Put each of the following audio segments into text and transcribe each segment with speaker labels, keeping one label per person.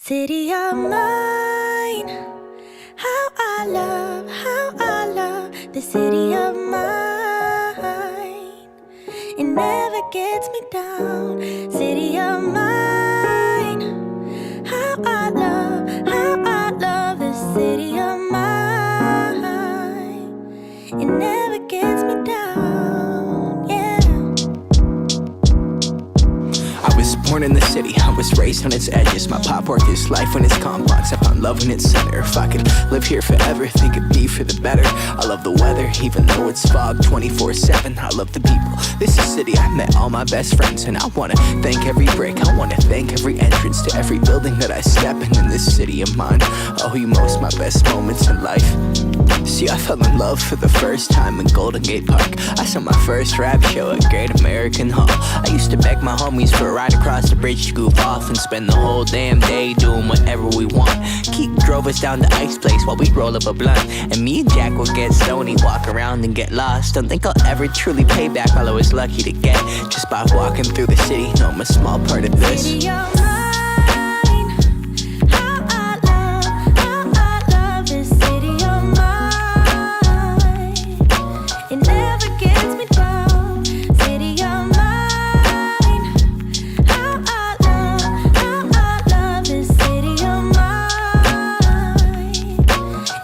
Speaker 1: City of mine, how I love the city of mine. It never gets me down. City of mine, how I love the city of mine. It never gets me down, yeah.
Speaker 2: I was born in the city, I was raised on its edges. My pop worked his life when it's complex. I found love in its center. If I could live here forever, think it'd be for the better. I love the weather, even though it's fog 24/7. I love the people, this is city. I met all my best friends, and I wanna thank every brick. I wanna thank every entrance to every building that I step in this city of mine. I owe you most my best moments in life. See, I fell in love for the first time in Golden Gate Park. I saw my first rap show at Great American Hall. I used to beg my homies for a ride across the bridge to goof off and spend the whole damn day doing whatever we want. Keith drove us down to Ice Place while we'd roll up a blunt, and me and Jack would get stoned, walk around and get lost. Don't think I'll ever truly pay back all I was lucky to get just by walking through the city. No, I'm a small part of this.
Speaker 1: City of mine, how I love this city of mine. It never gets me down. City of mine, how I love this city of mine.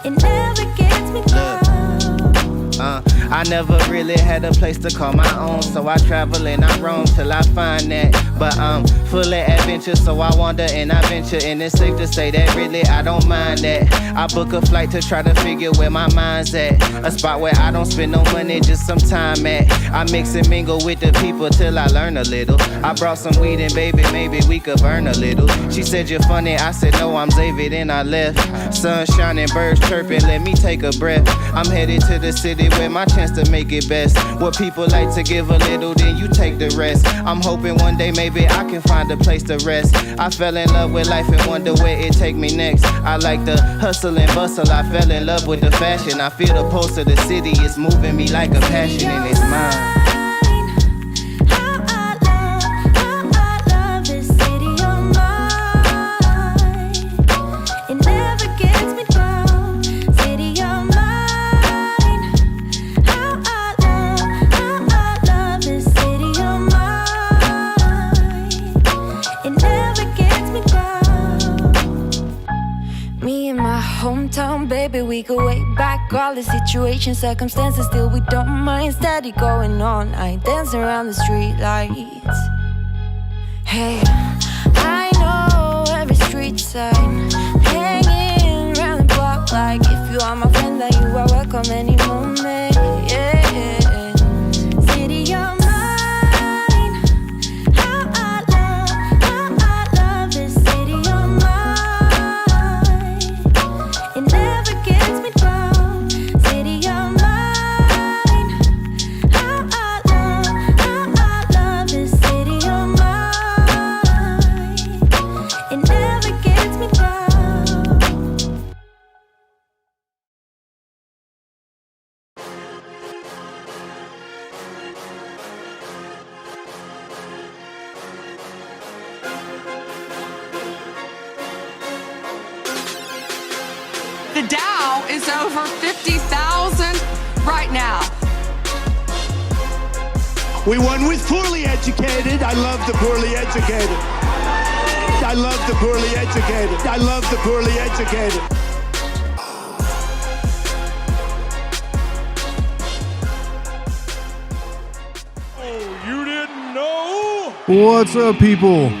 Speaker 1: It never gets me down.
Speaker 3: I never really had a place to call my own, so I travel and I roam till I find that. But I'm full of adventure, so I wander and I venture, and it's safe to say that really I don't mind that. I book a flight to try to figure where my mind's at, a spot where I don't spend no money, just some time at. I mix and mingle with the people till I learn a little. I brought some weed and baby, maybe we could burn a little. She said you're funny, I said no, I'm Xavier, then I left. Sun shining, birds chirping, let me take a breath. I'm headed to the city where my chance to make it best. What people like to give a little, then you take the rest. I'm hoping one day maybe I can find a place to rest. I fell in love with life and wonder where it take me next. I like the hustle and bustle, I fell in love with the fashion. I feel the pulse of the city, it's moving me like a passion, and it's mine.
Speaker 1: Hometown, baby, we go way back. All the situations, circumstances, still we don't mind. Steady going on, I dance around the street lights. Hey, I know every street sign, hanging around the block. Like if you are my friend, then you are welcome any moment. Yeah, city of mine, how I love this city of mine. It never gets me down. City of mine, how I love this city of mine. It never gets me down.
Speaker 4: The Dow is over 50,000 right now.
Speaker 5: We won with poorly educated. I love the poorly educated. I love the poorly educated. I love the poorly educated.
Speaker 6: Oh, you didn't know?
Speaker 7: What's up, people?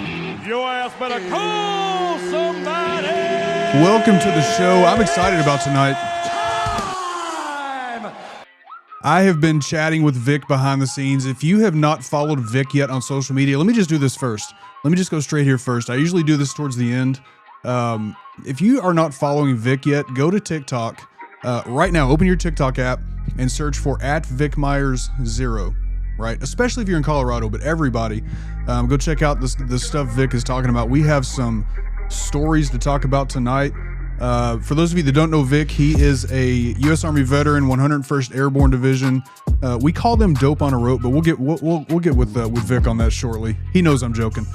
Speaker 6: Your ass better call somebody.
Speaker 7: Welcome to the show. I'm excited about tonight. I have been chatting with Vic behind the scenes. If you have not followed Vic yet on social media, let me just do this first. Let me just go straight here first. I usually do this towards the end. If you are not following Vic yet, go to TikTok. Right now, open your TikTok app and search for @VicMeyers0. Right? Especially if you're in Colorado, but everybody, go check out the stuff Vic is talking about. We have some stories to talk about tonight. For those of you that don't know Vic, he is a U.S. Army veteran, 101st Airborne Division. We call them dope on a rope, but we'll get with Vic on that shortly. He knows I'm joking.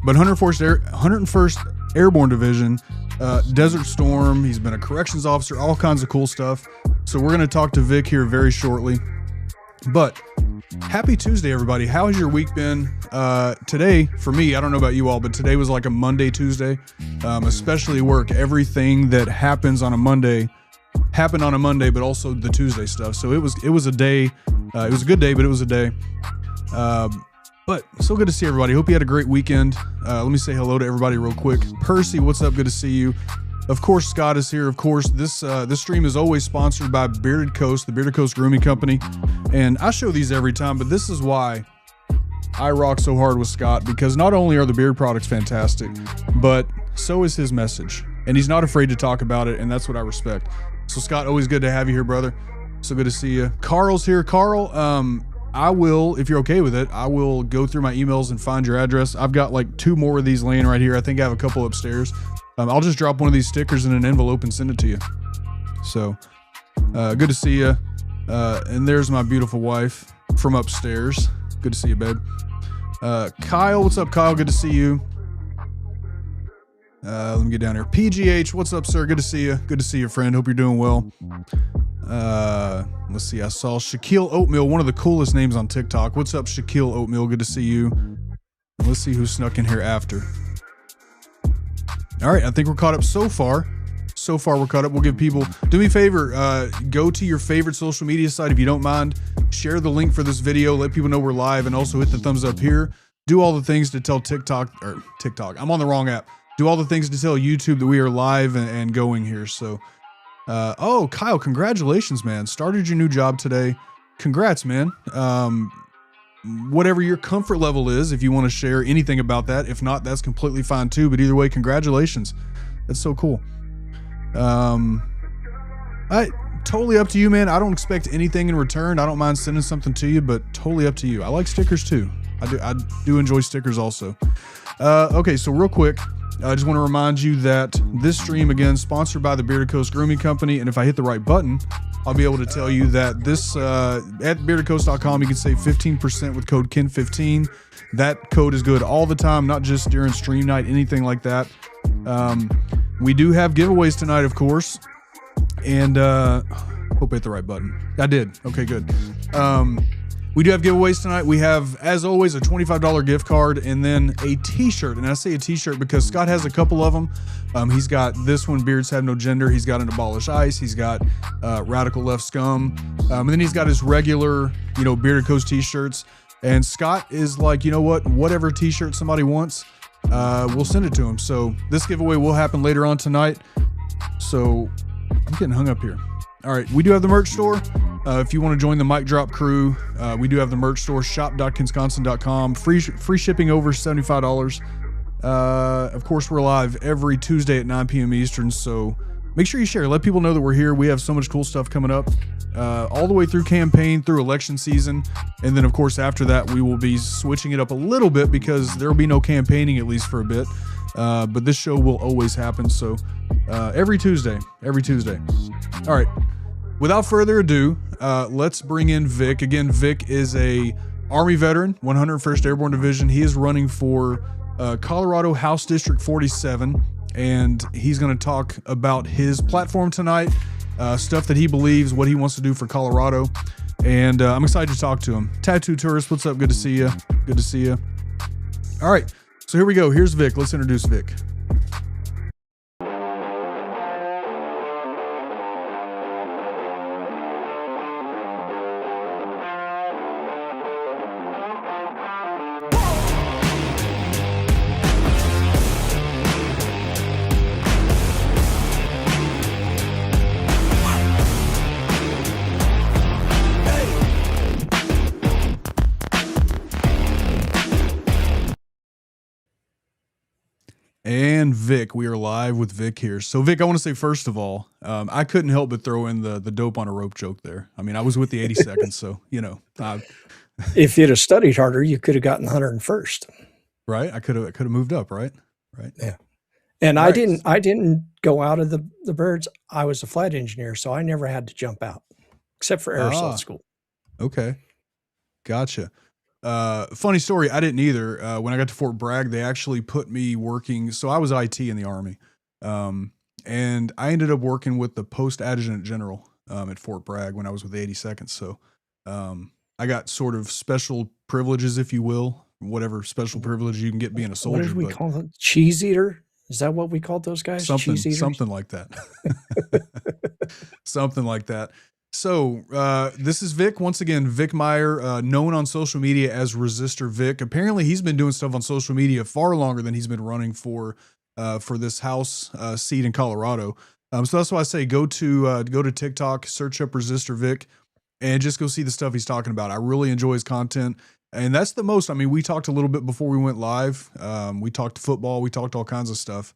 Speaker 7: But 101st Airborne Division, Desert Storm. He's been a corrections officer, all kinds of cool stuff. So we're going to talk to Vic here very shortly. But happy Tuesday, everybody. How has your week been? Today, for me, I don't know about you all, but today was like a Monday, Tuesday, especially work. Everything that happens on a Monday happened on a Monday, but also the Tuesday stuff. So it was a day. It was a good day, but it was a day. But so good to see everybody. Hope you had a great weekend. Let me say hello to everybody real quick. Percy, what's up? Good to see you. Of course, Scott is here. Of course, this stream is always sponsored by Bearded Coast, the Bearded Coast Grooming Company. And I show these every time, but this is why I rock so hard with Scott, because not only are the beard products fantastic, but so is his message. And he's not afraid to talk about it, and that's what I respect. So Scott, always good to have you here, brother. So good to see you. Carl's here. Carl, I will, if you're okay with it, I will go through my emails and find your address. I've got like 2 more of these laying right here. I think I have a couple upstairs. I'll just drop one of these stickers in an envelope and send it to you. So, good to see you. And there's my beautiful wife from upstairs. Good to see you, babe. Kyle, what's up, Kyle? Good to see you. Let me get down here. PGH, what's up, sir? Good to see you. Good to see you, friend. Hope you're doing well. Let's see. I saw Shaquille Oatmeal, one of the coolest names on TikTok. What's up, Shaquille Oatmeal? Good to see you. Let's see who snuck in here after. All right, I think we're caught up so far. So far, we're caught up. We'll give people, do me a favor, go to your favorite social media site if you don't mind. Share the link for this video. Let people know we're live, and also hit the thumbs up here. Do all the things to tell TikTok. I'm on the wrong app. Do all the things to tell YouTube that we are live and going here. So, oh, Kyle, congratulations, man. Started your new job today. Congrats, man. Whatever your comfort level is, if you want to share anything about that. If not, that's completely fine too. But either way, congratulations. That's so cool. Totally up to you, man. I don't expect anything in return. I don't mind sending something to you, but totally up to you. I like stickers too. I do enjoy stickers also. Okay, so real quick, I just want to remind you that this stream, again, sponsored by the Bearded Coast Grooming Company. And if I hit the right button, I'll be able to tell you that this, at beardedcoast.com, you can save 15% with code KEN15. That code is good all the time, not just during stream night, anything like that. We do have giveaways tonight, of course. And, hope I hit the right button. I did. Okay, good. We do have giveaways tonight. We have, as always, a $25 gift card and then a t-shirt. And I say a t-shirt because Scott has a couple of them. He's got this one, Beards Have No Gender. He's got an Abolish ICE. He's got Radical Left Scum. And then he's got his regular, Bearded Coast t-shirts. And Scott is like, you know what? Whatever t-shirt somebody wants, we'll send it to him. So this giveaway will happen later on tonight. So I'm getting hung up here. All right, we do have the merch store. If you want to join the Mic Drop crew, we do have the merch store, shop.kinsconsin.com. Free shipping over $75. Of course, we're live every Tuesday at 9 p.m. Eastern, so make sure you share. Let people know that we're here. We have so much cool stuff coming up, all the way through campaign, through election season. And then, of course, after that, we will be switching it up a little bit because there will be no campaigning, at least for a bit. But this show will always happen, so every Tuesday. All right. Without further ado, let's bring in Vic. Again, Vic is a Army veteran, 101st Airborne Division. He is running for Colorado House District 47, and he's going to talk about his platform tonight, stuff that he believes, what he wants to do for Colorado, and I'm excited to talk to him. Tattoo Tourist, what's up? Good to see you. Good to see you. All right, so here we go. Here's Vic. Let's introduce Vic. And Vic, we are live with Vic here. So Vic, I want to say, first of all, I couldn't help but throw in the dope on a rope joke there. I mean, I was with the 82nd, so,
Speaker 8: if you'd have studied harder, you could have gotten 101st.
Speaker 7: Right. I could have moved up. Right.
Speaker 8: Yeah. And I didn't go out of the birds. I was a flight engineer, so I never had to jump out except for aerosol school.
Speaker 7: Okay. Gotcha. Funny story. I didn't either. When I got to Fort Bragg, they actually put me working. So I was IT in the Army. And I ended up working with the post adjutant general, at Fort Bragg when I was with the 82nd. So, I got sort of special privileges, if you will, whatever special privilege you can get being a soldier.
Speaker 8: What did we call them? Cheese eater? Is that what we called those guys? Cheese eaters?
Speaker 7: Something like that. Something like that. So, this is Vic. Once again, Vic Meyer, known on social media as Resistor Vic. Apparently he's been doing stuff on social media far longer than he's been running for this House, seat in Colorado. So that's why I say go to TikTok, search up Resistor Vic, and just go see the stuff he's talking about. I really enjoy his content. And that's the most. I mean, we talked a little bit before we went live. We talked football. We talked all kinds of stuff.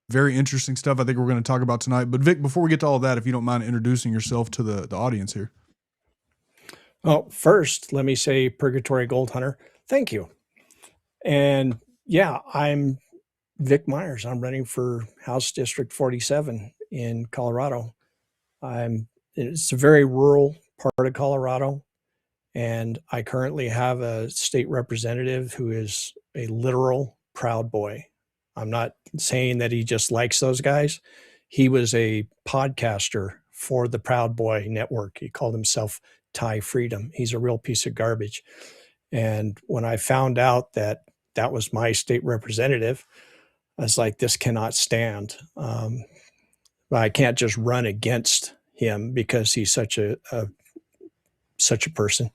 Speaker 7: Very interesting stuff I think we're going to talk about tonight. But Vic, before we get to all that, if you don't mind introducing yourself to the audience here.
Speaker 8: Well, first, let me say, Purgatory Gold Hunter, thank you. And yeah, I'm Vic Meyers. I'm running for House District 47 in Colorado. It's a very rural part of Colorado. And I currently have a state representative who is a literal Proud Boy. I'm not saying that he just likes those guys. He was a podcaster for the Proud Boy network. He called himself Thai Freedom. He's a real piece of garbage. And when I found out that that was my state representative, I was like, this cannot stand. I can't just run against him because he's such a person.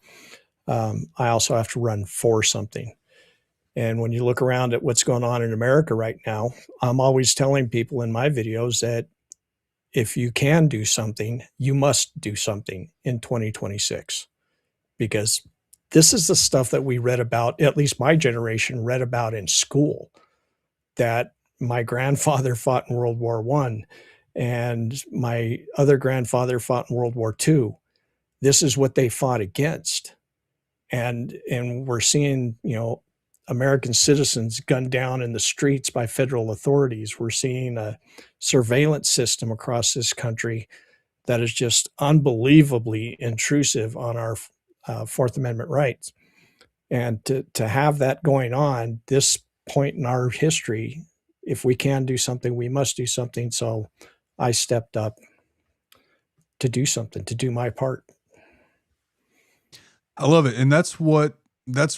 Speaker 8: I also have to run for something. And when you look around at what's going on in America right now, I'm always telling people in my videos that if you can do something, you must do something in 2026, because this is the stuff that we read about, at least my generation read about in school, that my grandfather fought in World War I and my other grandfather fought in World War II. This is what they fought against. And we're seeing, American citizens gunned down in the streets by federal authorities. We're seeing a surveillance system across this country that is just unbelievably intrusive on our Fourth Amendment rights. And to have that going on, this point in our history, if we can do something, we must do something. So I stepped up to do something, to do my part.
Speaker 7: I love it. And that's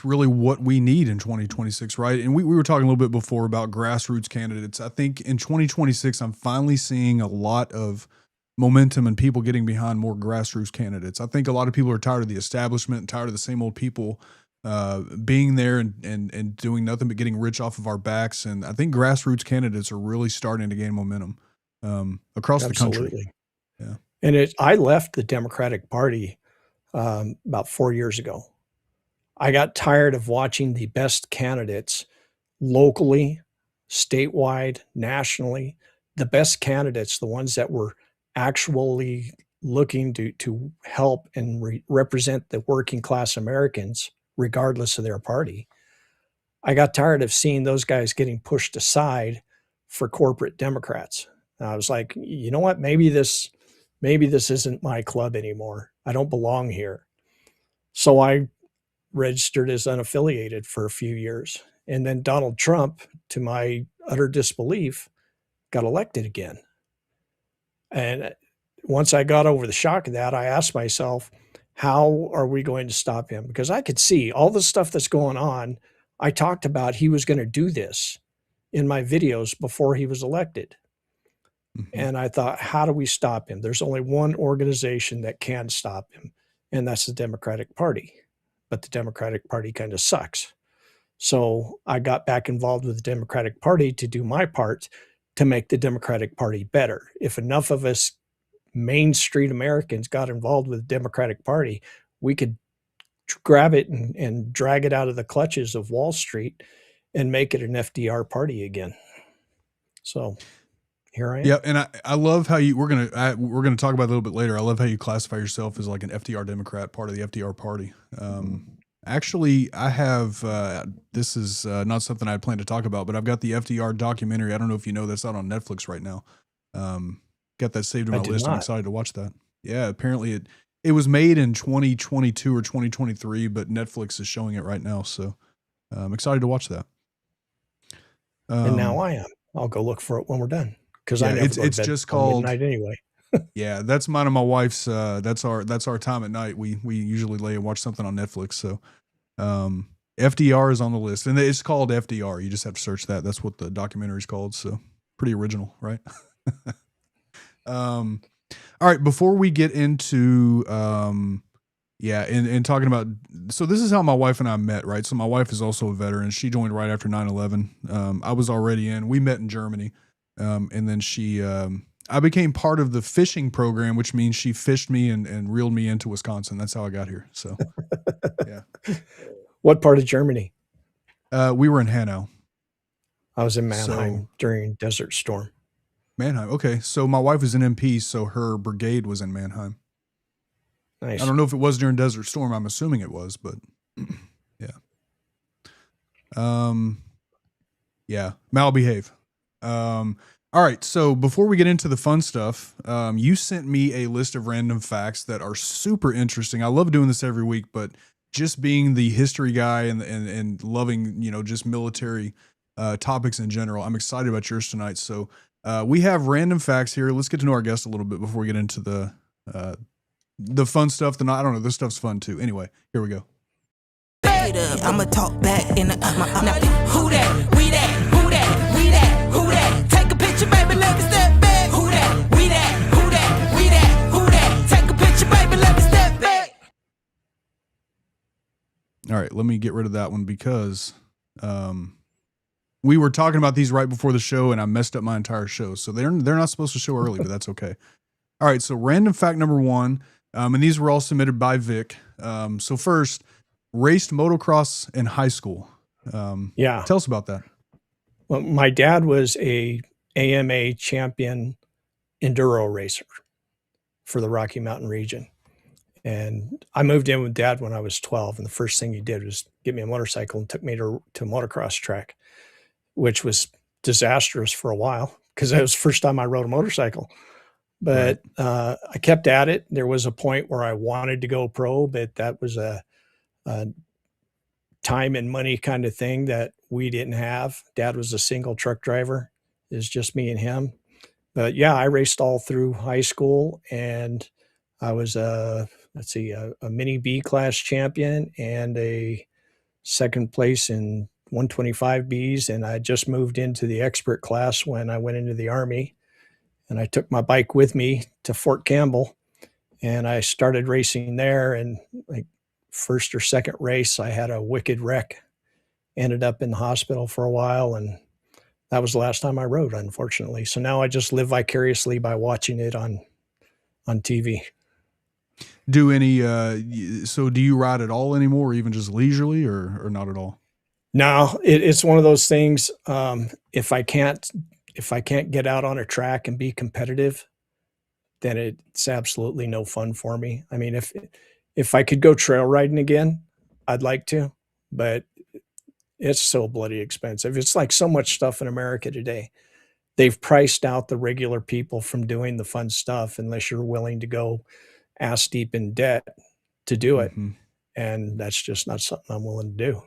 Speaker 7: really what we need in 2026, right? And we were talking a little bit before about grassroots candidates. I think in 2026, I'm finally seeing a lot of momentum and people getting behind more grassroots candidates. I think a lot of people are tired of the establishment and tired of the same old people being there and doing nothing but getting rich off of our backs. And I think grassroots candidates are really starting to gain momentum across the country. Yeah.
Speaker 8: And I left the Democratic Party about 4 years ago. I got tired of watching the best candidates locally, statewide, nationally, the best candidates, the ones that were actually looking to help and represent the working class Americans, regardless of their party. I got tired of seeing those guys getting pushed aside for corporate Democrats. And I was like, you know what? Maybe this isn't my club anymore. I don't belong here. So I registered as unaffiliated for a few years. And then Donald Trump, to my utter disbelief, got elected again. And once I got over the shock of that, I asked myself, how are we going to stop him? Because I could see all the stuff that's going on. I talked about he was going to do this in my videos before he was elected. Mm-hmm. And I thought, how do we stop him? There's only one organization that can stop him, and that's the Democratic Party. But the Democratic Party kind of sucks. So I got back involved with the Democratic Party to do my part to make the Democratic Party better. If enough of us Main Street Americans got involved with the Democratic Party, we could grab it and drag it out of the clutches of Wall Street and make it an FDR party again. So here I am.
Speaker 7: Yeah, and I love how we're gonna talk about it a little bit later. I love how you classify yourself as like an FDR Democrat, part of the FDR party. Actually, I have this is not something I had planned to talk about, but I've got the FDR documentary. I don't know if you know, that's out on Netflix right now. Got that saved in my list. I'm excited to watch that. Yeah, apparently It was made in 2022 or 2023, but Netflix is showing it right now. So I'm excited to watch that.
Speaker 8: And now I am. I'll go look for it when we're done. Because I never go to
Speaker 7: it's
Speaker 8: bed
Speaker 7: just
Speaker 8: till
Speaker 7: called
Speaker 8: midnight anyway.
Speaker 7: Yeah, that's mine and my wife's. That's our time at night. We usually lay and watch something on Netflix. So, FDR is on the list, and it's called FDR. You just have to search that. That's what the documentary is called. So, pretty original, right? All right. Before we get into, and talking about, so this is how my wife and I met, right? So my wife is also a veteran. She joined right after 9/11. I was already in. We met in Germany, and then I became part of the fishing program, which means she fished me and reeled me into Wisconsin. That's how I got here. So, yeah.
Speaker 8: What part of Germany?
Speaker 7: We were in Hanau.
Speaker 8: I was in Mannheim during Desert Storm.
Speaker 7: Mannheim. Okay. So my wife was in MP, so her brigade was in Mannheim.
Speaker 8: Nice.
Speaker 7: I don't know if it was during Desert Storm. I'm assuming it was, but yeah. Malbehave. All right, so before we get into the fun stuff, you sent me a list of random facts that are super interesting. I love doing this every week, but just being the history guy and loving, just military topics in general, I'm excited about yours tonight. So we have random facts here. Let's get to know our guest a little bit before we get into the fun stuff. I don't know, this stuff's fun too. Anyway, here we go.
Speaker 9: I'ma talk back in the who that, we that, who that, we that, who that, take a picture, baby, let me step back. Who that, we that, who that, we that, who that, take a picture, baby, let me step back.
Speaker 7: All right, let me get rid of that one because we were talking about these right before the show and I messed up my entire show. So they're not supposed to show early, but that's okay. All right, so random fact number 1, and these were all submitted by Vic. So first, raced motocross in high school. Tell us about that.
Speaker 8: Well, my dad was a AMA champion enduro racer for the Rocky Mountain region. And I moved in with Dad when I was 12. And the first thing he did was get me a motorcycle and took me to a motocross track, which was disastrous for a while because that was the first time I rode a motorcycle. But I kept at it. There was a point where I wanted to go pro, but that was a time and money kind of thing that we didn't have. Dad was a single truck driver. It was just me and him. But yeah, I raced all through high school, and I was a mini B class champion and a second place in 125 Bs. And I just moved into the expert class when I went into the Army, and I took my bike with me to Fort Campbell, and I started racing there. And like first or second race, I had a wicked wreck, ended up in the hospital for a while. And that was the last time I rode, unfortunately. So now I just live vicariously by watching it on TV.
Speaker 7: Do you ride at all anymore, or even just leisurely, or not at all?
Speaker 8: No, it's one of those things. If I can't get out on a track and be competitive, then it's absolutely no fun for me. I mean, if I could go trail riding again, I'd like to, but it's so bloody expensive. It's like so much stuff in America today. They've priced out the regular people from doing the fun stuff unless you're willing to go ass deep in debt to do it. Mm-hmm. And that's just not something I'm willing to do.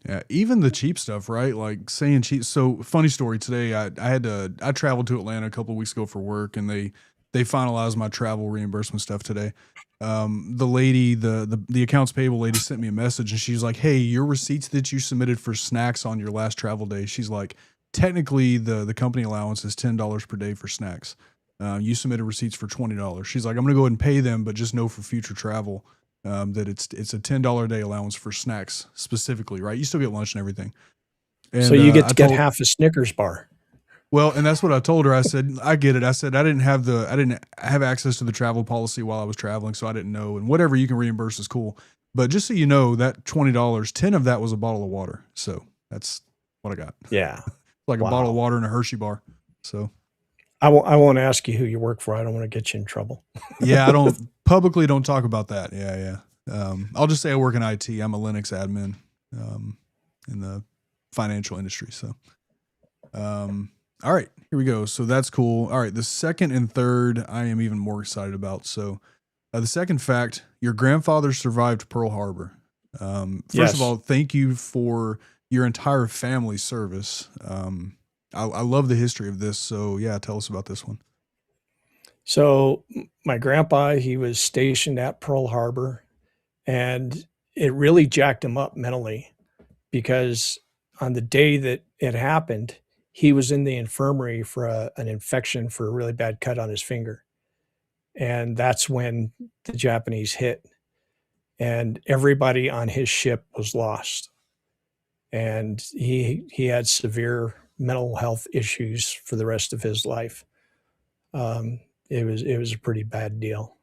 Speaker 7: Yeah, even the cheap stuff, right? Like saying cheap. So funny story today, I traveled to Atlanta a couple of weeks ago for work, and they finalized my travel reimbursement stuff today. The lady, the accounts payable lady sent me a message, and she's like, "Hey, your receipts that you submitted for snacks on your last travel day," she's like, "technically the company allowance is $10 per day for snacks. You submitted receipts for $20. She's like, "I'm going to go ahead and pay them, but just know for future travel that it's a $10 a day allowance for snacks specifically, right? You still get lunch and everything." And,
Speaker 8: so you get to get half a Snickers bar.
Speaker 7: Well, and that's what I told her. I said, I get it. I said, I didn't have access to the travel policy while I was traveling, so I didn't know. And whatever you can reimburse is cool. But just so you know, that $20, 10 of that was a bottle of water. So that's what I got.
Speaker 8: Yeah.
Speaker 7: Like a bottle of water and a Hershey bar. So
Speaker 8: I won't ask you who you work for. I don't want to get you in trouble.
Speaker 7: Yeah, I don't publicly don't talk about that. Yeah. I'll just say I work in IT. I'm a Linux admin in the financial industry. So all right, here we go. So that's cool. All right, the second and third I am even more excited about. So The second fact, your grandfather survived Pearl Harbor. First
Speaker 8: Yes.
Speaker 7: of all, thank you for your entire family's service. I love the history of this. So yeah, tell us about this one.
Speaker 8: So my grandpa, he was stationed at Pearl Harbor, and it really jacked him up mentally because on the day that it happened, he was in the infirmary for an infection for a really bad cut on his finger. And that's when the Japanese hit, and everybody on his ship was lost. And he had severe mental health issues for the rest of his life. It was a pretty bad deal.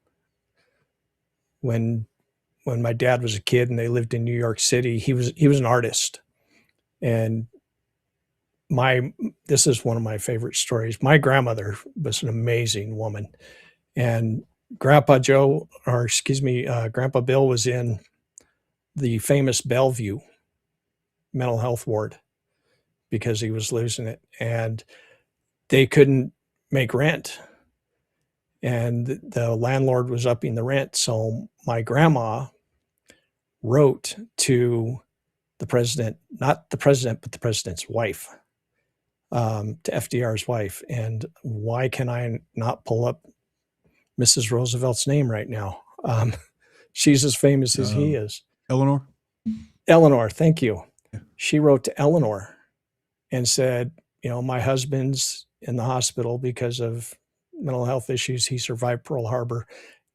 Speaker 8: When my dad was a kid and they lived in New York City, he was an artist. And this is one of my favorite stories. My grandmother was an amazing woman, and Grandpa Bill was in the famous Bellevue mental health ward because he was losing it, and they couldn't make rent, and the landlord was upping the rent. So my grandma wrote to the president, not the president, but the president's wife, to FDR's wife. And why can I not pull up Mrs. Roosevelt's name right now? She's as famous as he is.
Speaker 7: Eleanor?
Speaker 8: Eleanor, thank you.
Speaker 7: Yeah.
Speaker 8: She wrote to Eleanor and said, my husband's in the hospital because of mental health issues. He survived Pearl Harbor.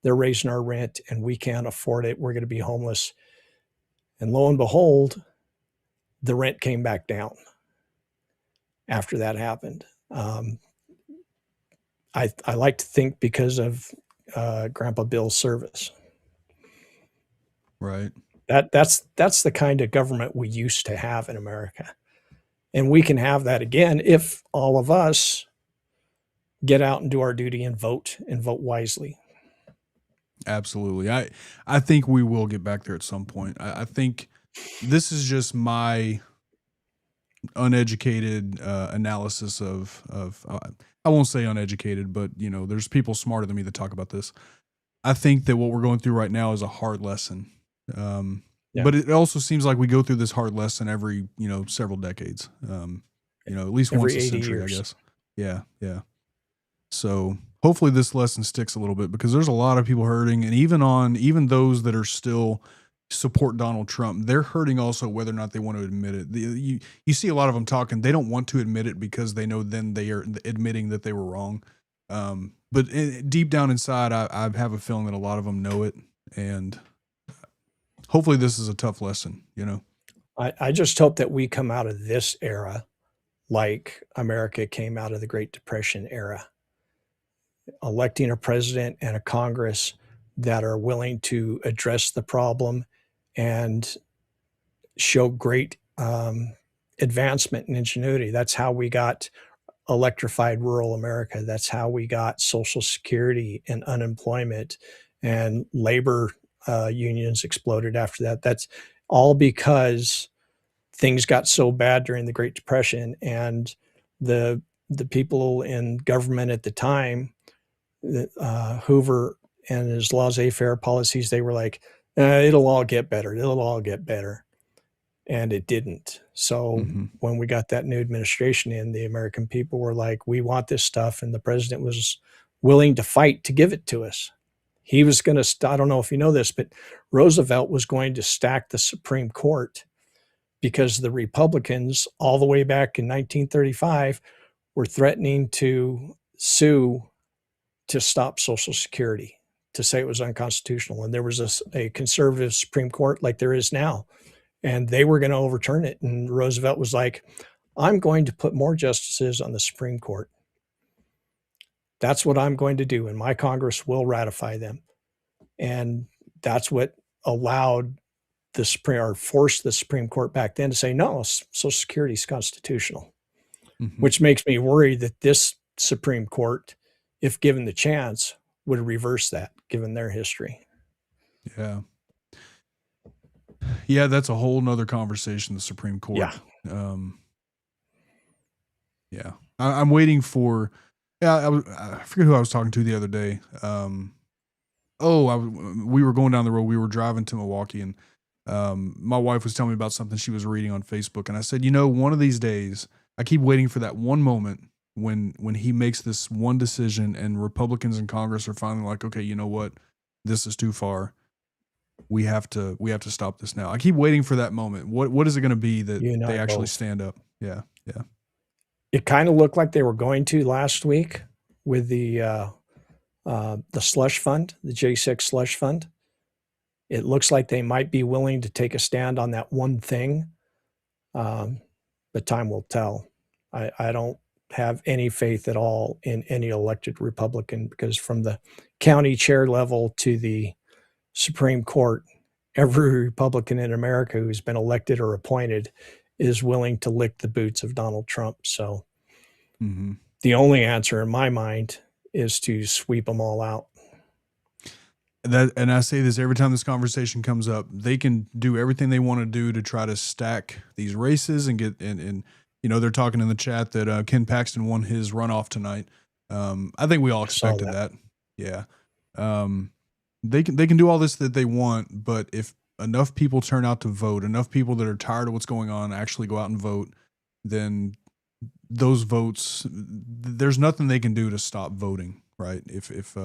Speaker 8: They're raising our rent and we can't afford it. We're going to be homeless. And lo and behold, the rent came back down after that happened. I like to think because of Grandpa Bill's service.
Speaker 7: Right.
Speaker 8: That's the kind of government we used to have in America. And we can have that again if all of us get out and do our duty and vote wisely.
Speaker 7: Absolutely. I think we will get back there at some point. I think this is just my uneducated analysis of I won't say uneducated, but there's people smarter than me that talk about this. I think that what we're going through right now is a hard lesson. But it also seems like we go through this hard lesson every, several decades. At least
Speaker 8: Every
Speaker 7: once a
Speaker 8: 80
Speaker 7: century,
Speaker 8: years.
Speaker 7: I guess. Yeah. Yeah. So hopefully this lesson sticks a little bit because there's a lot of people hurting, and even those that are still support Donald Trump, they're hurting also whether or not they want to admit it. You see a lot of them talking, they don't want to admit it because they know then they are admitting that they were wrong. But deep down inside, I have a feeling that a lot of them know it, and hopefully this is a tough lesson,
Speaker 8: I just hope that we come out of this era like America came out of the Great Depression era, electing a president and a Congress that are willing to address the problem and show great advancement and ingenuity. That's how we got electrified rural America. That's how we got Social Security and unemployment, and labor unions exploded after that. That's all because things got so bad during the Great Depression, and the people in government at the time, Hoover and his laissez-faire policies, they were like, it'll all get better. It'll all get better. And it didn't. So when we got that new administration in, the American people were like, we want this stuff. And the president was willing to fight to give it to us. He was going to, I don't know if you know this, but Roosevelt was going to stack the Supreme Court because the Republicans all the way back in 1935 were threatening to sue to stop Social Security, to say it was unconstitutional. And there was a conservative Supreme Court like there is now, and they were going to overturn it. And Roosevelt was like, I'm going to put more justices on the Supreme Court. That's what I'm going to do, and my Congress will ratify them. And that's what allowed the Supreme, or forced the Supreme Court back then to say, no, Social Security is constitutional, which makes me worry that this Supreme Court, if given the chance, would reverse that, given their history.
Speaker 7: Yeah. Yeah, that's a whole nother conversation, the Supreme Court.
Speaker 8: Yeah.
Speaker 7: Yeah. I'm waiting for, I forget who I was talking to the other day. We were going down the road. We were driving to Milwaukee, and my wife was telling me about something she was reading on Facebook, and I said, one of these days, I keep waiting for that one moment when he makes this one decision, and Republicans in Congress are finally like, okay, you know what, this is too far. We have to stop this now. I keep waiting for that moment. What is it going to be that they actually stand up? Yeah.
Speaker 8: It kind of looked like they were going to last week with the slush fund, the J6 slush fund. It looks like they might be willing to take a stand on that one thing, but time will tell. I don't have any faith at all in any elected Republican, because from the county chair level to the Supreme Court, every Republican in America who's been elected or appointed is willing to lick the boots of Donald Trump. So the only answer in my mind is to sweep them all out.
Speaker 7: And I say this every time this conversation comes up, they can do everything they want to do to try to stack these races and get, and they're talking in the chat that Ken Paxton won his runoff tonight. I think we all expected that. Yeah. They can do all this that they want, but if enough people turn out to vote, enough people that are tired of what's going on actually go out and vote, then those votes, there's nothing they can do to stop voting, right? If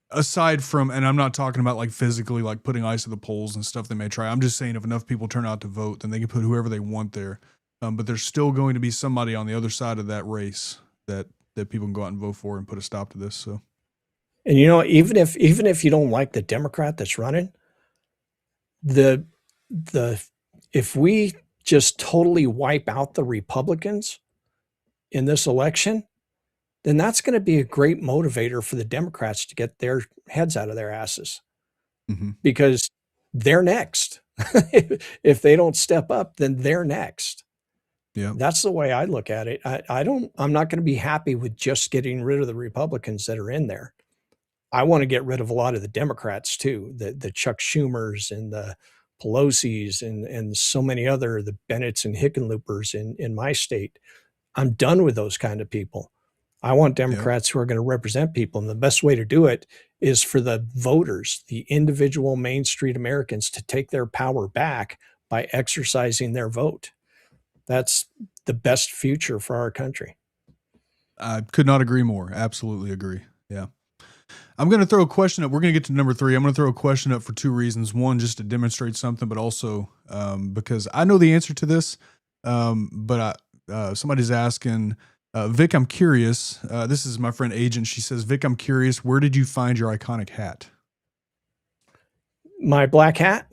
Speaker 7: aside from, and I'm not talking about like physically like putting ice at the polls and stuff they may try. I'm just saying if enough people turn out to vote, then they can put whoever they want there. But there's still going to be somebody on the other side of that race that people can go out and vote for and put a stop to this. So.
Speaker 8: And even if you don't like the Democrat that's running, if we just totally wipe out the Republicans in this election, then that's going to be a great motivator for the Democrats to get their heads out of their asses, because they're next. If they don't step up, then they're next.
Speaker 7: Yeah,
Speaker 8: that's the way I look at it. I'm not going to be happy with just getting rid of the Republicans that are in there. I want to get rid of a lot of the Democrats too, the Chuck Schumers and the Pelosi's and so many other, the Bennetts and Hickenloopers in my state. I'm done with those kind of people. I want Democrats who are going to represent people. And the best way to do it is for the voters, the individual Main Street Americans, to take their power back by exercising their vote. That's the best future for our country.
Speaker 7: I could not agree more. Absolutely agree. Yeah. I'm going to throw a question up. We're going to get to number 3. I'm going to throw a question up for 2 reasons. One, just to demonstrate something, but also because I know the answer to this, but somebody's asking, Vic, I'm curious. This is my friend Agent. She says, Vic, I'm curious. Where did you find your iconic hat?
Speaker 8: My black hat?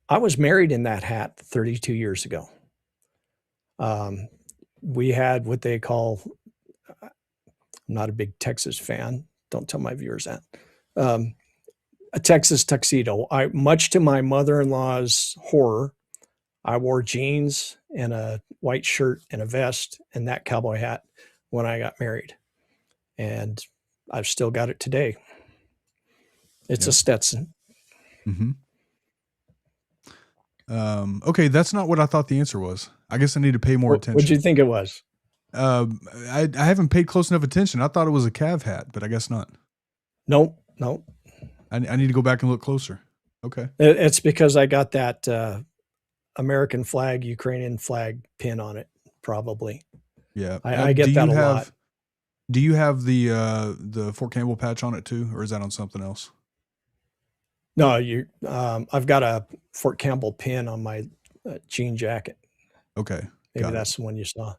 Speaker 8: I was married in that hat 32 years ago. We had what they call, I'm not a big Texas fan. Don't tell my viewers that. A Texas tuxedo. Much to my mother-in-law's horror, I wore jeans and a white shirt and a vest and that cowboy hat when I got married. And I've still got it today. It's a Stetson.
Speaker 7: Okay, that's not what I thought the answer was. I guess I need to pay more attention.
Speaker 8: What did you think it was?
Speaker 7: I haven't paid close enough attention. I thought it was a Cav hat, but I guess not.
Speaker 8: Nope.
Speaker 7: I need to go back and look closer. Okay.
Speaker 8: It's because I got that American flag, Ukrainian flag pin on it, probably.
Speaker 7: Yeah.
Speaker 8: I get that a lot.
Speaker 7: Do you have the Fort Campbell patch on it too, or is that on something else?
Speaker 8: No, I've got a Fort Campbell pin on my jean jacket.
Speaker 7: Okay.
Speaker 8: Maybe that's the one you saw.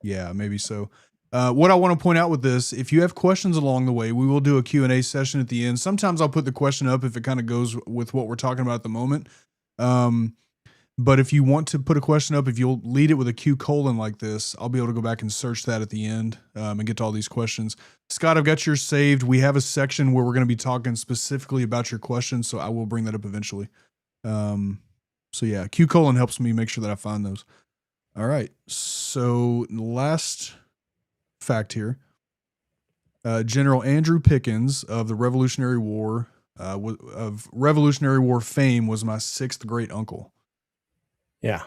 Speaker 7: Yeah, maybe so. What I want to point out with this, if you have questions along the way, we will do a Q&A session at the end. Sometimes I'll put the question up if it kind of goes with what we're talking about at the moment. But if you want to put a question up, if you'll lead it with a Q colon like this, I'll be able to go back and search that at the end and get to all these questions. Scott, I've got yours saved. We have a section where we're going to be talking specifically about your questions, so I will bring that up eventually. So yeah, Q colon helps me make sure that I find those. All right. So last fact here. General Andrew Pickens of the Revolutionary War, of Revolutionary War fame, was my 6th great uncle.
Speaker 8: Yeah.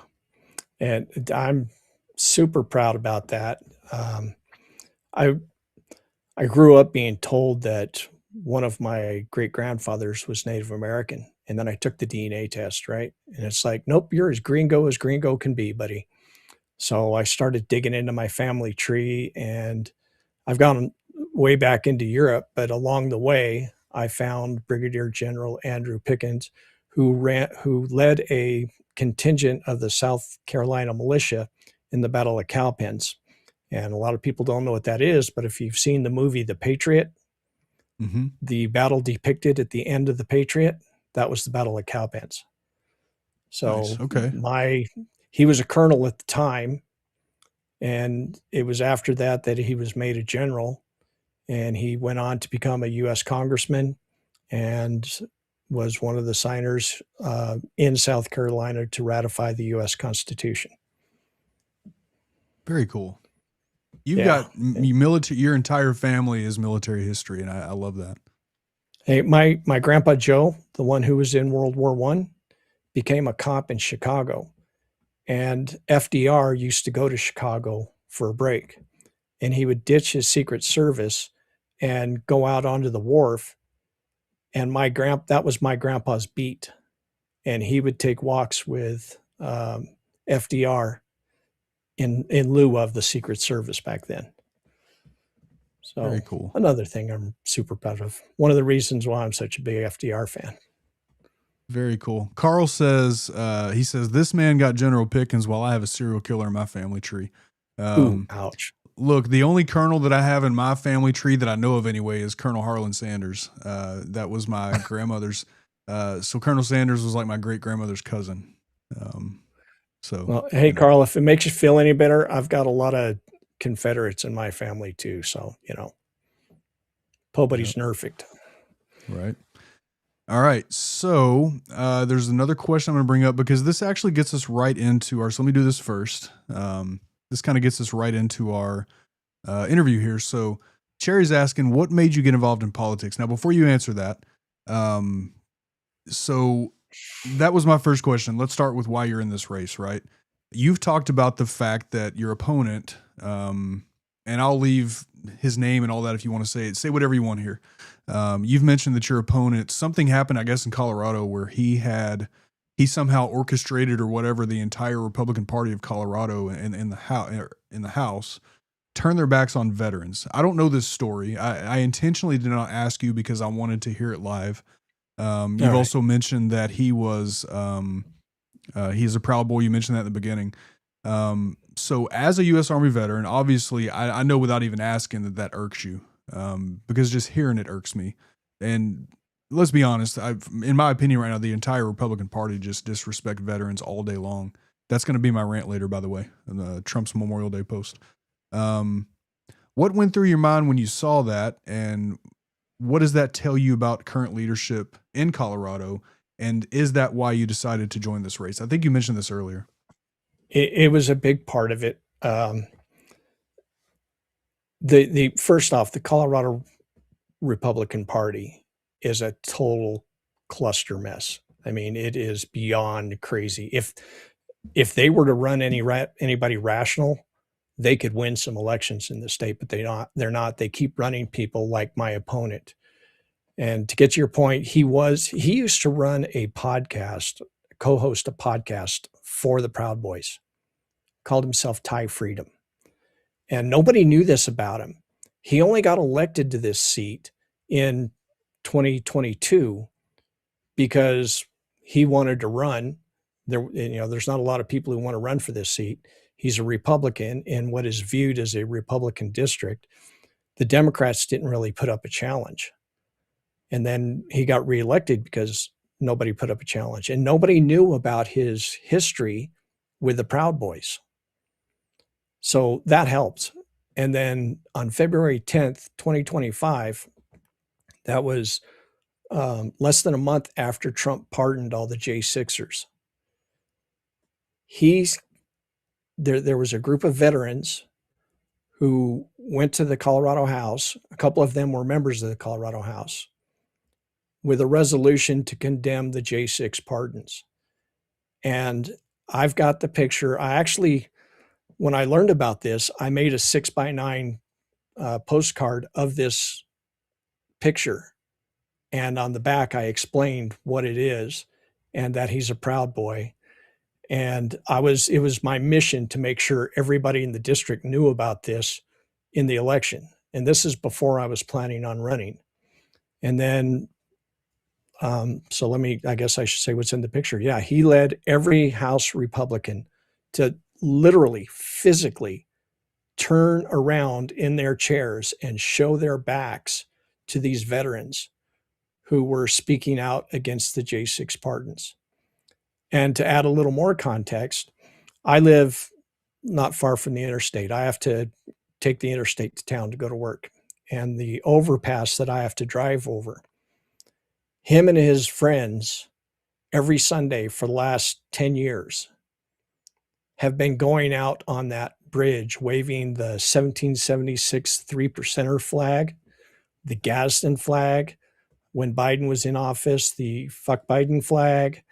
Speaker 8: And I'm super proud about that. I grew up being told that one of my great grandfathers was Native American. And then I took the DNA test, right? And it's like, nope, you're as gringo can be, buddy. So I started digging into my family tree, and I've gone way back into Europe, but along the way, I found Brigadier General Andrew Pickens, who led a contingent of the South Carolina militia in the Battle of Cowpens. And a lot of people don't know what that is, but if you've seen the movie The Patriot, the battle depicted at the end of The Patriot, that was the Battle of Cowpens. So
Speaker 7: nice. Okay.
Speaker 8: He was a colonel at the time, and it was after that he was made a general, and he went on to become a U.S. congressman and was one of the signers in South Carolina to ratify the U.S. Constitution.
Speaker 7: Very cool. You've got military. Your entire family is military history, and I love that.
Speaker 8: Hey, my grandpa Joe, the one who was in World War I, became a cop in Chicago, and FDR used to go to Chicago for a break, and he would ditch his Secret Service and go out onto the wharf. And that was my grandpa's beat, and he would take walks with FDR in lieu of the Secret Service back then. So
Speaker 7: very cool.
Speaker 8: Another thing I'm super proud of. One of the reasons why I'm such a big FDR fan.
Speaker 7: Very cool. Carl says, he says, this man got General Pickens while I have a serial killer in my family tree.
Speaker 8: Ooh, ouch.
Speaker 7: Look, the only colonel that I have in my family tree that I know of anyway is Colonel Harlan Sanders. That was my grandmother's. So Colonel Sanders was like my great grandmother's cousin.
Speaker 8: Well, hey, Carl, if it makes you feel any better, I've got a lot of Confederates in my family too. So, nobody's perfect.
Speaker 7: Right. All right. So there's another question I'm going to bring up because this actually gets us right into our, so let me do this first. This kind of gets us right into our interview here. So Cherry's asking, what made you get involved in politics? Now, before you answer that, so that was my first question. Let's start with why you're in this race, right? You've talked about the fact that your opponent, and I'll leave his name and all that if you want to say it. Say whatever you want here. You've mentioned that your opponent, something happened, I guess, in Colorado where he somehow orchestrated or whatever the entire Republican Party of Colorado in the House turn their backs on veterans. I don't know this story. I intentionally did not ask you because I wanted to hear it live. You've also mentioned that he was he's a Proud Boy. You mentioned that in the beginning. So as a U.S. Army veteran, obviously I know without even asking that irks you, because just hearing it irks me. And let's be honest, in my opinion right now, the entire Republican Party just disrespect veterans all day long. That's going to be my rant later, by the way, in the Trump's Memorial Day post. What went through your mind when you saw that, and what does that tell you about current leadership in Colorado? And is that why you decided to join this race? I think you mentioned this earlier.
Speaker 8: It was a big part of it. The first off, the Colorado Republican Party is a total cluster mess. I mean, it is beyond crazy. If they were to run anybody rational, they could win some elections in the state, but they're not. They keep running people like my opponent. And to get to your point, he used to run a podcast, co-host a podcast for the Proud Boys, called himself Thai Freedom. And nobody knew this about him. He only got elected to this seat in 2022 because he wanted to run. There's not a lot of people who want to run for this seat. He's a Republican in what is viewed as a Republican district. The Democrats didn't really put up a challenge. And then he got reelected because nobody put up a challenge. And nobody knew about his history with the Proud Boys. So that helped. And then on February 10th, 2025, that was less than a month after Trump pardoned all the J6ers. There was a group of veterans who went to the Colorado House. A couple of them were members of the Colorado House with a resolution to condemn the J6 pardons. And I've got the picture. When I learned about this, I made a 6x9 postcard of this picture And on the back, I explained what it is and that he's a Proud Boy. And it was my mission to make sure everybody in the district knew about this in the election. And this is before I was planning on running. And then, so I guess I should say what's in the picture. Yeah, he led every House Republican to literally, physically turn around in their chairs and show their backs to these veterans who were speaking out against the J6 pardons. And to add a little more context, I live not far from the interstate. I have to take the interstate to town to go to work. And the overpass that I have to drive over, him and his friends every Sunday for the last 10 years have been going out on that bridge waving the 1776 3%er flag, the Gadsden flag, when Biden was in office, the fuck Biden flag,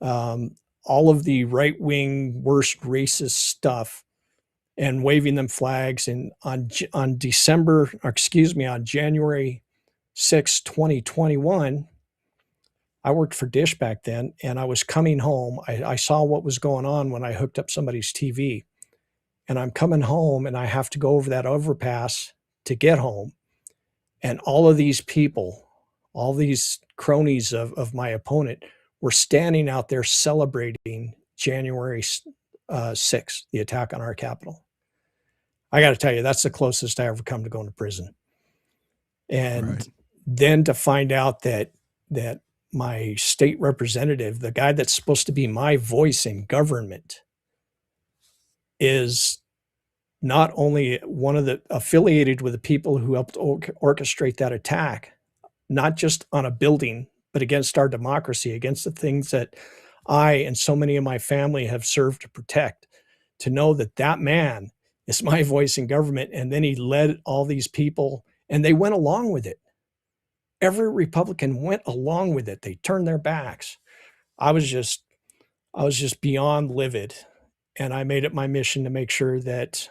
Speaker 8: all of the right-wing worst racist stuff, and waving them flags. And on January 6, 2021, I worked for Dish back then, and I was coming home. I saw what was going on when I hooked up somebody's TV. And I'm coming home, and I have to go over that overpass to get home. And all of these people, all these cronies of my opponent, were standing out there celebrating January 6th, the attack on our Capitol. I got to tell you, that's the closest I ever come to going to prison. And then to find out that my state representative, the guy that's supposed to be my voice in government, is not only one of the affiliated with the people who helped orchestrate that attack, not just on a building, but against our democracy, against the things that I and so many of my family have served to protect, to know that that man is my voice in government. And then he led all these people, and they went along with it. Every Republican went along with it. They turned their backs. I was just beyond livid. And I made it my mission to make sure that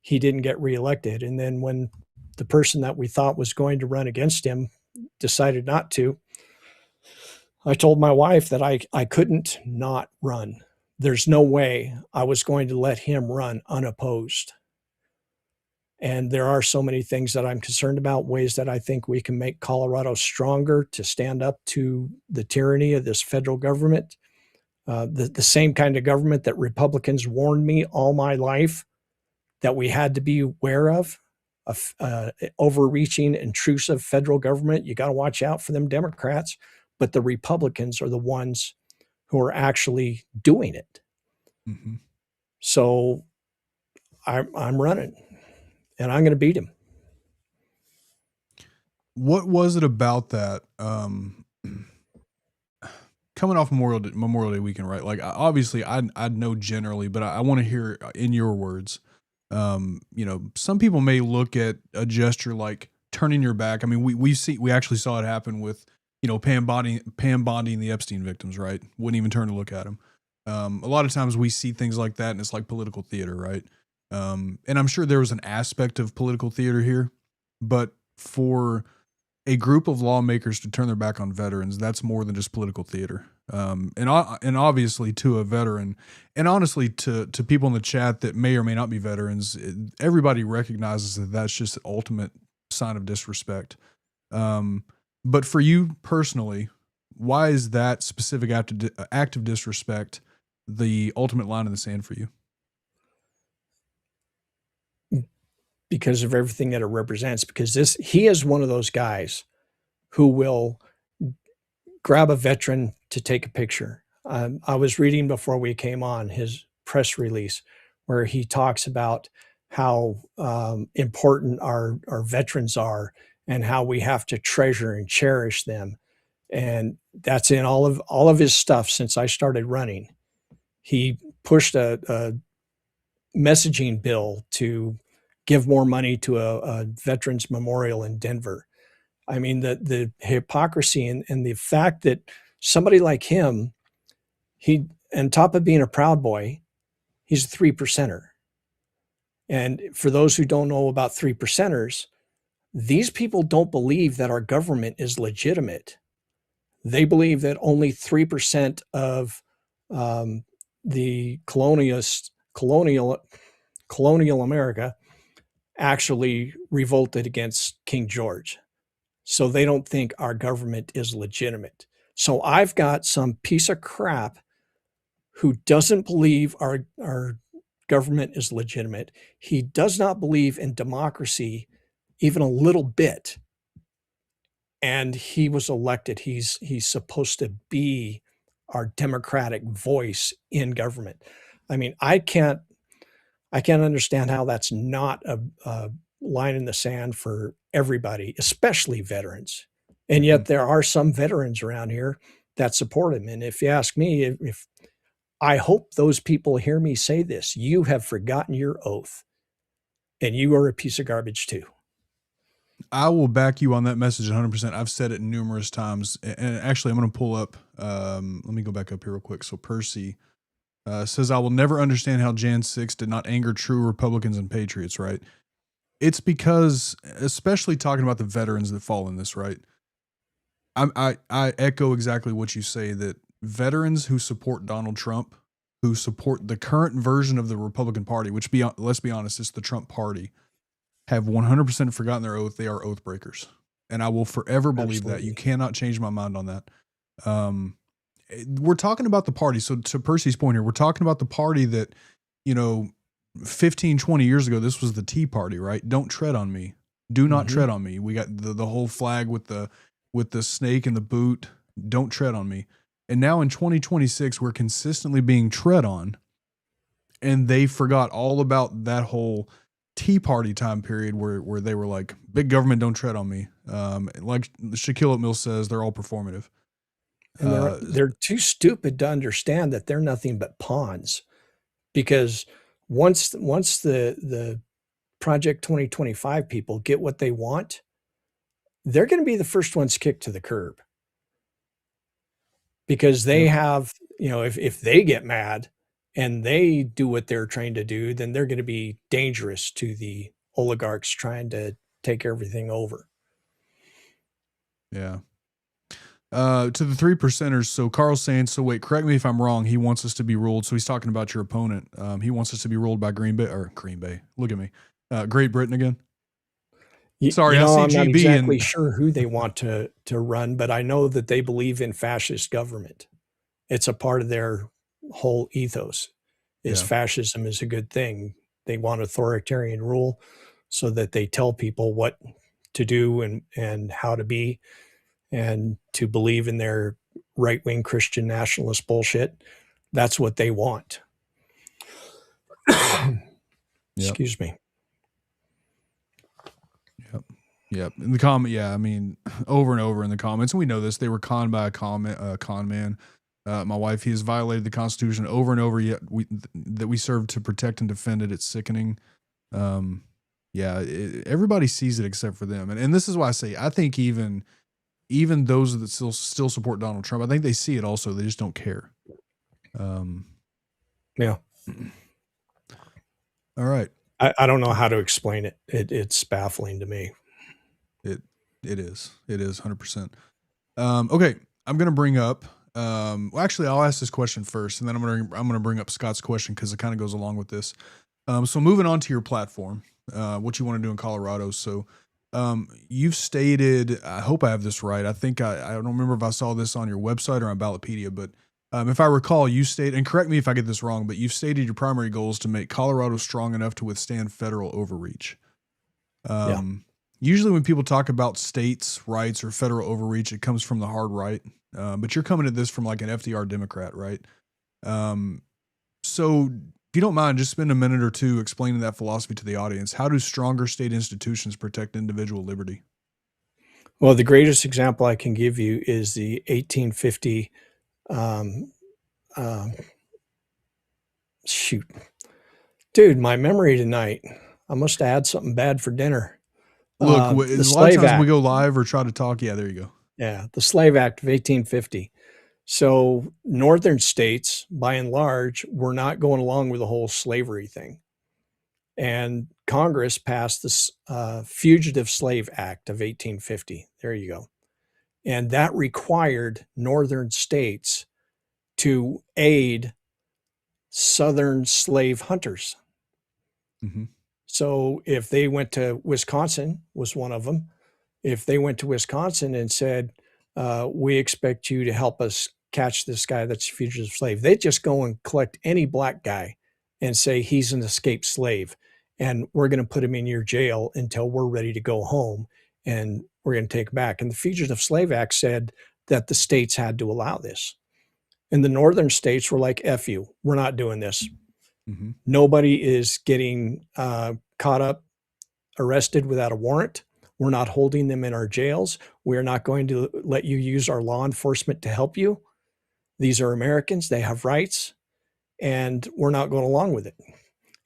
Speaker 8: he didn't get reelected. And then when the person that we thought was going to run against him decided not to, I told my wife that I couldn't not run. There's no way I was going to let him run unopposed. And there are so many things that I'm concerned about, ways that I think we can make Colorado stronger to stand up to the tyranny of this federal government, the same kind of government that Republicans warned me all my life that we had to be aware of, overreaching, intrusive federal government. You got to watch out for them Democrats, but the Republicans are the ones who are actually doing it. Mm-hmm. So I'm running, and I'm going to beat him.
Speaker 7: What was it about that? Coming off Memorial Day weekend, right? Like, obviously, I know generally, but I want to hear in your words. Some people may look at a gesture like turning your back. I mean, we actually saw it happen with, Pam bonding the Epstein victims, right? Wouldn't even turn to look at them. A lot of times we see things like that, and it's like political theater, right? And I'm sure there was an aspect of political theater here, but for a group of lawmakers to turn their back on veterans, that's more than just political theater. And obviously to a veteran, and honestly to people in the chat that may or may not be veterans, everybody recognizes that that's just the ultimate sign of disrespect. But for you personally, why is that specific act of disrespect the ultimate line in the sand for you?
Speaker 8: Because of everything that it represents, because he is one of those guys who will grab a veteran to take a picture. I was reading before we came on his press release where he talks about how important our veterans are and how we have to treasure and cherish them. And that's in all of his stuff since I started running. He pushed a messaging bill to give more money to a veterans memorial in Denver. I mean, the hypocrisy and the fact that somebody like him, he, on top of being a Proud Boy, he's a 3%er. And for those who don't know about 3%ers, These people don't believe that our government is legitimate. They believe that only 3% of the colonial America actually revolted against King George. So they don't think our government is legitimate. So I've got some piece of crap who doesn't believe our government is legitimate. He does not believe in democracy even a little bit. And he was elected. He's supposed to be our democratic voice in government. I mean, I can't understand how that's not a line in the sand for everybody, especially veterans. And yet there are some veterans around here that support him. And if you ask me, if I hope those people hear me say this, you have forgotten your oath and you are a piece of garbage too.
Speaker 7: I will back you on that message 100%. I've said it numerous times. And actually, I'm going to pull up, let me go back up here real quick. So Percy says, I will never understand how Jan 6 did not anger true Republicans and patriots, right? It's because, especially talking about the veterans that fall in this, right? I echo exactly what you say, that veterans who support Donald Trump, who support the current version of the Republican Party, which let's be honest, it's the Trump Party, have 100% forgotten their oath. They are oath breakers. And I will forever believe that. You cannot change my mind on that. We're talking about the party. So to Percy's point here, we're talking about the party that, 15, 20 years ago, this was the Tea Party, right? Don't tread on me. Do not tread on me. We got the whole flag with the snake and the boot. Don't tread on me. And now in 2026, we're consistently being tread on. And they forgot all about that whole Tea Party time period where they were like, big government, don't tread on me. Like Shaquille O'Neal says, they're all performative.
Speaker 8: And they're too stupid to understand that they're nothing but pawns, because once the Project 2025 people get what they want, they're going to be the first ones kicked to the curb, because they have, if they get mad and they do what they're trained to do, then they're going to be dangerous to the oligarchs trying to take everything over.
Speaker 7: Yeah. To the 3%ers. So Carl's saying, so wait, correct me if I'm wrong. He wants us to be ruled. So he's talking about your opponent. He wants us to be ruled by Green Bay. Look at me. Great Britain again. Sorry,
Speaker 8: I'm not
Speaker 7: CGB
Speaker 8: exactly sure who they want to run, but I know that they believe in fascist government. It's a part of their whole ethos is fascism is a good thing. They want authoritarian rule so that they tell people what to do and how to be, and to believe in their right-wing Christian nationalist bullshit. That's what they want. Excuse me.
Speaker 7: Yep. In the comment, I mean, over and over in the comments, and we know this, they were conned by a con man. My wife, he has violated the Constitution over and over, yet we serve to protect and defend it. It's sickening. Everybody sees it except for them. And this is why I say, I think even those that still support Donald Trump, I think they see it also. They just don't care.
Speaker 8: Yeah.
Speaker 7: All right.
Speaker 8: I don't know how to explain it. It's baffling to me.
Speaker 7: It is 100%. Okay. I'm going to bring up, actually I'll ask this question first, and then I'm going to bring up Scott's question, because it kind of goes along with this. So moving on to your platform, what you want to do in Colorado. So, you've stated, I hope I have this right. I think I don't remember if I saw this on your website or on Ballotpedia, but if I recall, you stated, and correct me if I get this wrong, but you've stated your primary goal is to make Colorado strong enough to withstand federal overreach. Usually when people talk about states' rights or federal overreach, it comes from the hard right. But you're coming at this from like an FDR Democrat, right? So if you don't mind, just spend a minute or two explaining that philosophy to the audience. How do stronger state institutions protect individual liberty?
Speaker 8: Well, the greatest example I can give you is the 1850 Dude, my memory tonight. I must have had something bad for dinner.
Speaker 7: Look, a lot of times we go live or try to talk. Yeah, there you go.
Speaker 8: Yeah, the Slave Act of 1850. So northern states, by and large, were not going along with the whole slavery thing. And Congress passed this Fugitive Slave Act of 1850. There you go. And that required northern states to aid southern slave hunters.
Speaker 7: Mm-hmm.
Speaker 8: So if they went to Wisconsin, was one of them, if they went to Wisconsin and said, we expect you to help us catch this guy that's a fugitive slave, they'd just go and collect any black guy and say he's an escaped slave, and we're going to put him in your jail until we're ready to go home, and we're going to take him back. And the Fugitive Slave Act said that the states had to allow this. And the northern states were like, F you, we're not doing this.
Speaker 7: Mm-hmm.
Speaker 8: Nobody is getting caught up, arrested without a warrant. We're not holding them in our jails. We're not going to let you use our law enforcement to help you. These are Americans. They have rights, and we're not going along with it.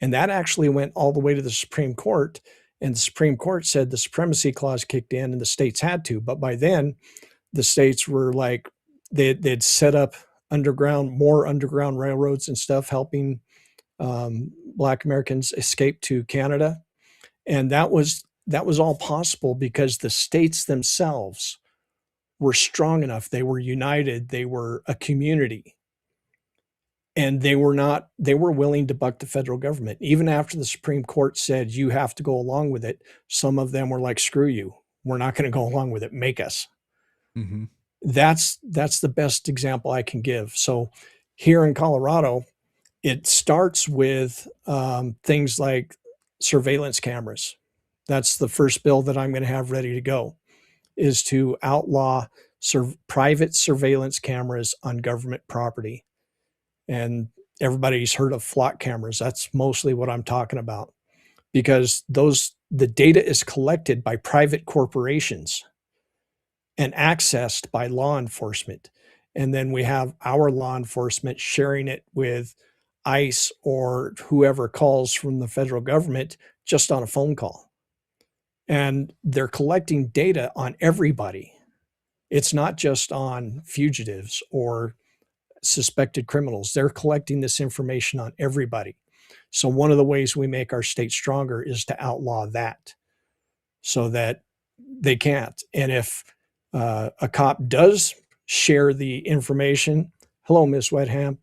Speaker 8: And that actually went all the way to the Supreme Court. And the Supreme Court said the Supremacy Clause kicked in and the states had to. But by then, the states were like, they'd set up more underground railroads and stuff, helping Black Americans escape to Canada. And that was all possible because the states themselves were strong enough. They were united. They were a community. And they were willing to buck the federal government. Even after the Supreme Court said, you have to go along with it, some of them were like, screw you. We're not going to go along with it. Make us.
Speaker 7: Mm-hmm.
Speaker 8: That's the best example I can give. So here in Colorado, it starts with things like surveillance cameras. That's the first bill that I'm going to have ready to go, is to outlaw private surveillance cameras on government property. And everybody's heard of flock cameras. That's mostly what I'm talking about, because the data is collected by private corporations and accessed by law enforcement. And then we have our law enforcement sharing it with ICE or whoever calls from the federal government just on a phone call. And they're collecting data on everybody. It's not just on fugitives or suspected criminals. They're collecting this information on everybody. So one of the ways we make our state stronger is to outlaw that so that they can't. And if a cop does share the information, hello, Miss Wetham,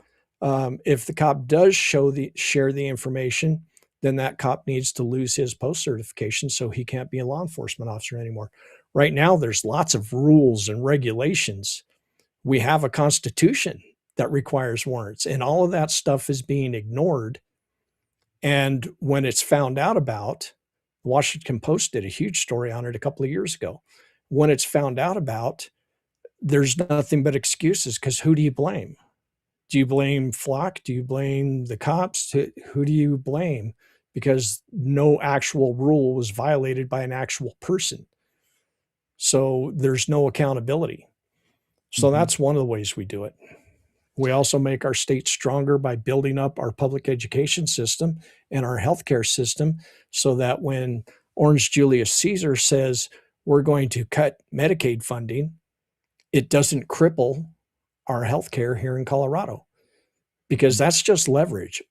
Speaker 8: if the cop does share the information, then that cop needs to lose his post certification so he can't be a law enforcement officer anymore. Right now, there's lots of rules and regulations. We have a constitution that requires warrants, and all of that stuff is being ignored. And when it's found out about, the Washington Post did a huge story on it a couple of years ago. When it's found out about, there's nothing but excuses, because who do you blame? Do you blame Flock? Do you blame the cops? Who do you blame? Because no actual rule was violated by an actual person. So there's no accountability. So that's one of the ways we do it. We also make our state stronger by building up our public education system and our healthcare system, so that when Orange Julius Caesar says we're going to cut Medicaid funding, it doesn't cripple our healthcare here in Colorado, because that's just leverage.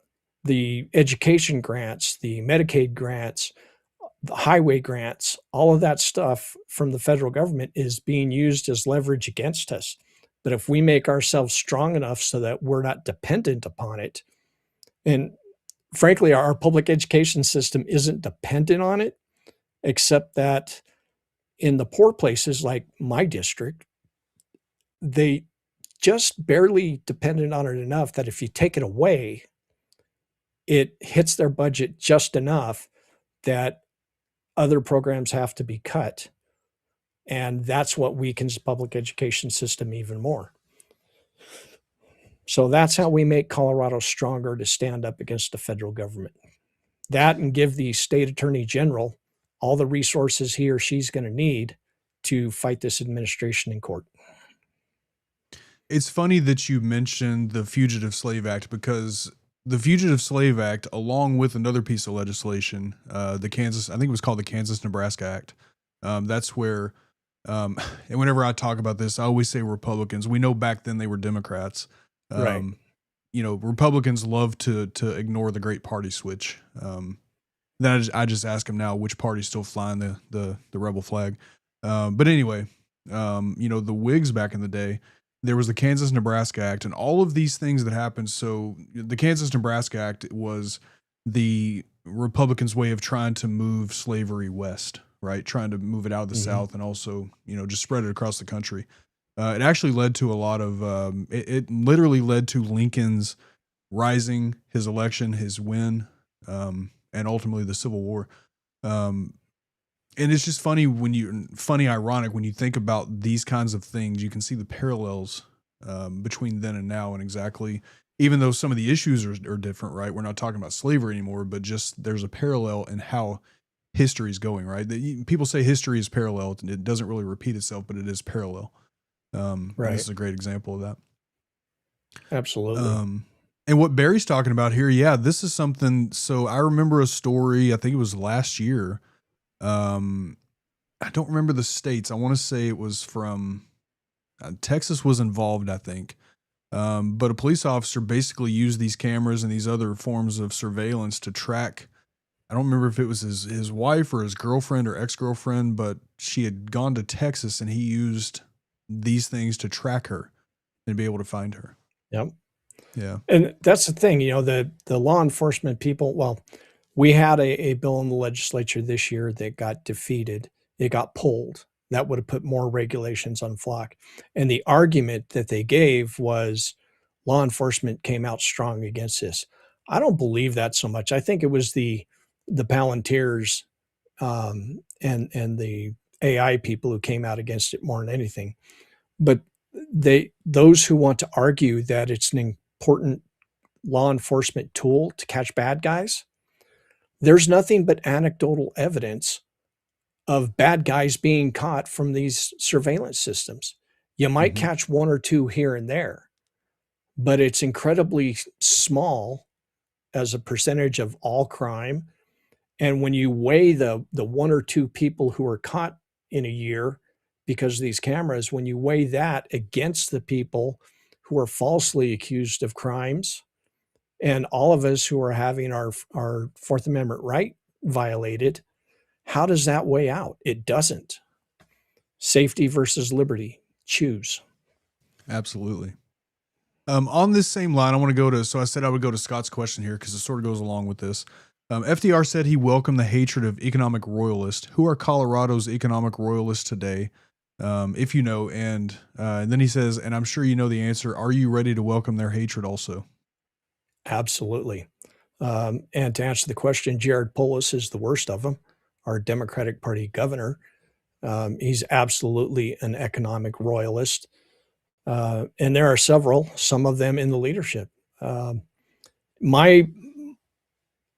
Speaker 8: The education grants, the Medicaid grants, the highway grants, all of that stuff from the federal government is being used as leverage against us. But if we make ourselves strong enough so that we're not dependent upon it, and frankly, our public education system isn't dependent on it, except that in the poor places like my district, they just barely dependent on it enough that if you take it away, it hits their budget just enough that other programs have to be cut. And that's what weakens the public education system even more. So that's how we make Colorado stronger to stand up against the federal government. That, and give the state attorney general all the resources he or she's going to need to fight this administration in court.
Speaker 7: It's funny that you mentioned the Fugitive Slave Act, because the Fugitive Slave Act, along with another piece of legislation, the Kansas, I think it was called the Kansas-Nebraska Act. That's where, and whenever I talk about this, I always say Republicans. We know back then they were Democrats.
Speaker 8: Right.
Speaker 7: You know, Republicans love to ignore the great party switch. Then I just ask him now which party's still flying the rebel flag. But anyway, the Whigs back in the day, there was the Kansas-Nebraska Act, and all of these things that happened. So the Kansas-Nebraska Act was the Republicans' way of trying to move slavery west, right? Trying to move it out of the South and also, just spread it across the country. It actually led to a lot of, it literally led to Lincoln's rising, his election, his win, and ultimately the Civil War. And it's just ironic when you think about these kinds of things. You can see the parallels between then and now, and exactly, even though some of the issues are different, right? We're not talking about slavery anymore, but just there's a parallel in how history is going, right? People say history is parallel, and it doesn't really repeat itself, but it is parallel.
Speaker 8: Right.
Speaker 7: This is a great example of that.
Speaker 8: Absolutely.
Speaker 7: And what Barry's talking about here, yeah, this is something. So I remember a story, I think it was last year. I don't remember the states. I want to say it was from Texas was involved, I think. But a police officer basically used these cameras and these other forms of surveillance to track. I don't remember if it was his wife or his girlfriend or ex-girlfriend, but she had gone to Texas and he used these things to track her and be able to find her.
Speaker 8: Yep.
Speaker 7: Yeah.
Speaker 8: And that's the thing, the law enforcement people, well, we had a bill in the legislature this year that got defeated. It got pulled. That would have put more regulations on flock. And the argument that they gave was law enforcement came out strong against this. I don't believe that so much. I think it was the Palantirs and the AI people who came out against it more than anything. But those who want to argue that it's an important law enforcement tool to catch bad guys, there's nothing but anecdotal evidence of bad guys being caught from these surveillance systems. You might catch one or two here and there, but it's incredibly small as a percentage of all crime. And when you weigh the one or two people who are caught in a year because of these cameras, when you weigh that against the people who are falsely accused of crimes, and all of us who are having our Fourth Amendment right violated, how does that weigh out? It doesn't. Safety versus liberty. Choose.
Speaker 7: Absolutely. On this same line, I want to go to, so I said I would go to Scott's question here because it sort of goes along with this. FDR said he welcomed the hatred of economic royalists. Who are Colorado's economic royalists today? If you know, and then he says, and I'm sure you know the answer, are you ready to welcome their hatred also?
Speaker 8: Absolutely. And to answer the question, Jared Polis is the worst of them, our Democratic Party governor. He's absolutely an economic royalist. And there are several, some of them in the leadership.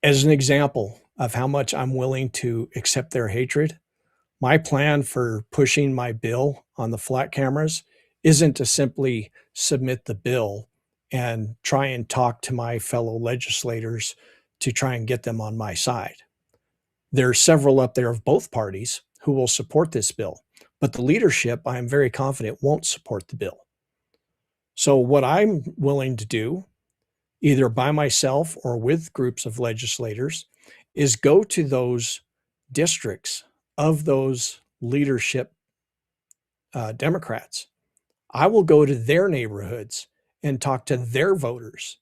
Speaker 8: As an example of how much I'm willing to accept their hatred, my plan for pushing my bill on the flat cameras isn't to simply submit the bill and try and talk to my fellow legislators to try and get them on my side. There are several up there of both parties who will support this bill, but the leadership, I am very confident, won't support the bill. So what I'm willing to do, either by myself or with groups of legislators, is go to those districts of those leadership Democrats. I will go to their neighborhoods and talk to their voters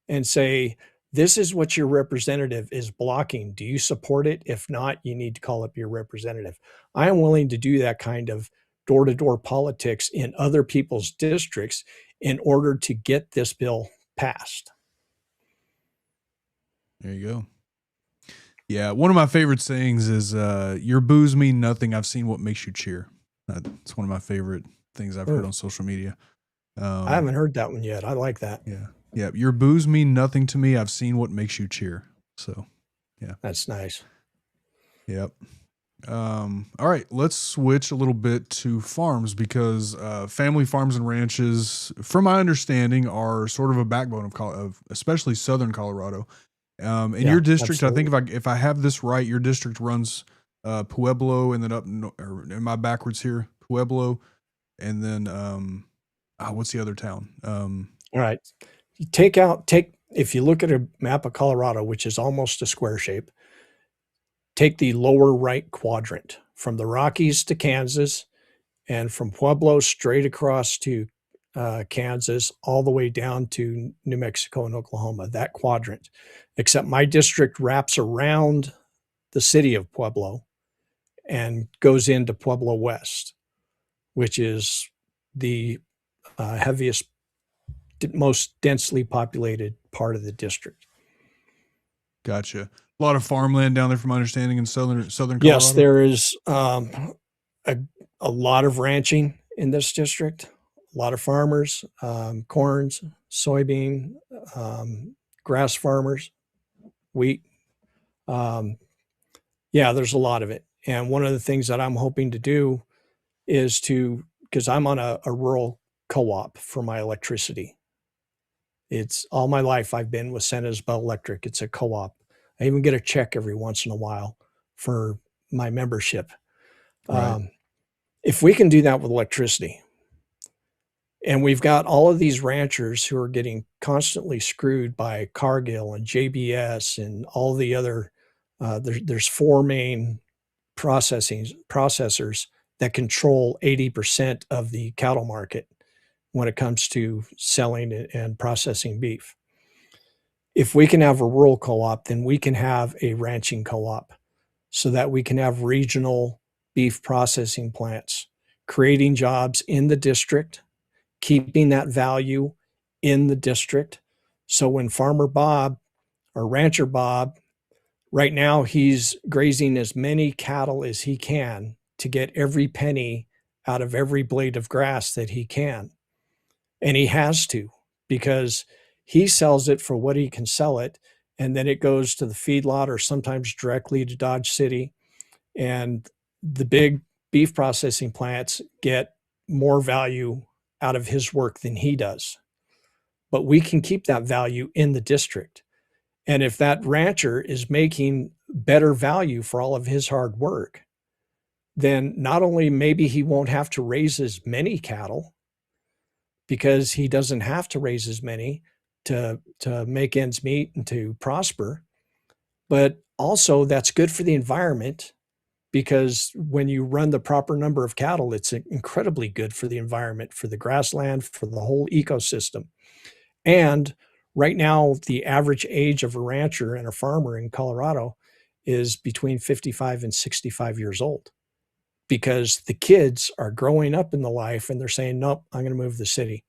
Speaker 8: and say, this is what your representative is blocking. Do you support it? If not, you need to call up your representative. I am willing to do that kind of door-to-door politics in other people's districts in order to get this bill passed.
Speaker 7: There you go. Yeah, one of my favorite sayings is, your boos mean nothing. I've seen what makes you cheer. It's one of my favorite things I've heard on social media.
Speaker 8: I haven't heard that one yet. I like that.
Speaker 7: Yeah. Yeah. Your boos mean nothing to me. I've seen what makes you cheer. So, yeah.
Speaker 8: That's nice.
Speaker 7: Yep. All right, let's switch a little bit to farms because family farms and ranches, from my understanding, are sort of a backbone of especially southern Colorado. In your district, absolutely. I think if I have this right, your district runs Pueblo, and then or am I backwards here? Pueblo, and then what's the other town?
Speaker 8: All right, if you look at a map of Colorado, which is almost a square shape, take the lower right quadrant from the Rockies to Kansas and from Pueblo straight across to Kansas, all the way down to New Mexico and Oklahoma, that quadrant. Except my district wraps around the city of Pueblo and goes into Pueblo West, which is the heaviest, most densely populated part of the district.
Speaker 7: Gotcha. A lot of farmland down there, from my understanding, in southern Colorado.
Speaker 8: Yes, there is a lot of ranching in this district. A lot of farmers, corns, soybean, grass farmers, wheat. Yeah, there's a lot of it. And one of the things that I'm hoping to do is because I'm on a rural co-op for my electricity. It's all my life I've been with San Isabel Electric. It's a co-op. I even get a check every once in a while for my membership.
Speaker 7: Right.
Speaker 8: If we can do that with electricity, and we've got all of these ranchers who are getting constantly screwed by Cargill and JBS and all the other, there's 4 main processors that control 80% of the cattle market when it comes to selling and processing beef. If we can have a rural co-op, then we can have a ranching co-op so that we can have regional beef processing plants, creating jobs in the district, keeping that value in the district. So when Farmer Bob or Rancher Bob, right now he's grazing as many cattle as he can to get every penny out of every blade of grass that he can. And he has to, because he sells it for what he can sell it. And then it goes to the feedlot or sometimes directly to Dodge City. And the big beef processing plants get more value out of his work than he does. But we can keep that value in the district. And if that rancher is making better value for all of his hard work, then not only maybe he won't have to raise as many cattle, because he doesn't have to raise as many to make ends meet and to prosper, but also that's good for the environment, because when you run the proper number of cattle, it's incredibly good for the environment, for the grassland, for the whole ecosystem. And right now, the average age of a rancher and a farmer in Colorado is between 55 and 65 years old, because the kids are growing up in the life and they're saying, nope, I'm going to move to the city.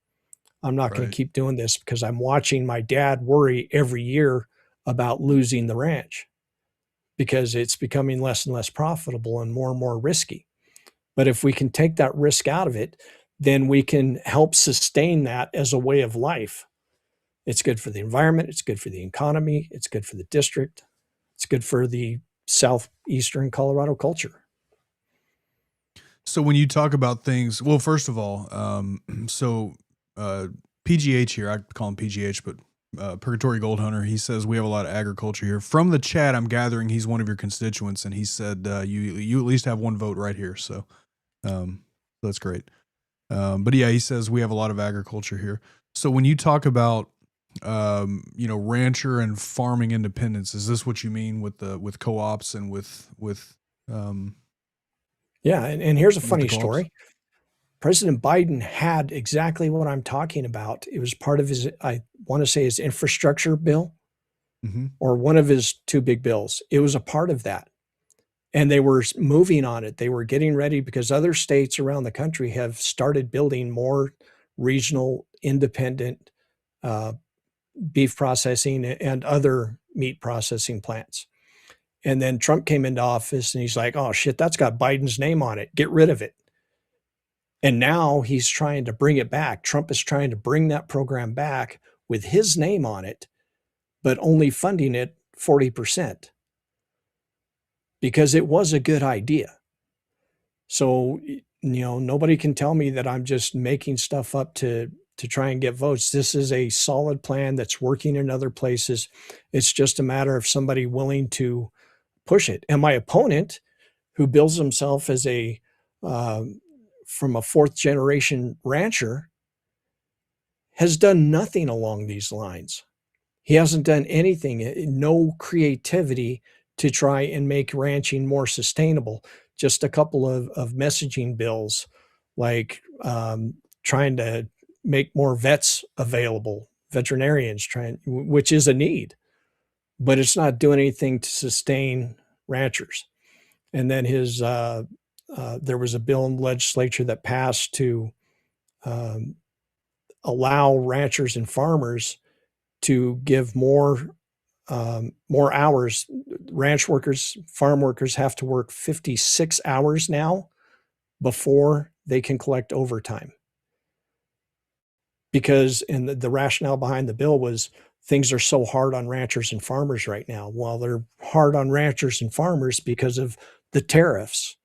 Speaker 8: I'm not going to keep doing this because I'm watching my dad worry every year about losing the ranch because it's becoming less and less profitable and more risky. But if we can take that risk out of it, then we can help sustain that as a way of life. It's good for the environment. It's good for the economy. It's good for the district. It's good for the southeastern Colorado culture.
Speaker 7: So when you talk about things, well, first of all, PGH here, I call him PGH, but Purgatory Gold Hunter, he says we have a lot of agriculture here. From the chat, I'm gathering he's one of your constituents, and he said you at least have one vote right here, so that's great. But yeah, he says we have a lot of agriculture here. So when you talk about rancher and farming independence, is this what you mean with co-ops and with
Speaker 8: yeah, and here's a funny story. President Biden had exactly what I'm talking about. It was part of his, I want to say, his infrastructure bill, or one of his 2 big bills. It was a part of that. And they were moving on it. They were getting ready because other states around the country have started building more regional independent beef processing and other meat processing plants. And then Trump came into office and he's like, oh shit, that's got Biden's name on it. Get rid of it. And now he's trying to bring it back. Trump is trying to bring that program back with his name on it, but only funding it 40%, because it was a good idea. So, nobody can tell me that I'm just making stuff up to try and get votes. This is a solid plan that's working in other places. It's just a matter of somebody willing to push it. And my opponent, who bills himself as from a 4th generation rancher, has done nothing along these lines. He hasn't done anything, no creativity to try and make ranching more sustainable. Just a couple of messaging bills, like trying to make more vets available, veterinarians which is a need, but it's not doing anything to sustain ranchers. And then there was a bill in the legislature that passed to allow ranchers and farmers to give more hours. Ranch workers, farm workers have to work 56 hours now before they can collect overtime. Because, and the rationale behind the bill was, things are so hard on ranchers and farmers right now. Well, they're hard on ranchers and farmers because of the tariffs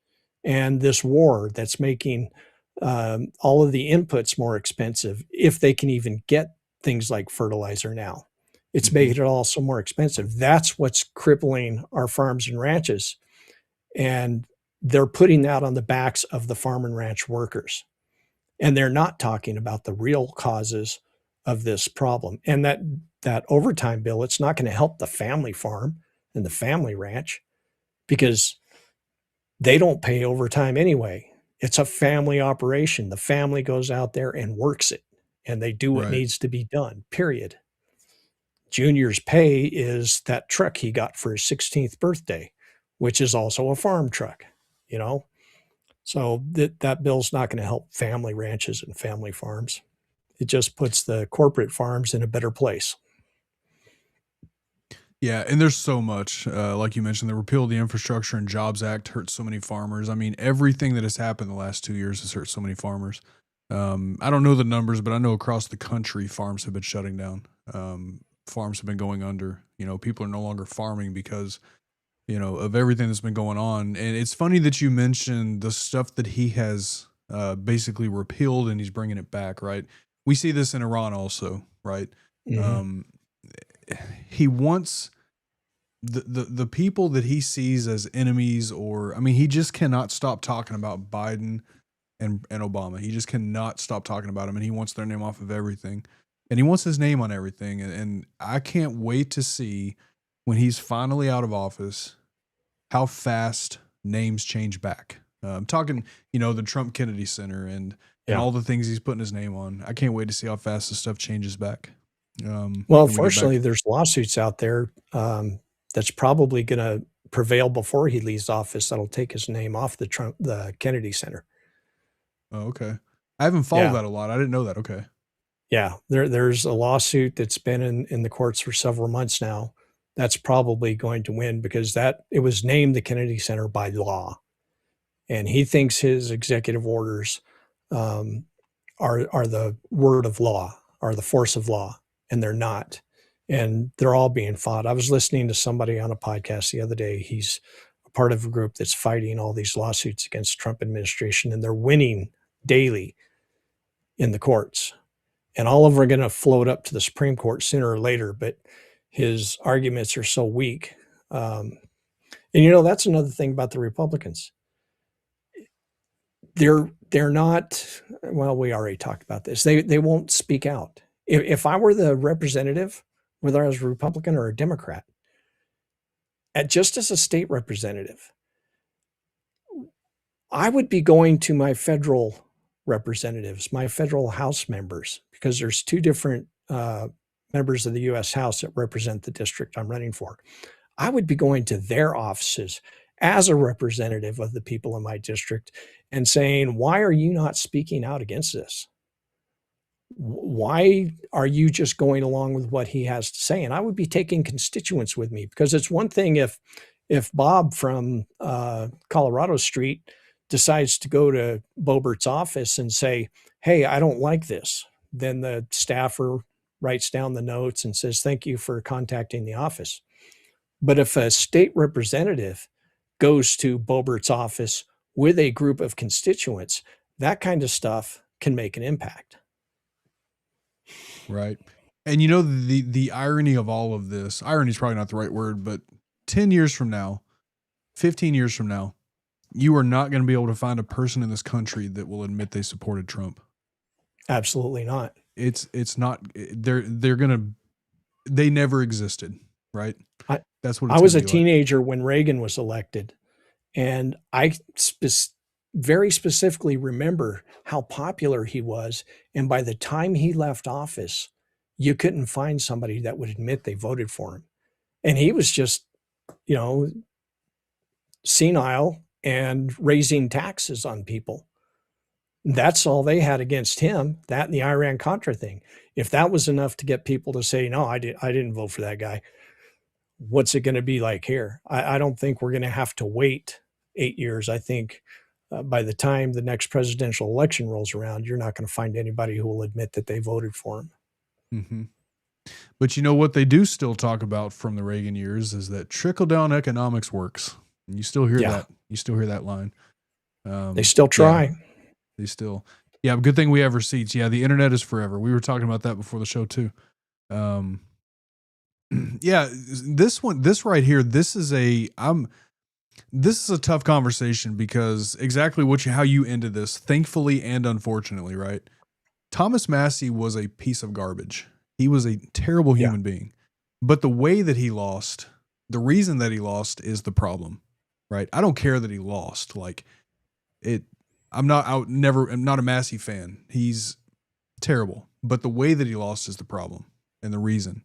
Speaker 8: and this war that's making all of the inputs more expensive, if they can even get things like fertilizer now. It's making it also more expensive. That's what's crippling our farms and ranches. And they're putting that on the backs of the farm and ranch workers. And they're not talking about the real causes of this problem. And that overtime bill, it's not going to help the family farm and the family ranch, because they don't pay overtime anyway. It's a family operation. The family goes out there and works it, and they do what needs to be done, period. Junior's pay is that truck he got for his 16th birthday, which is also a farm truck, you know? So that bill's not going to help family ranches and family farms. It just puts the corporate farms in a better place.
Speaker 7: Yeah, and there's so much, like you mentioned, the repeal of the Infrastructure and Jobs Act hurt so many farmers. I mean, everything that has happened the last 2 years has hurt so many farmers. I don't know the numbers, but I know across the country, farms have been shutting down. Farms have been going under. You know, people are no longer farming because, you know, of everything that's been going on. And it's funny that you mentioned the stuff that he has basically repealed and he's bringing it back, right? We see this in Iran also, right? Mm-hmm. He wants the people that he sees as enemies, or, I mean, he just cannot stop talking about Biden and Obama. He just cannot stop talking about them, and he wants their name off of everything. And he wants his name on everything. And I can't wait to see when he's finally out of office how fast names change back. I'm talking, you know, the Trump Kennedy Center and all the things he's putting his name on. I can't wait to see how fast this stuff changes back.
Speaker 8: Well, fortunately, there's lawsuits out there that's probably going to prevail before he leaves office. That'll take his name off the Kennedy Center.
Speaker 7: Oh, okay. I haven't followed that a lot. I didn't know that. Okay.
Speaker 8: Yeah, there's a lawsuit that's been in the courts for several months now. That's probably going to win because it was named the Kennedy Center by law, and he thinks his executive orders are the word of law, are the force of law, and they're not. And they're all being fought. I was listening to somebody on a podcast the other day. He's a part of a group that's fighting all these lawsuits against the Trump administration, and they're winning daily in the courts. And all of them are going to float up to the Supreme Court sooner or later, but his arguments are so weak. And, you know, that's another thing about the Republicans. They're not, well, we already talked about this. They won't speak out. If I were the representative, whether I was a Republican or a Democrat, just as a state representative, I would be going to my federal representatives, my federal House members, because there's two different members of the U.S. House that represent the district I'm running for. I would be going to their offices as a representative of the people in my district and saying, why are you not speaking out against this? Why are you just going along with what he has to say? And I would be taking constituents with me, because it's one thing if Bob from Colorado Street decides to go to Boebert's office and say, hey, I don't like this. Then the staffer writes down the notes and says, thank you for contacting the office. But if a state representative goes to Boebert's office with a group of constituents, that kind of stuff can make an impact.
Speaker 7: Right. And you know, the irony of all of this, irony is probably not the right word, but 10 years from now, 15 years from now, you are not going to be able to find a person in this country that will admit they supported Trump.
Speaker 8: Absolutely not.
Speaker 7: It's not, they never existed. Right. That's what
Speaker 8: I
Speaker 7: it's
Speaker 8: was a
Speaker 7: gonna be like.
Speaker 8: teenager when Reagan was elected, and I very specifically remember how popular he was. And by the time he left office, you couldn't find somebody that would admit they voted for him. And he was just, you know, senile and raising taxes on people. That's all they had against him, that and the Iran-Contra thing. If that was enough to get people to say, no, I didn't vote for that guy, what's it going to be like here? I don't think we're going to have to wait 8 years. I think by the time the next presidential election rolls around, you're not going to find anybody who will admit that they voted for him.
Speaker 7: Mm-hmm. But you know what they do still talk about from the Reagan years is that trickle-down economics works. And you still hear that. You still hear that line.
Speaker 8: They still try.
Speaker 7: Yeah, they still. Yeah, good thing we have receipts. Yeah, the internet is forever. We were talking about that before the show too. Yeah, this right here, this is a tough conversation because exactly how you ended this, thankfully and unfortunately, right? Thomas Massie was a piece of garbage. He was a terrible human being. But the way that he lost, the reason that he lost is the problem, right? I don't care that he lost. Like I'm not a Massie fan. He's terrible. But the way that he lost is the problem and the reason.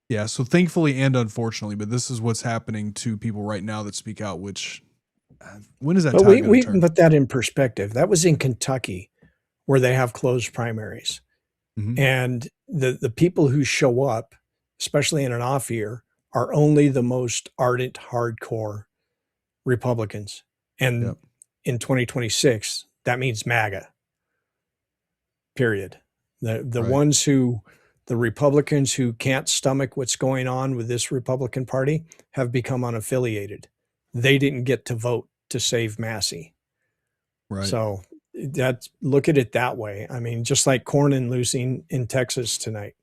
Speaker 7: Yeah, so thankfully and unfortunately, but this is what's happening to people right now that speak out, which when is that time going to turn?
Speaker 8: We put that in perspective. That was in Kentucky where they have closed primaries.
Speaker 7: Mm-hmm.
Speaker 8: And the people who show up, especially in an off year, are only the most ardent, hardcore Republicans. And in 2026, that means MAGA. Period. The ones the Republicans who can't stomach what's going on with this Republican Party have become unaffiliated. They didn't get to vote to save Massie.
Speaker 7: Right.
Speaker 8: So look at it that way. I mean, just like Cornyn losing in Texas tonight,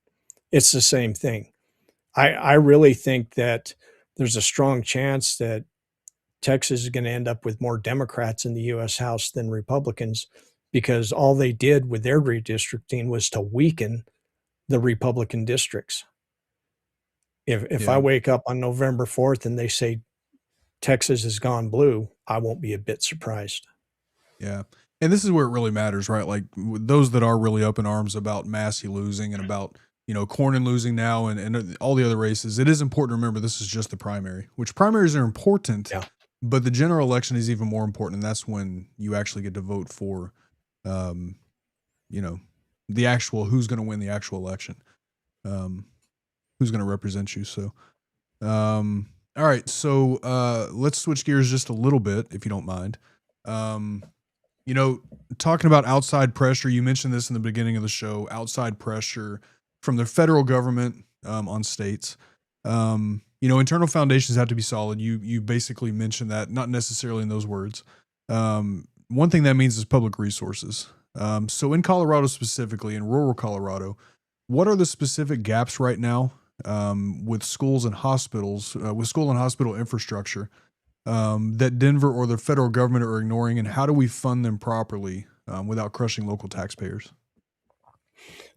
Speaker 8: it's the same thing. I really think that there's a strong chance that Texas is going to end up with more Democrats in the U.S. House than Republicans, because all they did with their redistricting was to weaken the Republican districts. If I wake up on November 4th and they say Texas has gone blue, I won't be a bit surprised.
Speaker 7: Yeah. And this is where it really matters, right? Like those that are really up in arms about Massie losing and about, Cornyn losing now and all the other races, it is important to remember this is just the primary, which primaries are important, but the general election is even more important. And that's when you actually get to vote for, the actual, who's going to win the actual election, who's going to represent you. So, all right. So, let's switch gears just a little bit, if you don't mind. Talking about outside pressure, you mentioned this in the beginning of the show, outside pressure from the federal government, on states. Internal foundations have to be solid. You basically mentioned that, not necessarily in those words. One thing that means is public resources. So in Colorado specifically, in rural Colorado, what are the specific gaps right now with schools and hospitals, with school and hospital infrastructure that Denver or the federal government are ignoring, and how do we fund them properly without crushing local taxpayers?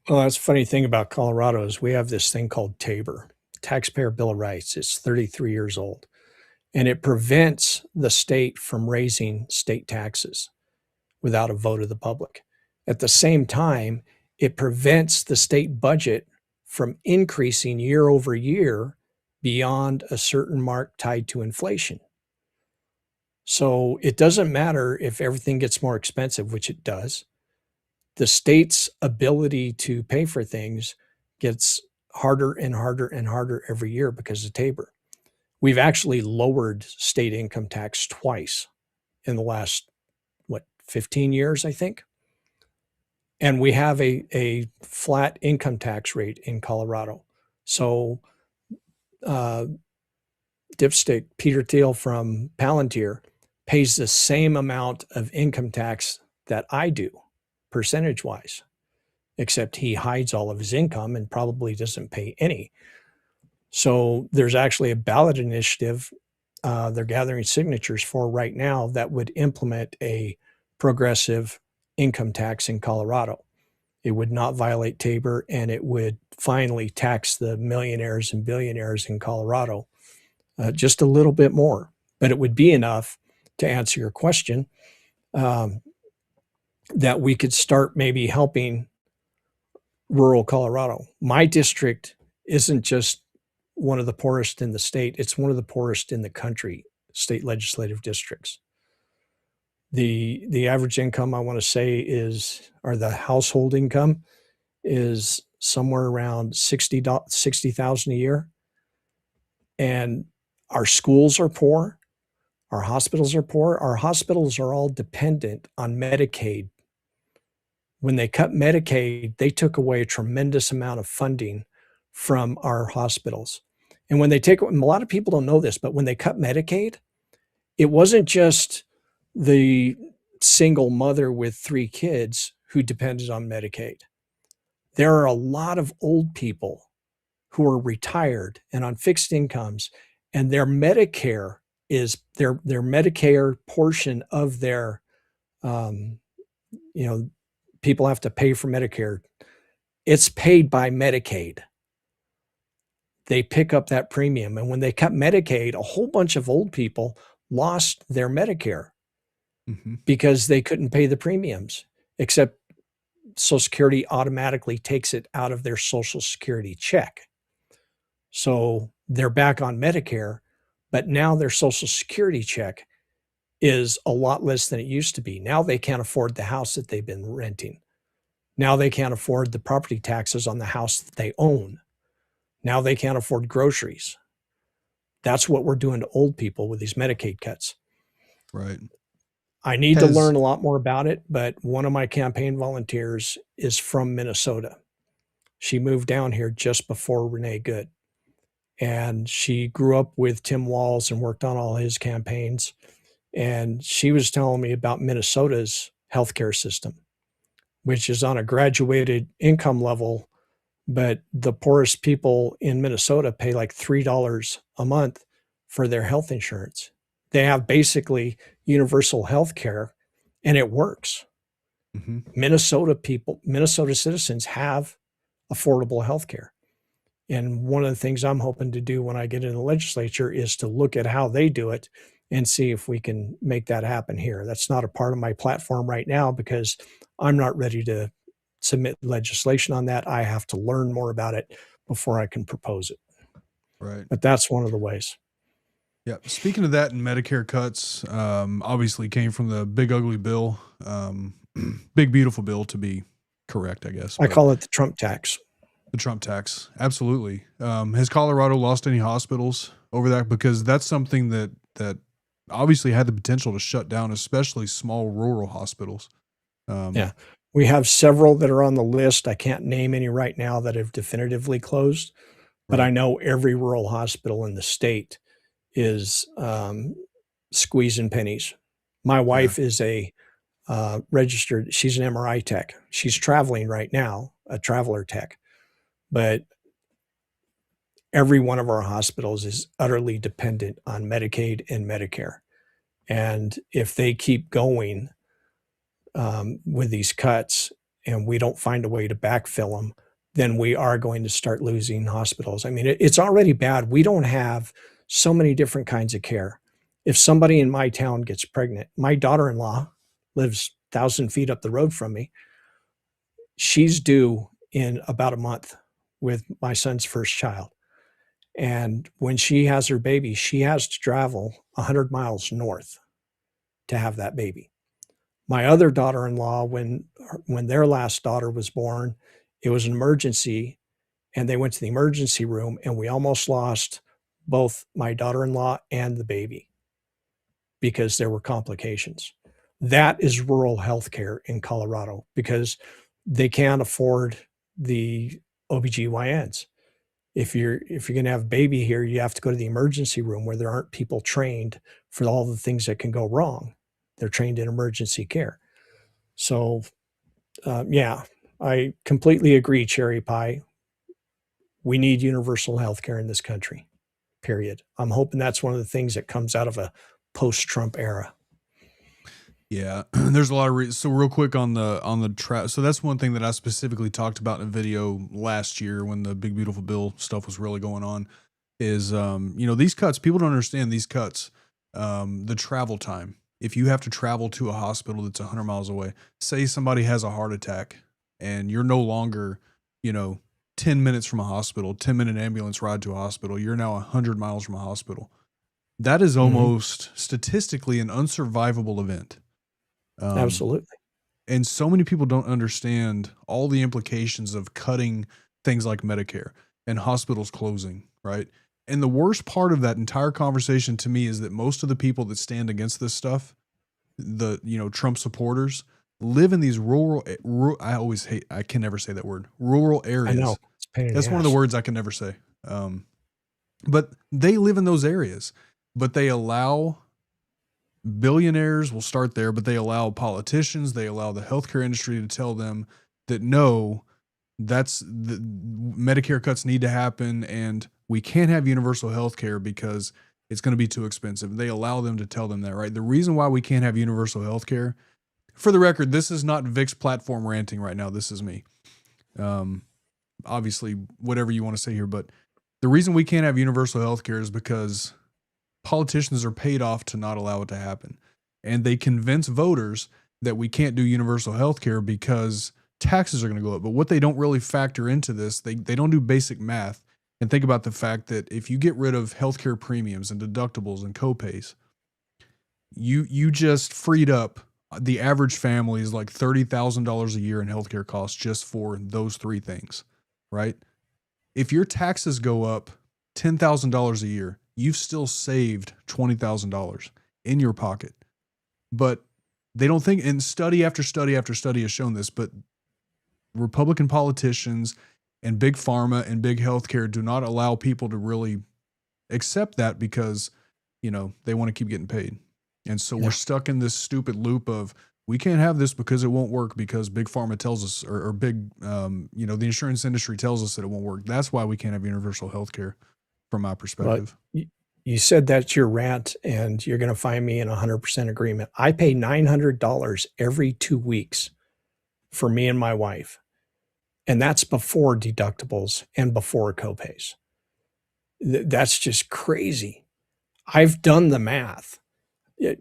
Speaker 8: Well, that's a funny thing about Colorado is we have this thing called TABOR, Taxpayer Bill of Rights. It's 33 years old, and it prevents the state from raising state taxes without a vote of the public. At the same time, it prevents the state budget from increasing year over year beyond a certain mark tied to inflation. So it doesn't matter if everything gets more expensive, which it does. The state's ability to pay for things gets harder and harder and harder every year because of TABOR. We've actually lowered state income tax twice in the last, 15 years, I think. And we have a flat income tax rate in Colorado. So dipstick Peter Thiel from Palantir pays the same amount of income tax that I do, percentage-wise, except he hides all of his income and probably doesn't pay any. So there's actually a ballot initiative they're gathering signatures for right now that would implement a progressive income tax in Colorado. It would not violate Tabor, and it would finally tax the millionaires and billionaires in Colorado just a little bit more. But it would be enough to answer your question, that we could start maybe helping rural Colorado. My district isn't just one of the poorest in the state, it's one of the poorest in the country, state legislative districts. The average income, I want to say, or the household income is somewhere around $60,000 a year. And our schools are poor. Our hospitals are poor. Our hospitals are all dependent on Medicaid. When they cut Medicaid, they took away a tremendous amount of funding from our hospitals. And when they a lot of people don't know this, but when they cut Medicaid, it wasn't just the single mother with 3 kids who depended on Medicaid. There are a lot of old people who are retired and on fixed incomes, and their Medicare is their Medicare portion of their, people have to pay for Medicare. It's paid by Medicaid. They pick up that premium. And when they cut Medicaid, a whole bunch of old people lost their Medicare because they couldn't pay the premiums, except Social Security automatically takes it out of their Social Security check. So they're back on Medicare, but now their Social Security check is a lot less than it used to be. Now they can't afford the house that they've been renting. Now they can't afford the property taxes on the house that they own. Now they can't afford groceries. That's what we're doing to old people with these Medicaid cuts.
Speaker 7: Right.
Speaker 8: I need to learn a lot more about it, but one of my campaign volunteers is from Minnesota. She moved down here just before Renee Good. And she grew up with Tim Walz and worked on all his campaigns. And she was telling me about Minnesota's healthcare system, which is on a graduated income level, but the poorest people in Minnesota pay like $3 a month for their health insurance. They have basically universal health care, and it works. Minnesota citizens have affordable health care. And one of the things I'm hoping to do when I get in the legislature is to look at how they do it and see if we can make that happen here. That's not a part of my platform right now because I'm not ready to submit legislation on that. I have to learn more about it before I can propose it.
Speaker 7: Right.
Speaker 8: But that's one of the ways.
Speaker 7: Yeah. Speaking of that, and Medicare cuts, obviously came from the big ugly bill, big beautiful bill to be correct, I guess.
Speaker 8: I call it the Trump tax.
Speaker 7: The Trump tax. Absolutely. Has Colorado lost any hospitals over that? Because that's something that obviously had the potential to shut down, especially small rural hospitals.
Speaker 8: Yeah. We have several that are on the list. I can't name any right now that have definitively closed, but I know every rural hospital in the state is squeezing pennies. My wife is a registered, she's an MRI tech. She's traveling right now, a traveler tech, but every one of our hospitals is utterly dependent on Medicaid and Medicare. And if they keep going with these cuts and we don't find a way to backfill them, then we are going to start losing hospitals. I mean, it's already bad. We don't have so many different kinds of care. If somebody in my town gets pregnant, my daughter-in-law lives 1,000 feet up the road from me. She's due in about a month with my son's first child. And when she has her baby, she has to travel 100 miles north to have that baby. My other daughter-in-law, when their last daughter was born, it was an emergency, and they went to the emergency room, and we almost lost both my daughter-in-law and the baby because there were complications. That is rural healthcare in Colorado because they can't afford the OBGYNs. If you're going to have a baby here, you have to go to the emergency room where there aren't people trained for all the things that can go wrong. They're trained in emergency care. So, yeah, I completely agree, Cherry Pie. We need universal health care in this country, period. I'm hoping that's one of the things that comes out of a post-Trump era.
Speaker 7: Yeah, there's a lot of reasons. So real quick on the so that's one thing that I specifically talked about in a video last year when the Big Beautiful Bill stuff was really going on is, these cuts, people don't understand these cuts, the travel time. If you have to travel to a hospital that's 100 miles away, say somebody has a heart attack and you're no longer, 10 minutes from a hospital, 10-minute ambulance ride to a hospital, you're now 100 miles from a hospital. That is almost statistically an unsurvivable event.
Speaker 8: Absolutely.
Speaker 7: And so many people don't understand all the implications of cutting things like Medicare and hospitals closing, right? And the worst part of that entire conversation to me is that most of the people that stand against this stuff, the, Trump supporters, live in these I can never say that word, rural areas.
Speaker 8: I know. It's a pain in
Speaker 7: That's
Speaker 8: the
Speaker 7: one of the
Speaker 8: ass.
Speaker 7: words I can never say. But they live in those areas, but they allow billionaires, will start there, but they allow politicians, they allow the healthcare industry to tell them that no, that's the Medicare cuts need to happen and we can't have universal healthcare because it's going to be too expensive. They allow them to tell them that, right? The reason why we can't have universal healthcare, for the record, this is not Vic's platform ranting right now. This is me. Obviously, whatever you want to say here, but the reason we can't have universal healthcare is because politicians are paid off to not allow it to happen. And they convince voters that we can't do universal healthcare because taxes are going to go up. But what they don't really factor into this, they don't do basic math and think about the fact that if you get rid of healthcare premiums and deductibles and copays, you just freed up the average family is like $30,000 a year in healthcare costs just for those three things, right? If your taxes go up $10,000 a year, you've still saved $20,000 in your pocket. But they don't think, and study after study after study has shown this, but Republican politicians and big pharma and big healthcare do not allow people to really accept that because, they want to keep getting paid. And so we're stuck in this stupid loop of we can't have this because it won't work because big pharma tells us, or big, the insurance industry tells us that it won't work. That's why we can't have universal healthcare from my perspective.
Speaker 8: But you said that's your rant and you're going to find me in 100% agreement. I pay $900 every 2 weeks for me and my wife. And that's before deductibles and before copays. That's just crazy. I've done the math.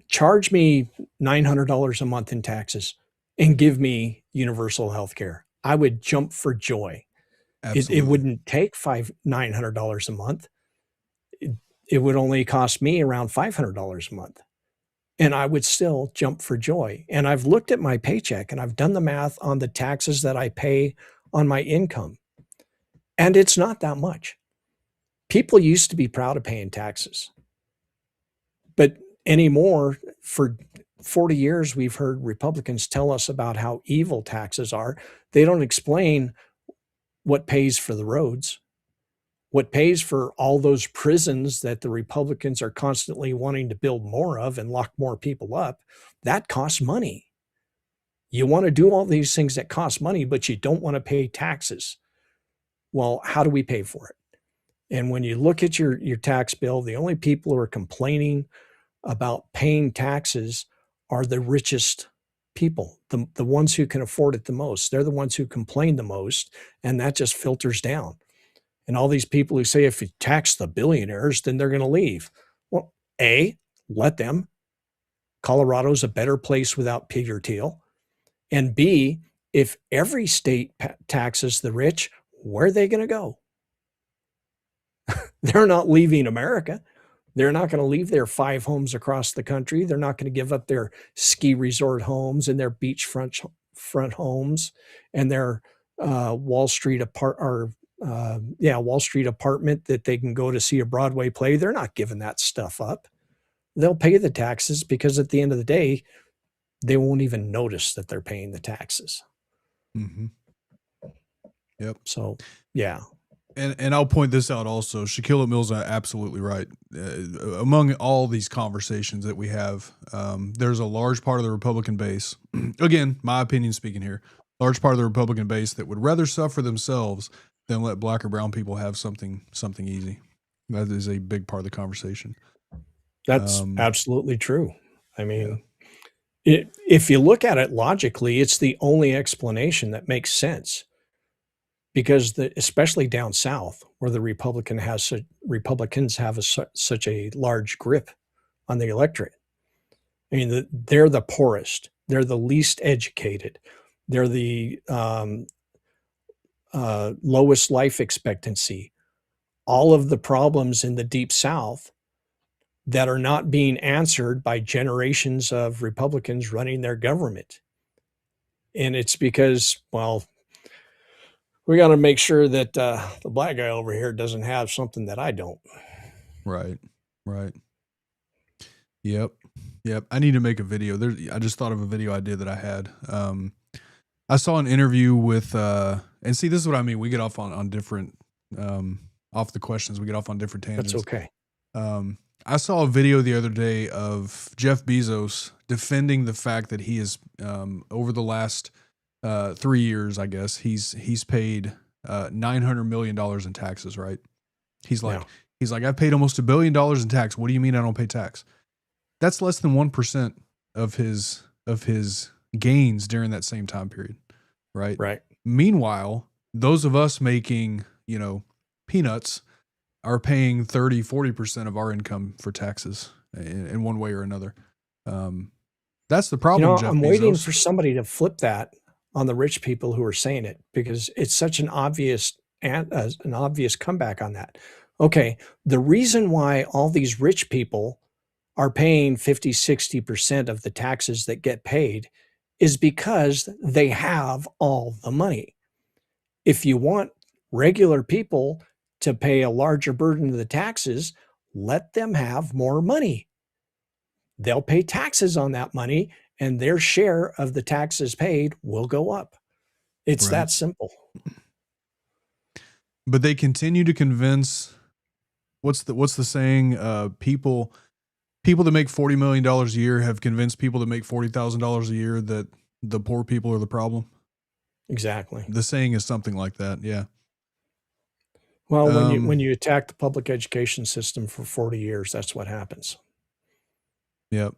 Speaker 8: Charge me $900 a month in taxes and give me universal health care. I would jump for joy. It wouldn't take $900 a month. It would only cost me around $500 a month. And I would still jump for joy. And I've looked at my paycheck and I've done the math on the taxes that I pay on my income. And it's not that much. People used to be proud of paying taxes. But anymore, for 40 years, we've heard Republicans tell us about how evil taxes are. They don't explain what pays for the roads, what pays for all those prisons that the Republicans are constantly wanting to build more of and lock more people up. That costs money. You want to do all these things that cost money, but you don't want to pay taxes. Well, how do we pay for it? And when you look at your tax bill, the only people who are complaining about paying taxes are the richest people, the ones who can afford it the most. They're the ones who complain the most, and that just filters down. And all these people who say if you tax the billionaires, then they're going to leave. Well, A, let them. Colorado's a better place without Peter Thiel. And B, if every state taxes the rich, where are they going to go? They're not leaving America. They're not going to leave their 5 homes across the country. They're not going to give up their ski resort homes and their beachfront homes and their Wall Street apartment that they can go to see a Broadway play. They're not giving that stuff up. They'll pay the taxes because at the end of the day, they won't even notice that they're paying the taxes.
Speaker 7: Mm-hmm. Yep.
Speaker 8: So, yeah.
Speaker 7: And I'll point this out also. Shaquille O'Neal's absolutely right. Among all these conversations that we have, there's a large part of the Republican base, again, my opinion speaking here, large part of the Republican base that would rather suffer themselves than let black or brown people have something easy. That is a big part of the conversation.
Speaker 8: That's absolutely true. I mean, If you look at it logically, it's the only explanation that makes sense. Because especially down south, where the Republicans have such a large grip on the electorate. I mean, they're the poorest, they're the least educated, they're the lowest life expectancy. All of the problems in the deep south that are not being answered by generations of Republicans running their government. And it's because, well, we got to make sure that the black guy over here doesn't have something that I don't.
Speaker 7: Right. Yep. I need to make a video. I just thought of a video idea that I had. I saw an interview with, and see, this is what I mean. We get off on different, off the questions. We get off on different tangents.
Speaker 8: That's okay.
Speaker 7: I saw a video the other day of Jeff Bezos defending the fact that he is, over the last 3 years, I guess, he's paid $900 million in taxes, right? He's like, I've paid almost $1 billion in tax. What do you mean I don't pay tax? That's less than 1% of his gains during that same time period, right?
Speaker 8: Right.
Speaker 7: Meanwhile, those of us making, peanuts are paying 30-40% of our income for taxes in one way or another. That's the problem, Jeff
Speaker 8: I'm
Speaker 7: Bezos.
Speaker 8: waiting for somebody to flip that on the rich people who are saying it, because it's such an obvious comeback on that. Okay, the reason why all these rich people are paying 50-60% of the taxes that get paid is because they have all the money. If you want regular people to pay a larger burden of the taxes, let them have more money. They'll pay taxes on that money, and their share of the taxes paid will go up. It's that simple.
Speaker 7: But they continue to convince, what's the saying? People that make $40 million a year have convinced people that make $40,000 a year that the poor people are the problem.
Speaker 8: Exactly.
Speaker 7: The saying is something like that. Yeah.
Speaker 8: Well, when you attack the public education system for 40 years, that's what happens.
Speaker 7: Yep.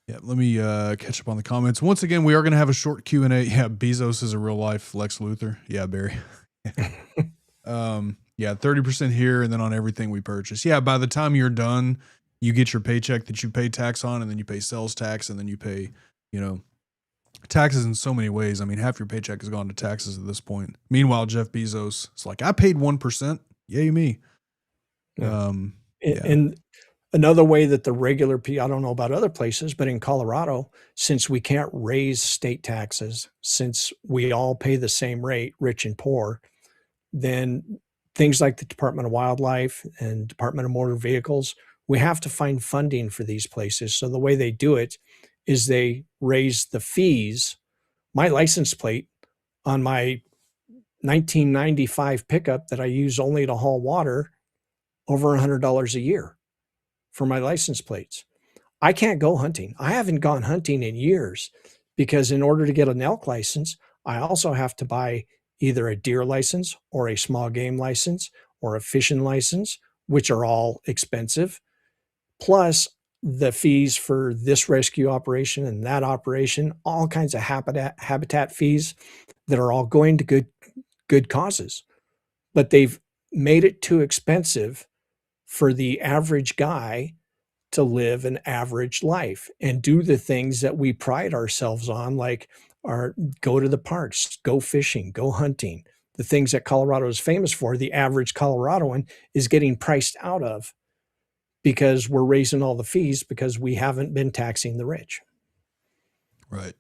Speaker 7: Yeah, let me catch up on the comments. Once again, we are going to have a short Q&A. Yeah, Bezos is a real life Lex Luthor. Yeah, Barry. Yeah, 30% here and then on everything we purchase. Yeah, by the time you're done, you get your paycheck that you pay tax on, and then you pay sales tax, and then you pay, taxes in so many ways. I mean, half your paycheck has gone to taxes at this point. Meanwhile, Jeff Bezos is like, I paid 1%. Yay me.
Speaker 8: Yeah. And another way that the regular people, I don't know about other places, but in Colorado, since we can't raise state taxes, since we all pay the same rate, rich and poor, then things like the Department of Wildlife and Department of Motor Vehicles, we have to find funding for these places. So the way they do it is they raise the fees. My license plate on my 1995 pickup that I use only to haul water, over $100 a year for my license plates. I can't go hunting. I haven't gone hunting in years because in order to get an elk license, I also have to buy either a deer license or a small game license or a fishing license, which are all expensive, plus the fees for this rescue operation and that operation, all kinds of habitat fees that are all going to good causes. But they've made it too expensive for the average guy to live an average life and do the things that we pride ourselves on, like go to the parks, go fishing, go hunting, the things that Colorado is famous for. The average Coloradoan is getting priced out of because we're raising all the fees because we haven't been taxing the rich.
Speaker 7: Right.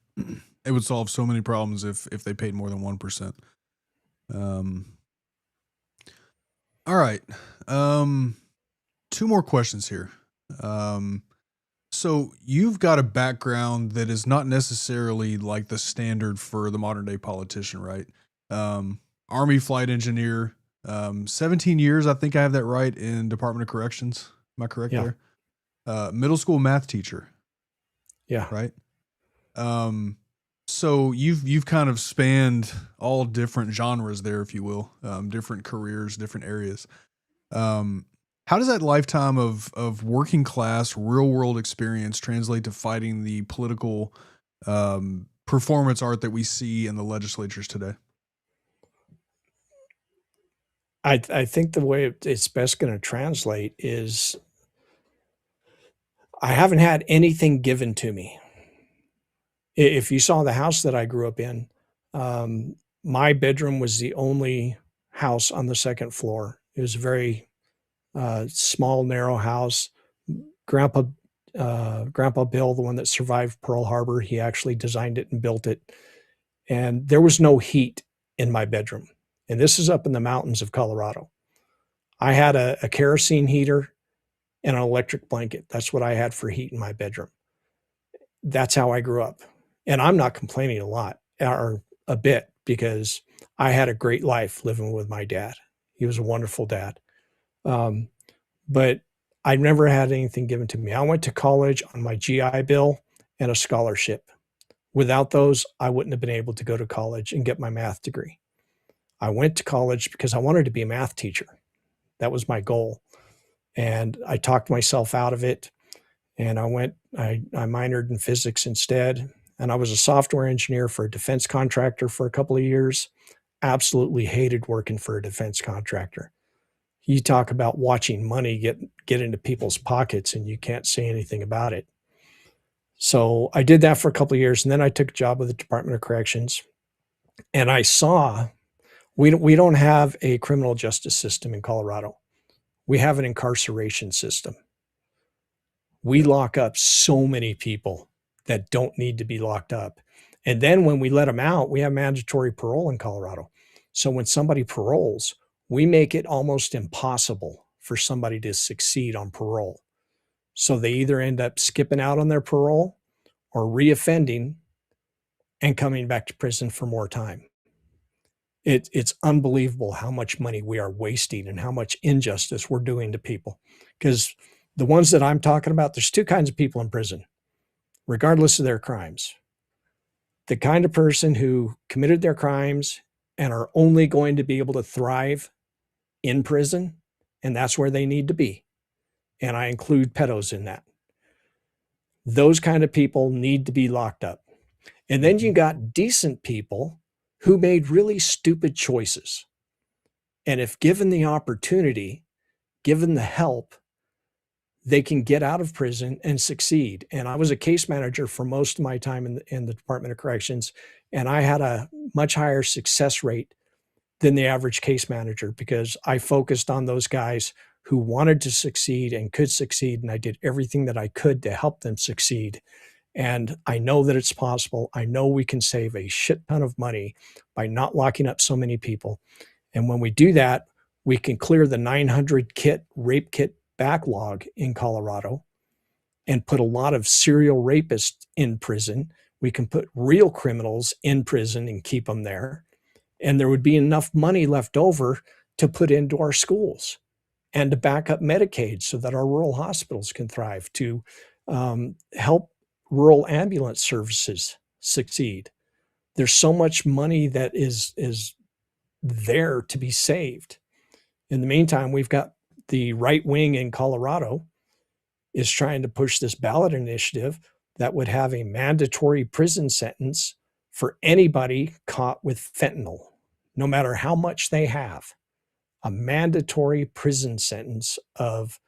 Speaker 7: It would solve so many problems if they paid more than 1%. All right. 2 more questions here. So you've got a background that is not necessarily like the standard for the modern day politician, right? Army flight engineer, 17 years. I think I have that right, in Department of Corrections. Am I correct there? Middle school math teacher.
Speaker 8: Yeah.
Speaker 7: Right. So you've kind of spanned all different genres there, if you will, different careers, different areas. How does that lifetime of working class, real world experience translate to fighting the political performance art that we see in the legislatures today?
Speaker 8: I think the way it's best going to translate is I haven't had anything given to me. If you saw the house that I grew up in, my bedroom was the only house on the second floor. It was a very small, narrow house. Grandpa Bill, the one that survived Pearl Harbor, he actually designed it and built it. And there was no heat in my bedroom. And this is up in the mountains of Colorado. I had a kerosene heater and an electric blanket. That's what I had for heat in my bedroom. That's how I grew up. And I'm not complaining a lot or a bit, because I had a great life living with my dad. He was a wonderful dad. But I never had anything given to me. I went to college on my GI Bill and a scholarship. Without those, I wouldn't have been able to go to college and get my math degree. I went to college because I wanted to be a math teacher. That was my goal. And I talked myself out of it. And I minored in physics instead. And I was a software engineer for a defense contractor for a couple of years. Absolutely hated working for a defense contractor. You talk about watching money get into people's pockets and you can't say anything about it. So I did that for a couple of years, and then I took a job with the Department of Corrections. And I saw we don't have a criminal justice system in Colorado. We have an incarceration system. We lock up so many people that don't need to be locked up. And then when we let them out, we have mandatory parole in Colorado. So when somebody paroles, we make it almost impossible for somebody to succeed on parole. So they either end up skipping out on their parole or reoffending and coming back to prison for more time. It's unbelievable how much money we are wasting and how much injustice we're doing to people. Because the ones that I'm talking about, there's two kinds of people in prison, regardless of their crimes. The kind of person who committed their crimes and are only going to be able to thrive in prison, and that's where they need to be. And I include pedos in that. Those kind of people need to be locked up. And then you got decent people who made really stupid choices. And if given the opportunity, given the help, they can get out of prison and succeed. And I was a case manager for most of my time in the Department of Corrections, and I had a much higher success rate than the average case manager because I focused on those guys who wanted to succeed and could succeed, and I did everything that I could to help them succeed. And I know that it's possible. I know we can save a shit ton of money by not locking up so many people. And when we do that, we can clear the 900 rape kit backlog in Colorado and put a lot of serial rapists in prison. We can put real criminals in prison and keep them there. And there would be enough money left over to put into our schools and to back up Medicaid so that our rural hospitals can thrive, to help rural ambulance services succeed. There's so much money that is there to be saved. In the meantime, we've got the right wing in Colorado is trying to push this ballot initiative that would have a mandatory prison sentence for anybody caught with fentanyl, no matter how much they have. A mandatory prison sentence of,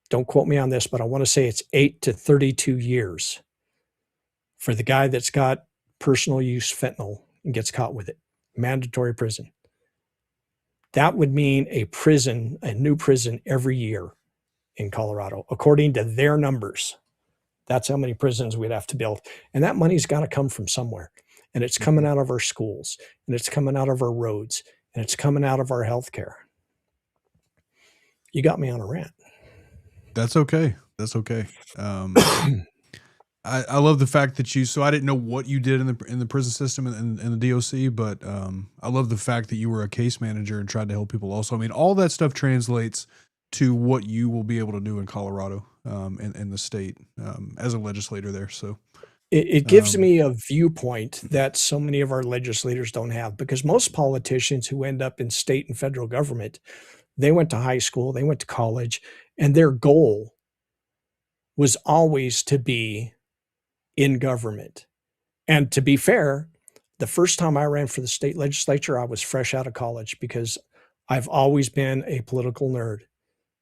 Speaker 8: don't quote me on this, but I want to say it's 8 to 32 years for the guy that's got personal use fentanyl and gets caught with it. Mandatory prison. That would mean a new prison every year in Colorado, according to their numbers. That's how many prisons we'd have to build. And that money's got to come from somewhere. And it's coming out of our schools, and it's coming out of our roads, and it's coming out of our healthcare. You got me on a rant.
Speaker 7: That's okay. That's okay. I love the fact that so I didn't know what you did in the prison system and the DOC, but I love the fact that you were a case manager and tried to help people also. I mean, all that stuff translates to what you will be able to do in Colorado and the state as a legislator there. So
Speaker 8: it gives me a viewpoint that so many of our legislators don't have, because most politicians who end up in state and federal government, They went to high school, they went to college, and their goal was always to be in government. And to be fair, the first time I ran for the state legislature, I was fresh out of college because I've always been a political nerd.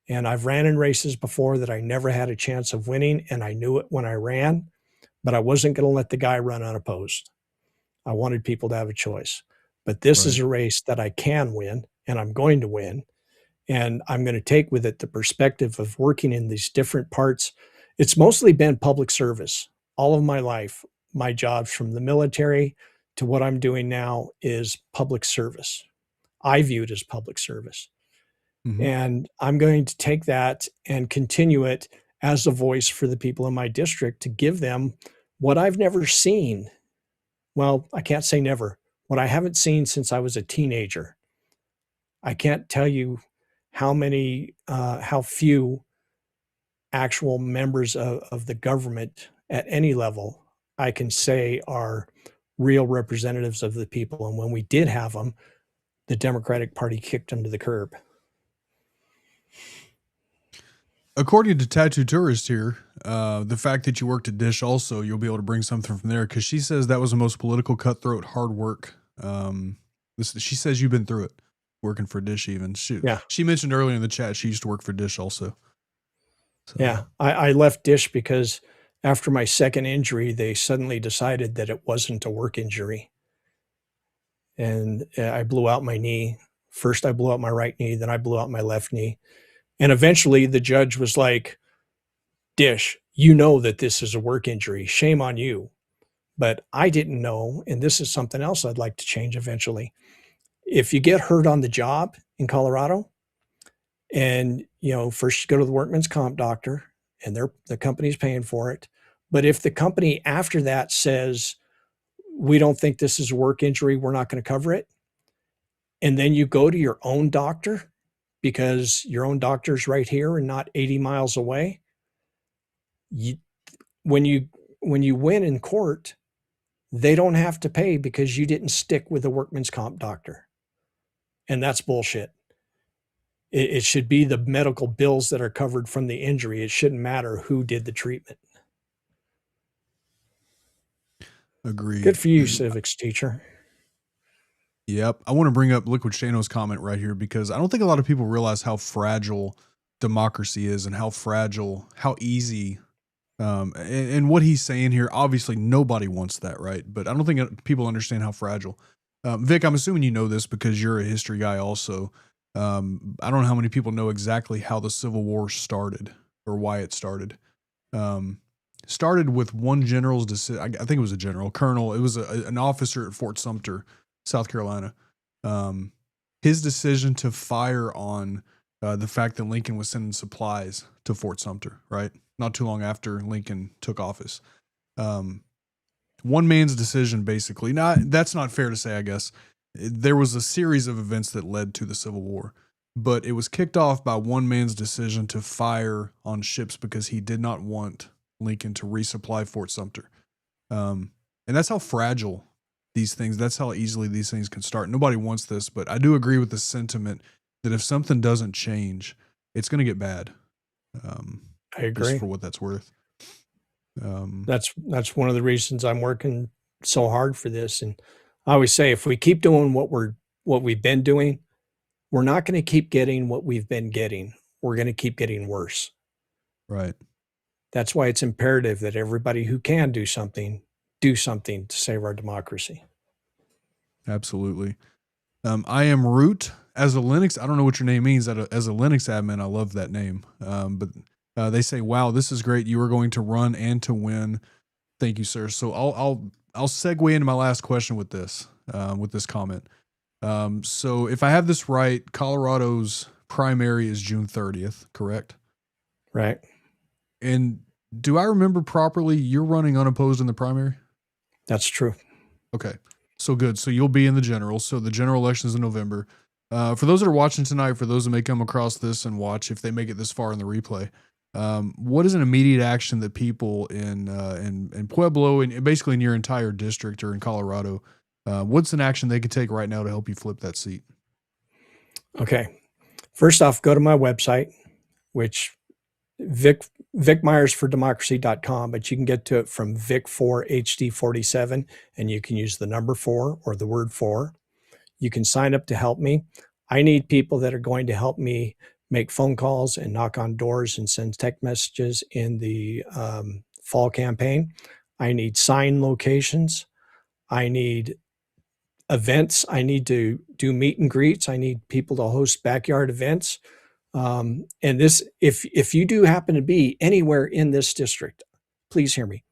Speaker 8: And I've ran in races before that I never had a chance of winning, and I knew it when I ran, but I wasn't going to let the guy run unopposed. I wanted people to have a choice. But this is a race that I can win, and I'm going to win. And I'm going to take with it the perspective of working in these different parts. It's mostly been public service all of my life. My jobs from the military to what I'm doing now is public service. I view it as public service. Mm-hmm. And I'm going to take that and continue it as a voice for the people in my district to give them what I've never seen. Well, I can't say never. What I haven't seen since I was a teenager. I can't tell you how few actual members of the government at any level I can say are real representatives of the people. And when we did have them, the Democratic Party kicked them to the curb.
Speaker 7: According to Tattoo Tourist here, the fact that you worked at Dish also, you'll be able to bring something from there because she says that was the most political, cutthroat, hard work. She says you've been through it, working for Dish even. She mentioned earlier in the chat she used to work for Dish also. So.
Speaker 8: Yeah, I left Dish because after my second injury, they suddenly decided that it wasn't a work injury. And I blew out my knee. First, I blew out my right knee, then I blew out my left knee. And eventually the judge was like, Dish, you know that this is a work injury. Shame on you. But I didn't know, and this is something else I'd like to change eventually. If you get hurt on the job in Colorado, and first you go to the workman's comp doctor, and the company's paying for it. But if the company after that says, we don't think this is a work injury, we're not going to cover it, and then you go to your own doctor because your own doctor's right here and not 80 miles away, when you win in court, they don't have to pay because you didn't stick with a workman's comp doctor. And that's bullshit. It should be the medical bills that are covered from the injury. It shouldn't matter who did the treatment.
Speaker 7: Agreed.
Speaker 8: Good for you, civics teacher.
Speaker 7: Yep. I want to bring up Liquid Shano's comment right here because I don't think a lot of people realize how fragile democracy is and how easy, and what he's saying here. Obviously, nobody wants that, right? But I don't think people understand how fragile. Vic, I'm assuming you know this because you're a history guy also. I don't know how many people know exactly how the Civil War started or why it started. Started with one general's decision. I think it was a general, colonel. It was an officer at Fort Sumter, South Carolina. His decision to fire on the fact that Lincoln was sending supplies to Fort Sumter, right? Not too long after Lincoln took office. One man's decision, basically. Now, that's not fair to say, I guess. There was a series of events that led to the Civil War, but it was kicked off by one man's decision to fire on ships because he did not want Lincoln to resupply Fort Sumter. And that's how fragile that's how easily these things can start. Nobody wants this, but I do agree with the sentiment that if something doesn't change, it's going to get bad.
Speaker 8: I agree.
Speaker 7: Just for what that's worth.
Speaker 8: That's one of the reasons I'm working so hard for this. And I always say, if we keep doing what we've been doing, we're not going to keep getting what we've been getting. We're going to keep getting worse.
Speaker 7: Right. That's
Speaker 8: why it's imperative that everybody who can do something to save our democracy.
Speaker 7: Absolutely. I am Root as a Linux. I don't know what your name means. As a Linux admin, I love that name. But they say, "Wow, this is great. You are going to run and to win." Thank you, sir. So I'll segue into my last question with this comment. So if I have this right, Colorado's primary is June 30th, correct?
Speaker 8: Right.
Speaker 7: And do I remember properly? You're running unopposed in the primary?
Speaker 8: That's true.
Speaker 7: Okay. So good. So you'll be in the general. So the general election is in November. For those that are watching tonight, for those that may come across this and watch, if they make it this far in the replay, what is an immediate action that people in Pueblo and basically in your entire district or in Colorado, what's an action they could take right now to help you flip that seat?
Speaker 8: Okay. First off, go to my website, which Vic Meyers for democracy.com, but you can get to it from Vic4HD47, and you can use the number 4 or the word 4. You can sign up to help me. I need people that are going to help me make phone calls and knock on doors and send text messages in the fall campaign. I need sign locations. I need events. I need to do meet and greets. I need people to host backyard events. And this, if you do happen to be anywhere in this district, please hear me.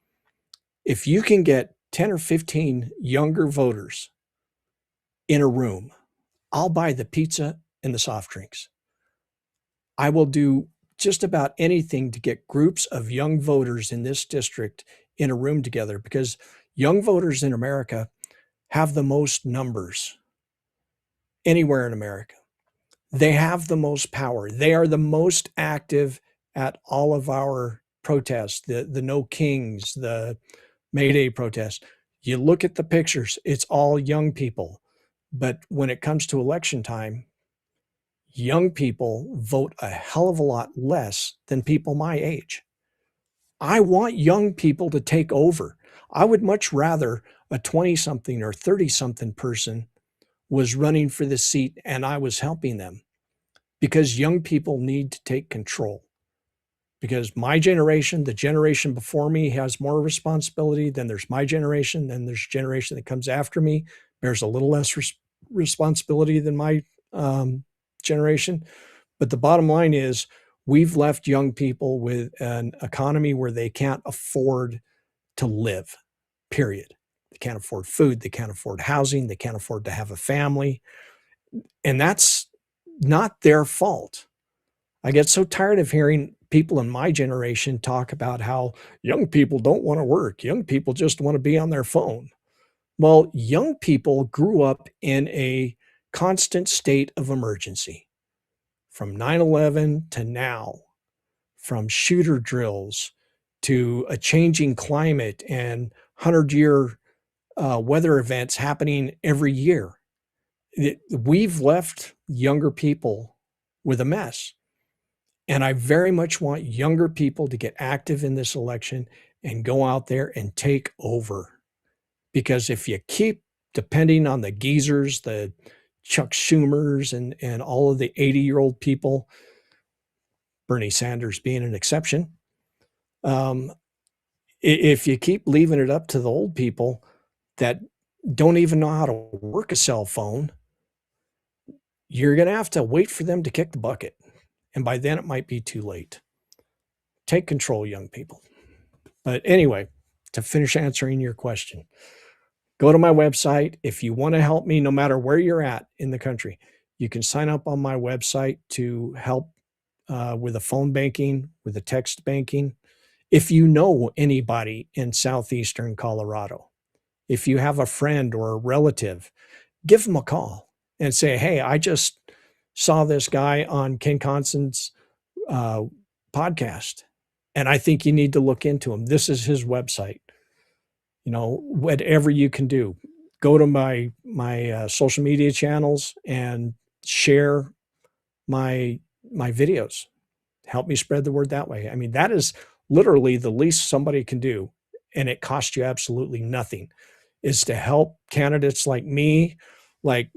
Speaker 8: If you can get 10 or 15 younger voters in a room, I'll buy the pizza and the soft drinks. I will do just about anything to get groups of young voters in this district in a room together, because young voters in America have the most numbers anywhere in America. They have the most power. They are the most active at all of our protests, the No Kings, the May Day protests. You look at the pictures, it's all young people. But when it comes to election time, young people vote a hell of a lot less than people my age. I want young people to take over. I would much rather a 20-something or 30-something person was running for the seat and I was helping them, because young people need to take control. Because my generation, the generation before me, has more responsibility. Then there's my generation. Then there's a generation that comes after me, bears a little less responsibility than my generation. But the bottom line is, we've left young people with an economy where they can't afford to live, period. They can't afford food. They can't afford housing. They can't afford to have a family. And that's not their fault. I get so tired of hearing people in my generation talk about how young people don't want to work. Young people just want to be on their phone. Well, young people grew up in a constant state of emergency, from 9/11 to now, from shooter drills to a changing climate and 100-year weather events happening every year. We've left younger people with a mess. And I very much want younger people to get active in this election and go out there and take over. Because if you keep depending on the geezers, the Chuck Schumers and all of the 80-year-old people, Bernie Sanders being an exception, if you keep leaving it up to the old people that don't even know how to work a cell phone, you're going to have to wait for them to kick the bucket. And by then it might be too late. Take control, young people. But anyway, to finish answering your question, go to my website. If you want to help me, no matter where you're at in the country, you can sign up on my website to help with the phone banking, with the text banking. If you know anybody in southeastern Colorado, if you have a friend or a relative, give them a call and say, hey, I just saw this guy on Ken Conson's podcast, and I think you need to look into him. This is his website. You know, whatever you can do, go to my social media channels and share my videos. Help me spread the word that way. I mean, that is literally the least somebody can do, and it costs you absolutely nothing, is to help candidates like me, like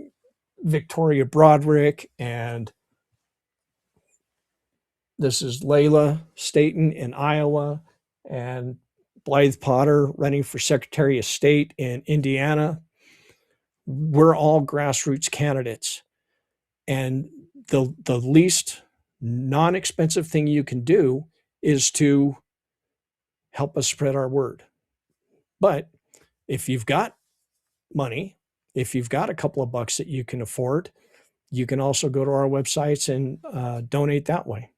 Speaker 8: Victoria Broderick, and this is Layla Staten in Iowa, and Blythe Potter running for Secretary of State in Indiana. We're all grassroots candidates. And the least non-expensive thing you can do is to help us spread our word. But if you've got money, if you've got a couple of bucks that you can afford, you can also go to our websites and donate that way.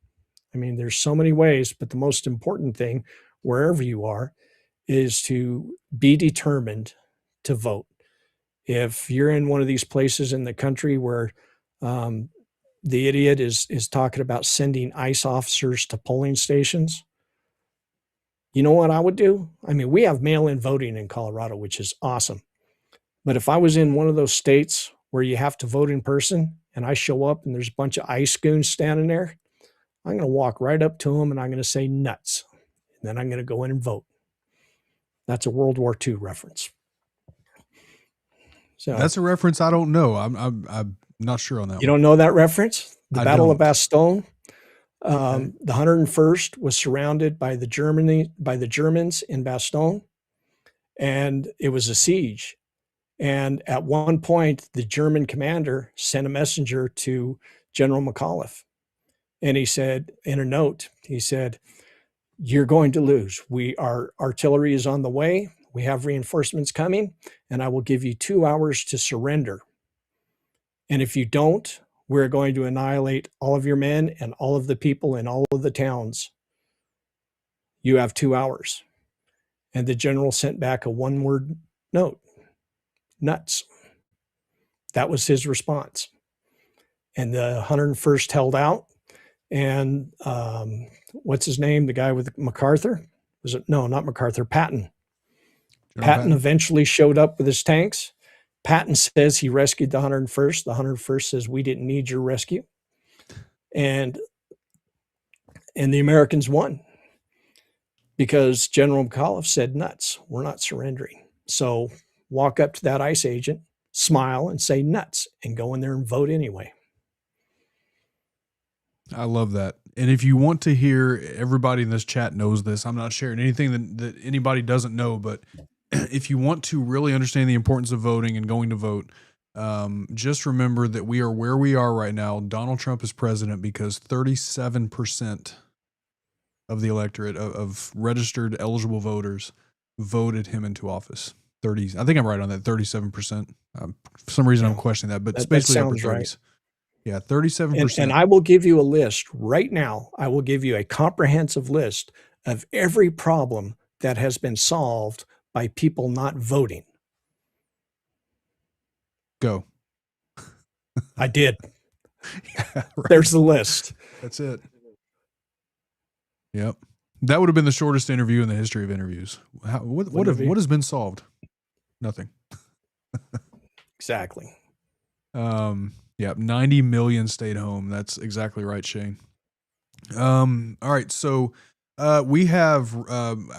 Speaker 8: I mean, there's so many ways, but the most important thing, wherever you are, is to be determined to vote. If you're in one of these places in the country where the idiot is talking about sending ICE officers to polling stations, you know what I would do? I mean, we have mail-in voting in Colorado, which is awesome. But if I was in one of those states where you have to vote in person and I show up and there's a bunch of ICE goons standing there, I'm going to walk right up to them and I'm going to say nuts. And then I'm going to go in and vote. That's a World War II reference. So
Speaker 7: that's a reference I don't know. I'm not sure on that.
Speaker 8: You don't know that reference? The Battle of
Speaker 7: don't.
Speaker 8: Bastogne.
Speaker 7: Okay.
Speaker 8: The 101st was surrounded by the Germans in Bastogne, and it was a siege. And at one point, the German commander sent a messenger to General McAuliffe, and he said, in a note, he said, "You're going to lose. Our artillery is on the way. We have reinforcements coming, and I will give you 2 hours to surrender. And if you don't, we're going to annihilate all of your men and all of the people in all of the towns. You have 2 hours." And the general sent back a one-word note: nuts. That was his response. And the 101st held out. And what's his name? The guy with MacArthur? Was it? No, not MacArthur. Patton. Patton eventually showed up with his tanks. Patton says he rescued the 101st. The 101st says, "We didn't need your rescue." And the Americans won because General McAuliffe said, "Nuts, we're not surrendering." So walk up to that ICE agent, smile and say nuts, and go in there and vote anyway.
Speaker 7: I love that. And if you want to hear, everybody in this chat knows this. I'm not sharing anything that anybody doesn't know, but if you want to really understand the importance of voting and going to vote, just remember that we are where we are right now. Donald Trump is president because 37% of the electorate of registered eligible voters voted him into office. I think I'm right on that, 37%. For some reason I'm questioning that, but it's basically upper 30s. Right. Yeah, 37%.
Speaker 8: And I will give you a list right now. I will give you a comprehensive list of every problem that has been solved by people not voting.
Speaker 7: Go.
Speaker 8: I did.
Speaker 7: Yeah, right.
Speaker 8: There's the list.
Speaker 7: That's it. Yep. That would have been the shortest interview in the history of interviews. What has been solved? Nothing.
Speaker 8: Exactly.
Speaker 7: Yeah, 90 million stayed home. That's exactly right, Shane. All right, so we have,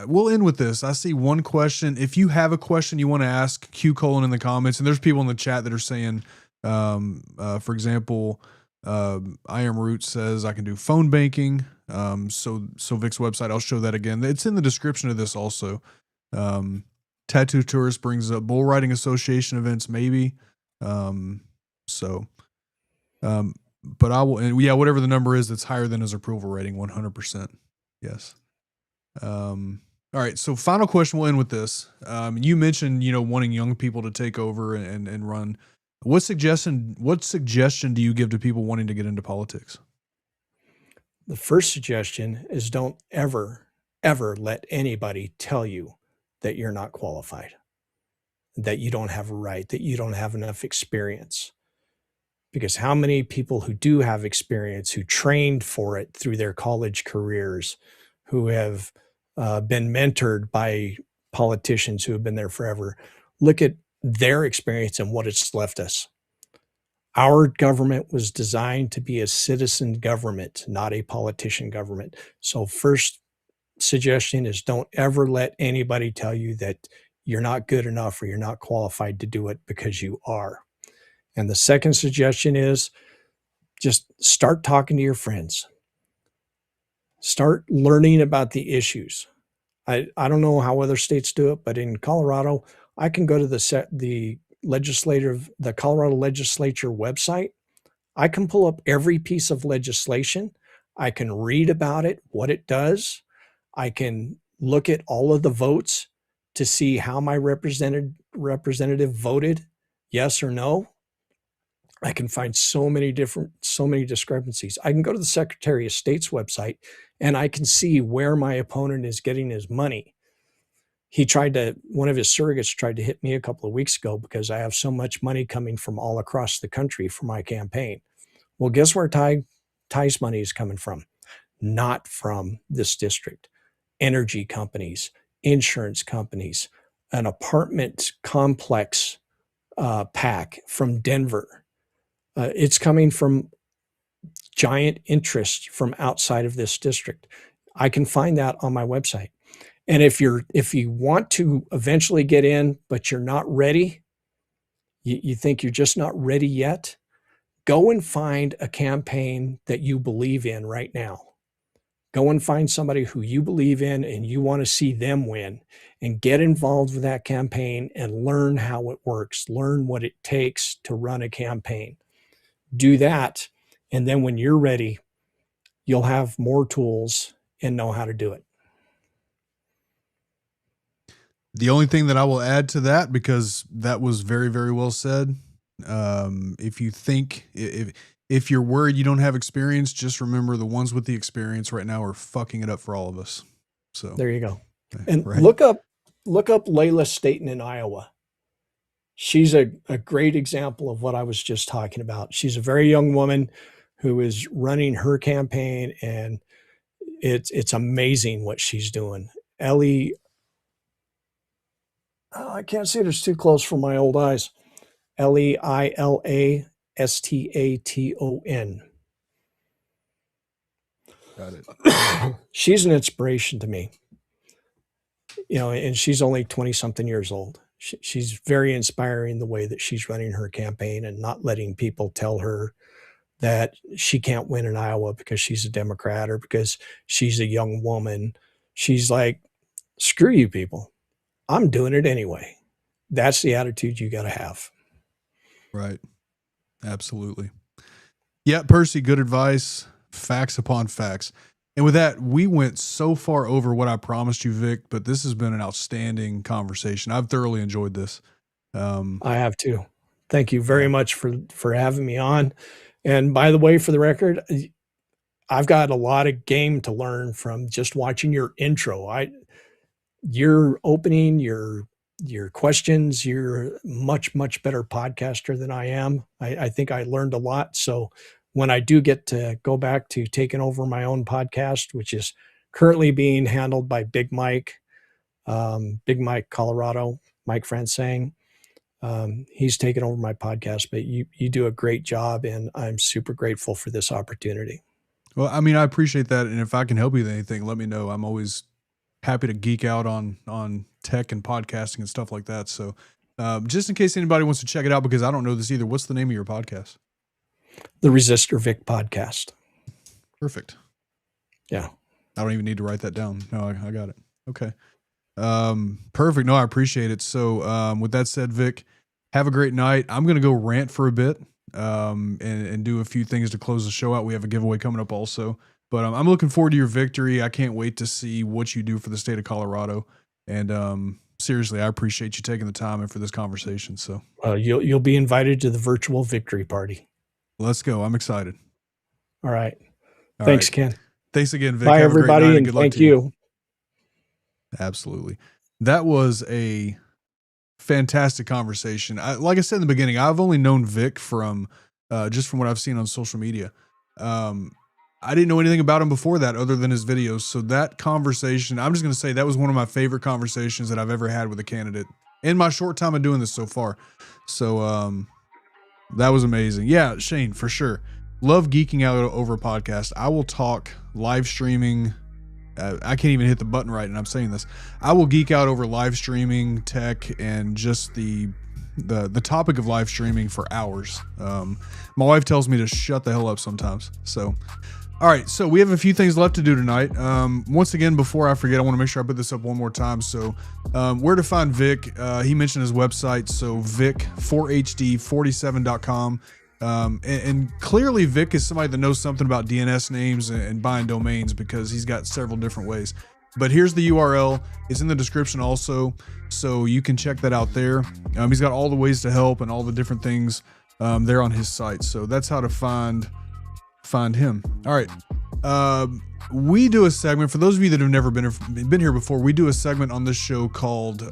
Speaker 7: we'll end with this. I see one question. If you have a question you want to ask, Q colon in the comments, and there's people in the chat that are saying, for example, I Am Root says I can do phone banking. So Vic's website, I'll show that again. It's in the description of this also. Tattoo Tourist brings up bull riding association events, maybe. But I will, and yeah, whatever the number is that's higher than his approval rating, 100%. Yes. All right. So final question, we'll end with this. You mentioned, wanting young people to take over and run. What suggestion do you give to people wanting to get into politics?
Speaker 8: The first suggestion is don't ever, ever let anybody tell you that you're not qualified, that you don't have a right, that you don't have enough experience. Because how many people who do have experience, who trained for it through their college careers, who have been mentored by politicians who have been there forever, look at their experience and what it's left us. Our government was designed to be a citizen government, not a politician government. So first suggestion is don't ever let anybody tell you that you're not good enough or you're not qualified to do it, because you are. And the second suggestion is just start talking to your friends. Start learning about the issues. I don't know how other states do it, but in Colorado, I can go to the Colorado legislature website. I can pull up every piece of legislation. I can read about it, what it does. I can look at all of the votes to see how my representative voted, yes or no. I can find so many discrepancies. I can go to the Secretary of State's website and I can see where my opponent is getting his money. One of his surrogates tried to hit me a couple of weeks ago because I have so much money coming from all across the country for my campaign. Well, guess where Ty's money is coming from? Not from this district. Energy companies, insurance companies, an apartment complex pack from Denver. It's coming from giant interest from outside of this district. I can find that on my website. And if you want to eventually get in, but you're not ready, you think you're just not ready yet, go and find a campaign that you believe in right now. Go and find somebody who you believe in and you want to see them win, and get involved with that campaign and learn how it works. Learn what it takes to run a campaign. Do that. And then when you're ready, you'll have more tools and know how to do it.
Speaker 7: The only thing that I will add to that, because that was very, very well said. If you think, if you're worried you don't have experience, just remember the ones with the experience right now are fucking it up for all of us. So
Speaker 8: there you go. And
Speaker 7: right.
Speaker 8: look up Layla Staten in Iowa. She's a great example of what I was just talking about. She's a very young woman who is running her campaign, and it's amazing what she's doing. Ellie, I can't see it. It's too close for my old eyes. Leilastaton.
Speaker 7: Got it.
Speaker 8: She's an inspiration to me. And she's only 20 something years old. She's very inspiring the way that she's running her campaign and not letting people tell her that she can't win in Iowa because she's a Democrat or because she's a young woman. She's like, screw you people. I'm doing it anyway. That's the attitude you got to have.
Speaker 7: Right. Absolutely. Yeah, Percy, good advice. Facts upon facts. And with that, we went so far over what I promised you, Vic, but this has been an outstanding conversation. I've thoroughly enjoyed this.
Speaker 8: I have too. Thank you very much for having me on. And by the way, for the record, I've got a lot of game to learn from just watching your intro. Your opening, your questions, you're much, much better podcaster than I am. I think I learned a lot. So when I do get to go back to taking over my own podcast, which is currently being handled by Big Mike, Colorado, Mike Fransang, he's taken over my podcast, but you do a great job, and I'm super grateful for this opportunity.
Speaker 7: Well, I mean, I appreciate that. And if I can help you with anything, let me know. I'm always happy to geek out on tech and podcasting and stuff like that. So just in case anybody wants to check it out, because I don't know this either, what's the name of your podcast?
Speaker 8: The Resistor Vic Podcast.
Speaker 7: Perfect.
Speaker 8: Yeah.
Speaker 7: I don't even need to write that down. No, I got it. Okay. Perfect. No, I appreciate it. So with that said, Vic, have a great night. I'm going to go rant for a bit and do a few things to close the show out. We have a giveaway coming up also. But I'm looking forward to your victory. I can't wait to see what you do for the state of Colorado. And seriously, I appreciate you taking the time and for this conversation. So
Speaker 8: you'll be invited to the virtual victory party.
Speaker 7: Let's go. I'm excited.
Speaker 8: All right. Thanks, Ken.
Speaker 7: Thanks again, Vic.
Speaker 8: Bye,
Speaker 7: have
Speaker 8: everybody,
Speaker 7: a great night
Speaker 8: and
Speaker 7: good luck
Speaker 8: thank
Speaker 7: to you. Absolutely. That was a fantastic conversation. Like I said in the beginning, I've only known Vic from just from what I've seen on social media. I didn't know anything about him before that other than his videos. So that conversation, I'm just going to say that was one of my favorite conversations that I've ever had with a candidate in my short time of doing this so far. So that was amazing. Yeah, Shane, for sure. Love geeking out over a podcast. I will talk live streaming. I can't even hit the button right, and I'm saying this. I will geek out over live streaming, tech, and just the topic of live streaming for hours. My wife tells me to shut the hell up sometimes. So, all right. So we have a few things left to do tonight. Once again, before I forget, I want to make sure I put this up one more time. So where to find Vic, he mentioned his website. So Vic4HD47.com. And clearly Vic is somebody that knows something about DNS names and buying domains, because he's got several different ways. But here's the URL. It's in the description also, so you can check that out there. He's got all the ways to help and all the different things there on his site. So that's how to find him. All right. We do a segment for those of you that have never been here before. We do a segment on this show called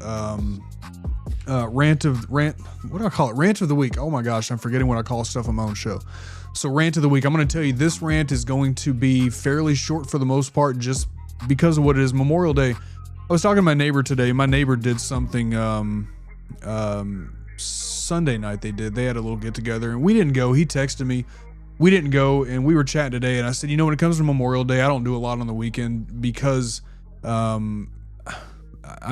Speaker 7: Rant. What do I call it? Rant of the week. Oh my gosh, I'm forgetting what I call stuff on my own show. So Rant of the week. I'm going to tell you this rant is going to be fairly short for the most part, just because of what it is. Memorial Day. I was talking to my neighbor today. My neighbor did something Sunday night they had a little get together, and we didn't go. He texted me. We didn't go, and we were chatting today, and I said, when it comes to Memorial Day, I don't do a lot on the weekend because I'm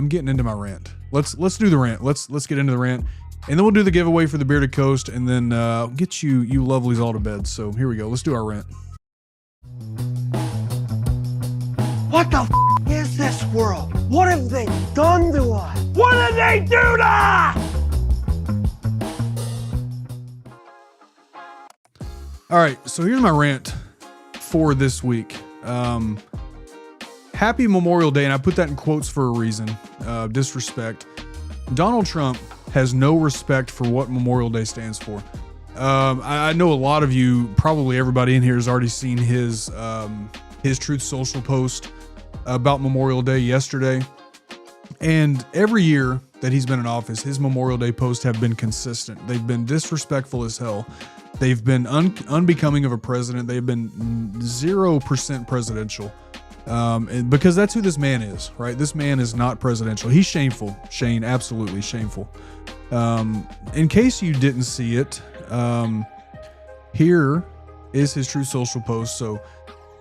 Speaker 7: getting into my rant. Let's do the rant. Let's get into the rant, and then we'll do the giveaway for the Bearded Coast, and then get you lovelies all to bed. So here we go. Let's do our rant.
Speaker 5: What the is this world? What have they done to us? What did they do to us?
Speaker 7: All right, so here's my rant for this week. Happy Memorial Day, and I put that in quotes for a reason. Disrespect. Donald Trump has no respect for what Memorial Day stands for. I know a lot of you, probably everybody in here, has already seen his Truth Social post about Memorial Day yesterday. And every year that he's been in office, his Memorial Day posts have been consistent. They've been disrespectful as hell. They've been unbecoming of a president. They've been 0% presidential. And because that's who this man is, right? This man is not presidential. He's shameful. Shane, absolutely shameful. In case you didn't see it, here is his Truth Social post. So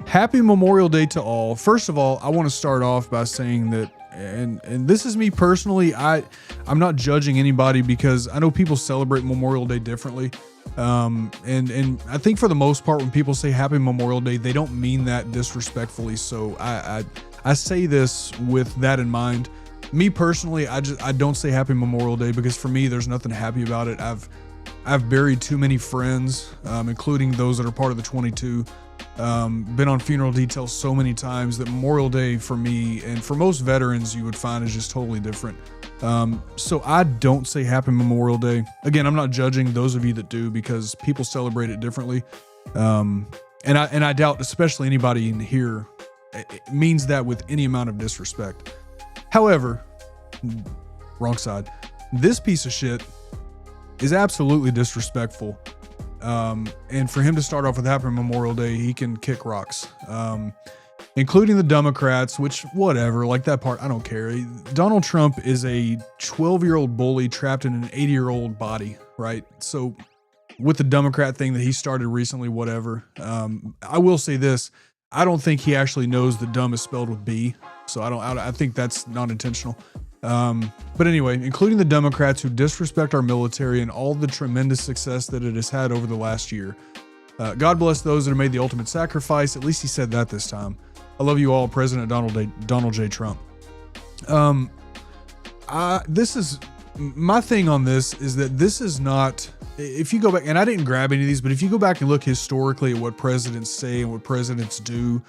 Speaker 7: happy Memorial Day to all. First of all, I want to start off by saying that, and this is me personally, I'm not judging anybody because I know people celebrate Memorial Day differently. And I think for the most part, when people say happy Memorial Day, they don't mean that disrespectfully. So I say this with that in mind. Me personally, I don't say happy Memorial Day because for me, there's nothing happy about it. I've buried too many friends, including those that are part of the 22. Been on funeral details so many times that Memorial Day for me and for most veterans you would find is just totally different. So I don't say happy Memorial Day. Again, I'm not judging those of you that do because people celebrate it differently. And I doubt, especially anybody in here, it means that with any amount of disrespect. However, wrong side. This piece of shit is absolutely disrespectful. And for him to start off with happy Memorial Day, he can kick rocks. Including the Democrats, which whatever, like that part, I don't care. Donald Trump is a 12-year-old bully trapped in an 80-year-old body, right? So with the Democrat thing that he started recently, whatever. I will say this. I don't think he actually knows that dumb is spelled with B. So I think that's not intentional. But anyway, including the Democrats who disrespect our military and all the tremendous success that it has had over the last year. God bless those that have made the ultimate sacrifice. At least he said that this time. I love you all, President Donald J. Trump. This is my thing on this is that this is not, if you go back, and I didn't grab any of these, but if you go back and look historically at what presidents say and what presidents do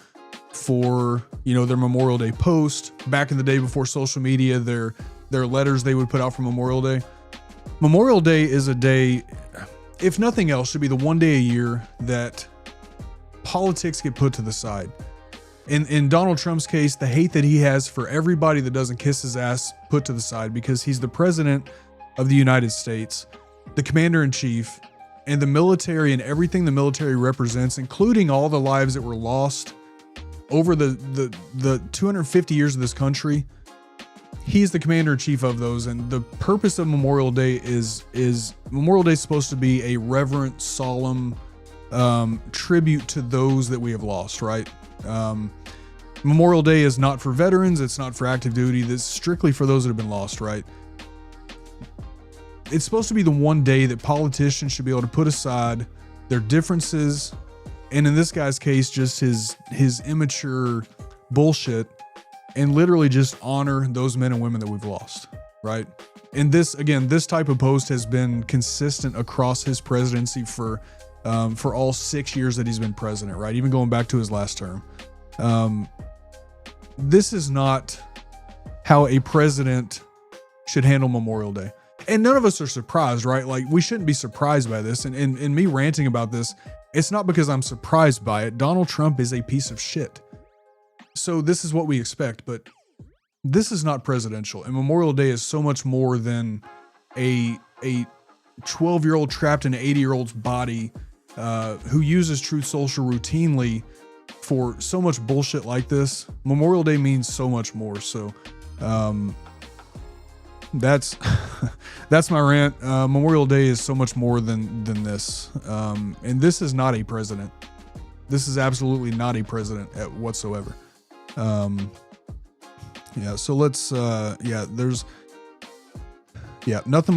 Speaker 7: for, their Memorial Day post, back in the day before social media, their letters they would put out for Memorial Day. Memorial Day is a day, if nothing else, should be the one day a year that politics get put to the side. In Donald Trump's case, the hate that he has for everybody that doesn't kiss his ass put to the side because he's the president of the United States, the commander-in-chief, and the military and everything the military represents, including all the lives that were lost over the 250 years of this country. He's the commander-in-chief of those, and the purpose of Memorial Day is Memorial Day is supposed to be a reverent, solemn tribute to those that we have lost, right? Memorial Day is not for veterans. It's not for active duty. This is strictly for those that have been lost, right? It's supposed to be the one day that politicians should be able to put aside their differences, and in this guy's case, just his immature bullshit, and literally just honor those men and women that we've lost, right? And this type of post has been consistent across his presidency for all 6 years that he's been president, right? Even going back to his last term. This is not how a president should handle Memorial Day. And none of us are surprised, right? Like, we shouldn't be surprised by this. And me ranting about this, it's not because I'm surprised by it. Donald Trump is a piece of shit. So this is what we expect, but this is not presidential. And Memorial Day is so much more than a 12-year-old trapped in an 80-year-old's body who uses Truth Social routinely for so much bullshit like this. Memorial Day means so much more. So that's my rant. Memorial Day is so much more than this. And this is not a president. This is absolutely not a president whatsoever. Yeah, so let's, nothing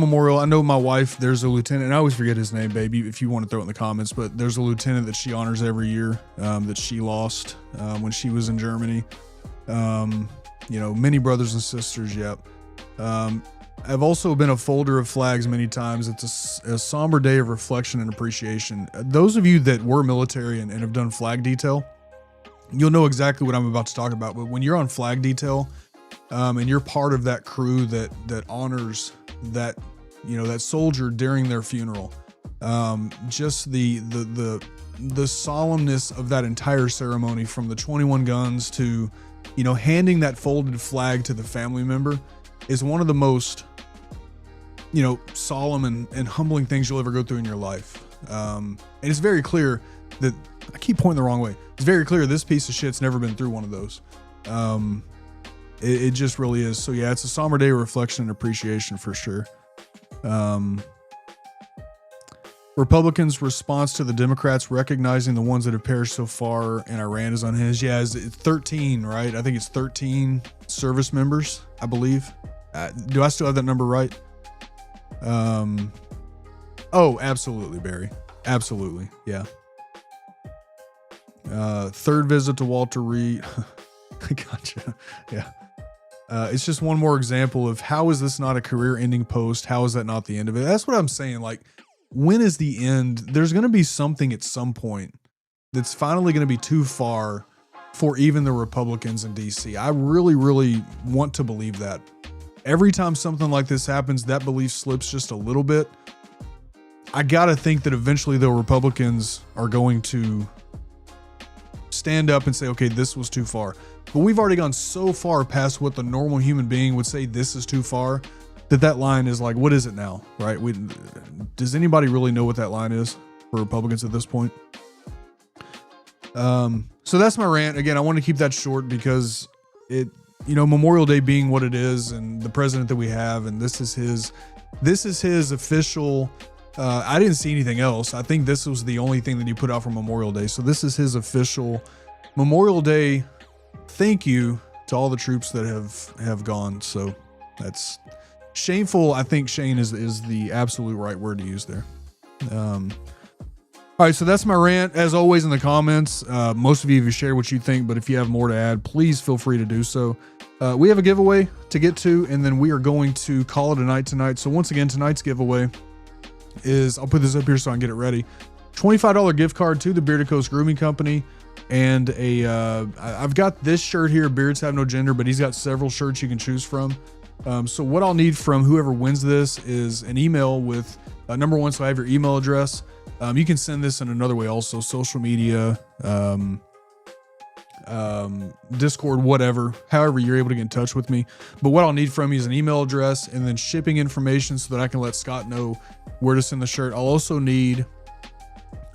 Speaker 7: memorial. I know my wife, there's a lieutenant, and I always forget his name, baby, if you want to throw it in the comments, but there's a lieutenant that she honors every year, that she lost, when she was in Germany. Many brothers and sisters. Yep. I've also been a folder of flags many times. It's a somber day of reflection and appreciation. Those of you that were military and have done flag detail, you'll know exactly what I'm about to talk about. But when you're on flag detail, and you're part of that crew that honors that, that soldier during their funeral, just the solemnness of that entire ceremony, from the 21 guns to, handing that folded flag to the family member, is one of the most, solemn and humbling things you'll ever go through in your life. And it's very clear that, I keep pointing the wrong way. It's very clear this piece of shit's never been through one of those. It just really is. So yeah, it's a somber day of reflection and appreciation for sure. Republicans' response to the Democrats recognizing the ones that have perished so far in Iran is unhinged. Yeah, it's 13, right? I think it's 13 service members, I believe. Do I still have that number right? Oh, absolutely, Barry. Absolutely. Yeah. Third visit to Walter Reed. Gotcha. Yeah. It's just one more example of how is this not a career-ending post? How is that not the end of it? That's what I'm saying. Like, when is the end? There's going to be something at some point that's finally going to be too far for even the Republicans in DC. I really, really want to believe that. Every time something like this happens, that belief slips just a little bit. I got to think that eventually the Republicans are going to stand up and say, okay, this was too far. But we've already gone so far past what the normal human being would say this is too far, that line is like, what is it now, right? Does anybody really know what that line is for Republicans at this point? So that's my rant. Again, I want to keep that short because Memorial Day being what it is, and the president that we have, and this is his official, I didn't see anything else. I think this was the only thing that he put out for Memorial Day. So this is his official Memorial Day thank you to all the troops that have gone. So that's shameful. I think Shane is the absolute right word to use there. All right, so that's my rant. As always in the comments, most of you have shared what you think, but if you have more to add, please feel free to do so. We have a giveaway to get to, and then we are going to call it a night tonight. So once again, tonight's giveaway is, I'll put this up here so I can get it ready, $25 gift card to the Bearded Coast Grooming Company. And I've got this shirt here, Beards Have No Gender, but he's got several shirts you can choose from. So what I'll need from whoever wins this is an email with number one, so I have your email address. You can send this in another way also, social media, Discord, whatever, however you're able to get in touch with me. But what I'll need from you is an email address and then shipping information so that I can let Scott know where to send the shirt. I'll also need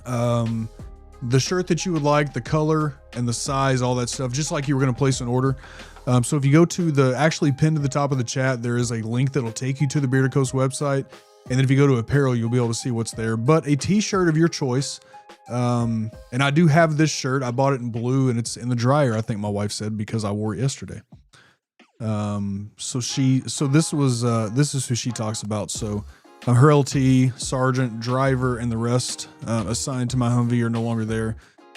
Speaker 7: the shirt that you would like, the color and the size, all that stuff, just like you were going to place an order. So if you go to actually pinned to the top of the chat, there is a link that'll take you to the Bearded Coast website. And then if you go to apparel, you'll be able to see what's there. But a t-shirt of your choice. And I do have this shirt. I bought it in blue and it's in the dryer, I think my wife said, because I wore it yesterday. So this is who she talks about. So her LT, sergeant, driver, and the rest assigned to my Humvee are no longer there.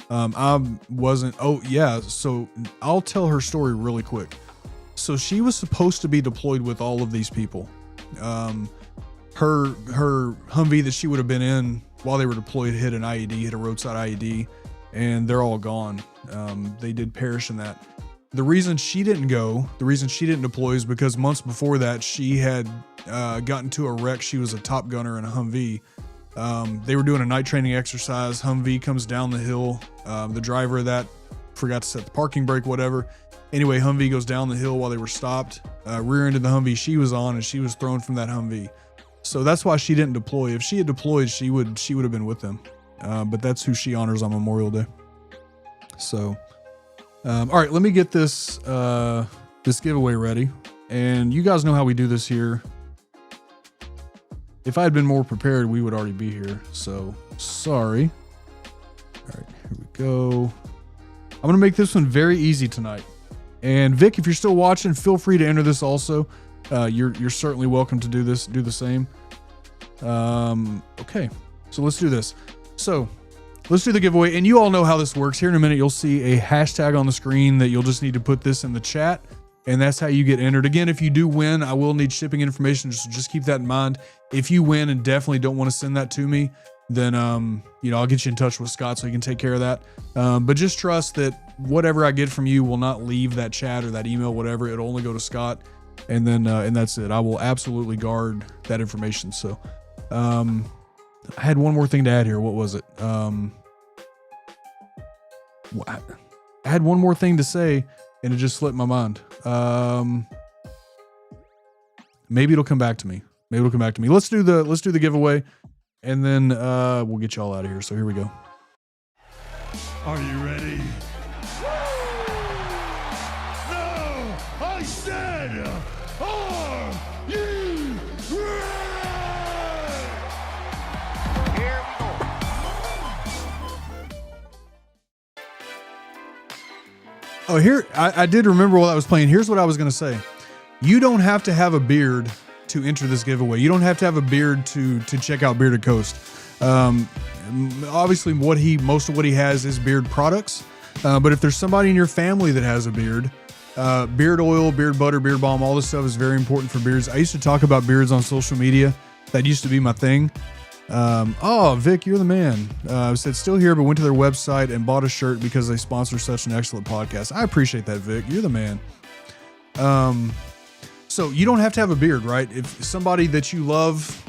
Speaker 7: I wasn't. Oh yeah. So I'll tell her story really quick. So she was supposed to be deployed with all of these people. Her Humvee that she would have been in while they were deployed hit an IED, hit a roadside IED, and they're all gone. They did perish in that. The reason she didn't go, the reason she didn't deploy is because months before that, she had gotten to a wreck. She was a top gunner in a Humvee. They were doing a night training exercise. Humvee comes down the hill. The driver of that forgot to set the parking brake, whatever. Anyway, Humvee goes down the hill while they were stopped, rear-ended the Humvee she was on, and she was thrown from that Humvee. So that's why she didn't deploy. If she had deployed, she would have been with them. But that's who she honors on Memorial Day. So, all right, let me get this giveaway ready. And you guys know how we do this here. If I had been more prepared, we would already be here. So sorry. All right, here we go. I'm going to make this one very easy tonight. And Vic, if you're still watching, feel free to enter this also. You're certainly welcome to do this, do the same. Okay, so let's do this. So let's do the giveaway. And you all know how this works. Here in a minute, you'll see a hashtag on the screen that you'll just need to put this in the chat. And that's how you get entered. Again, if you do win, I will need shipping information. So just keep that in mind. If you win and definitely don't want to send that to me, then, I'll get you in touch with Scott so he can take care of that. But just trust that whatever I get from you will not leave that chat or that email, whatever. It'll only go to Scott. And then, and that's it. I will absolutely guard that information. So, I had one more thing to add here. What was it? I had one more thing to say and it just slipped my mind. Maybe it'll come back to me. Let's do the giveaway and then, we'll get y'all out of here. So here we go.
Speaker 5: Are you ready? No, I said, are you ready? Here we go.
Speaker 7: Oh, here, I did remember while I was playing. Here's what I was going to say. You don't have to have a beard to enter this giveaway. You don't have to have a beard to check out Bearded Coast. Obviously, most of what he has is beard products. But if there's somebody in your family that has a beard, beard oil, beard butter, beard balm, all this stuff is very important for beards. I used to talk about beards on social media. That used to be my thing. Oh, Vic, you're the man. I said still here, but went to their website and bought a shirt because they sponsor such an excellent podcast. I appreciate that, Vic. You're the man. So you don't have to have a beard, right? If somebody that you love,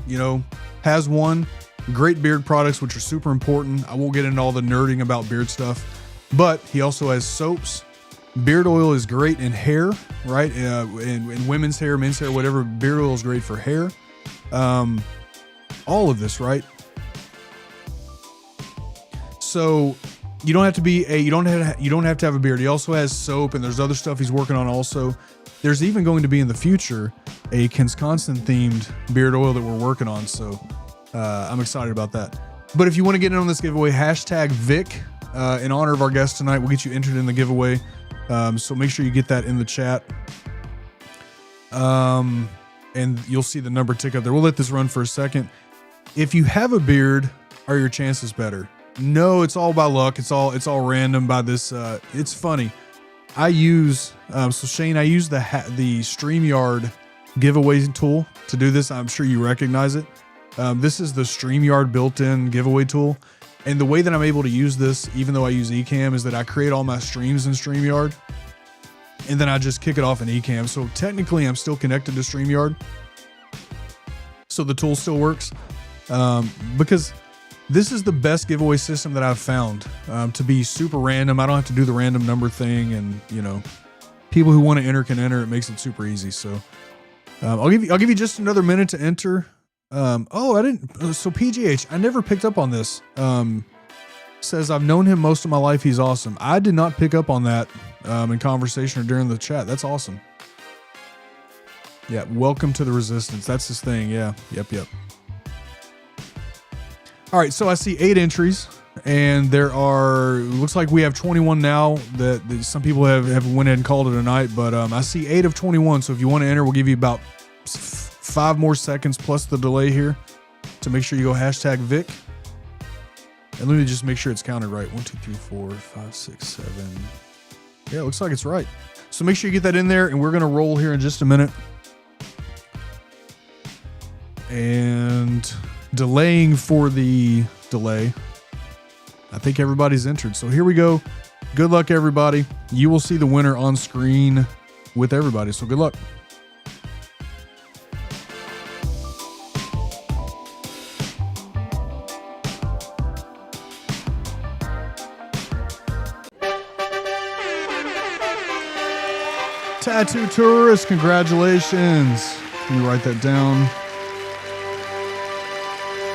Speaker 7: has one, great beard products, which are super important. I won't get into all the nerding about beard stuff, but he also has soaps. Beard oil is great in hair, right? In women's hair, men's hair, whatever. Beard oil is great for hair. All of this, right? So you don't have to have a beard. He also has soap, and there's other stuff he's working on also. There's even going to be in the future a Wisconsin themed beard oil that we're working on. So I'm excited about that. But if you want to get in on this giveaway, hashtag Vic in honor of our guest tonight. We'll get you entered in the giveaway. So make sure you get that in the chat. And you'll see the number tick up there. We'll let this run for a second. If you have a beard, are your chances better? No, it's all by luck. It's all random by this. It's funny. I use, Shane, I use the StreamYard giveaway tool to do this. I'm sure you recognize it. This is the StreamYard built-in giveaway tool. And the way that I'm able to use this, even though I use Ecamm, is that I create all my streams in StreamYard. And then I just kick it off in Ecamm. So technically I'm still connected to StreamYard. So the tool still works. Because this is the best giveaway system that I've found, to be super random. I don't have to do the random number thing, and people who want to enter can enter. It makes it super easy. So I'll give you just another minute to enter. So PGH, I never picked up on this. Says I've known him most of my life. He's awesome. I did not pick up on that in conversation or during the chat. That's awesome. Yeah, welcome to the resistance. That's his thing. Yeah. Yep. All right, so I see 8 entries, and looks like we have 21 now that some people have went ahead and called it a night, but I see 8 of 21. So if you want to enter, we'll give you about 5 more seconds plus the delay here to make sure you go hashtag Vic. And let me just make sure it's counted right. 1, 2, 3, 4, 5, 6, 7. Yeah, it looks like it's right. So make sure you get that in there, and we're going to roll here in just a minute. And delaying for the delay. I think everybody's entered. So here we go. Good luck, everybody. You will see the winner on screen with everybody. So good luck. Tattoo Tourist, congratulations. Let me write that down.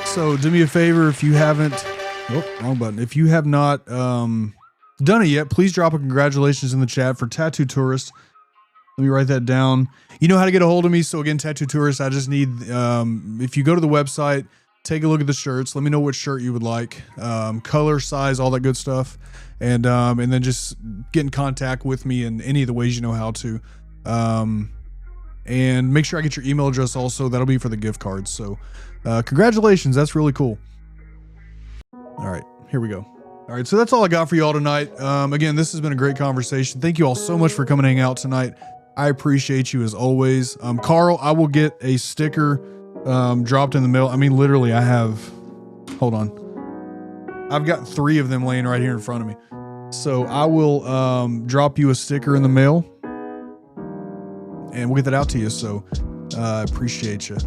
Speaker 7: So do me a favor, if you haven't, wrong button. If you have not done it yet, please drop a congratulations in the chat for Tattoo Tourist. Let me write that down. You know how to get a hold of me. So again, Tattoo Tourist, I just need, if you go to the website, take a look at the shirts. Let me know what shirt you would like, color, size, all that good stuff. And then just get in contact with me in any of the ways you know how to. And make sure I get your email address also. That'll be for the gift cards. So congratulations. That's really cool. All right, here we go. All right, so that's all I got for y'all tonight. Again, this has been a great conversation. Thank you all so much for coming and hanging out tonight. I appreciate you as always. Carl, I will get a sticker dropped in the mail. I mean, literally, I have, hold on. I've got 3 of them laying right here in front of me. So I will drop you a sticker in the mail and we'll get that out to you. So I appreciate you.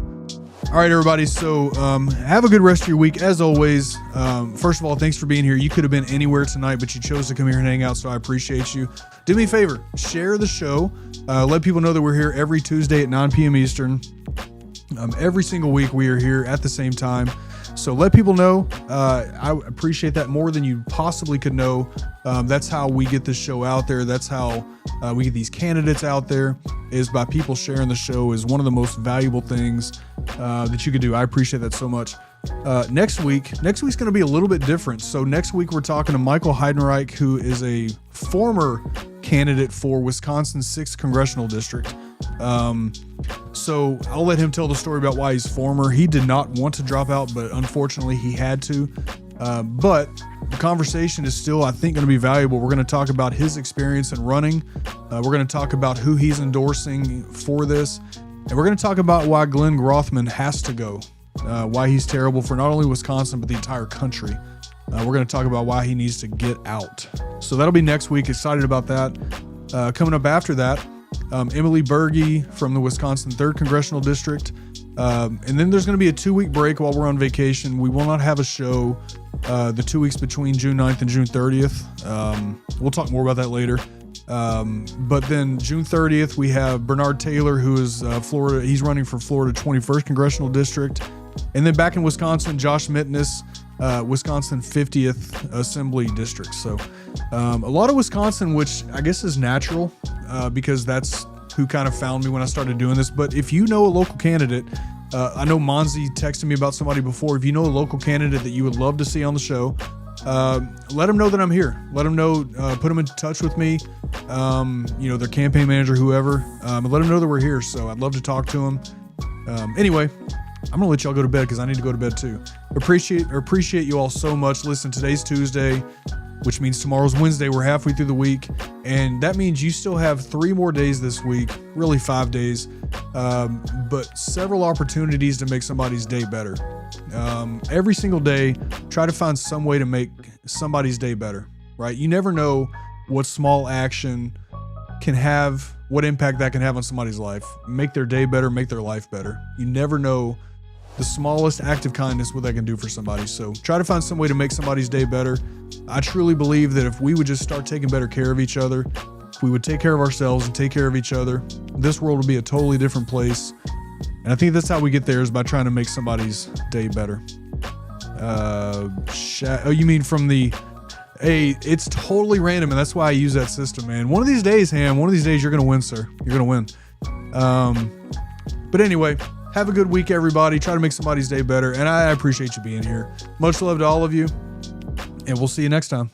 Speaker 7: All right, everybody. So have a good rest of your week. As always, first of all, thanks for being here. You could have been anywhere tonight, but you chose to come here and hang out. So I appreciate you. Do me a favor, share the show. Let people know that we're here every Tuesday at 9 p.m. Eastern. Every single week we are here at the same time. So let people know. I appreciate that more than you possibly could know. That's how we get this show out there. That's how we get these candidates out there, is by people sharing the show. Is one of the most valuable things that you could do. I appreciate that so much. Next week's going to be a little bit different. So next week we're talking to Michael Heidenreich, who is a former candidate for Wisconsin's 6th Congressional District. So I'll let him tell the story about why he's former. He did not want to drop out, but unfortunately he had to. But the conversation is still, I think, going to be valuable. We're going to talk about his experience in running. We're going to talk about who he's endorsing for this. And we're going to talk about why Glenn Grothman has to go. Why he's terrible for not only Wisconsin, but the entire country. We're going to talk about why he needs to get out. So that'll be next week. Excited about that. Coming up after that, Emily Berge from the Wisconsin 3rd Congressional District. And then there's going to be a 2-week break while we're on vacation. We will not have a show the 2 weeks between June 9th and June 30th. We'll talk more about that later. But then June 30th, we have Bernard Taylor, who is Florida. He's running for Florida 21st Congressional District. And then back in Wisconsin, Josh Mitness, Wisconsin 50th Assembly District. So a lot of Wisconsin, which I guess is natural because that's who kind of found me when I started doing this. But if you know a local candidate, I know Monzi texted me about somebody before. If you know a local candidate that you would love to see on the show, let them know that I'm here. Let them know, put them in touch with me, their campaign manager, whoever, and let them know that we're here. So I'd love to talk to them. Anyway, I'm going to let y'all go to bed because I need to go to bed too. Appreciate you all so much. Listen, today's Tuesday, which means tomorrow's Wednesday. We're halfway through the week, and that means you still have 3 more days this week, really 5 days, but several opportunities to make somebody's day better. Every single day, try to find some way to make somebody's day better, right? You never know what small action can have, what impact that can have on somebody's life. Make their day better, make their life better. You never know the smallest act of kindness, what that can do for somebody. So try to find some way to make somebody's day better. I truly believe that if we would just start taking better care of each other, if we would take care of ourselves and take care of each other, this world would be a totally different place. And I think that's how we get there, is by trying to make somebody's day better. You mean from the, hey, it's totally random, and that's why I use that system, man. One of these days, Ham, you're going to win, sir. You're going to win. But anyway, have a good week, everybody. Try to make somebody's day better, and I appreciate you being here. Much love to all of you, and we'll see you next time.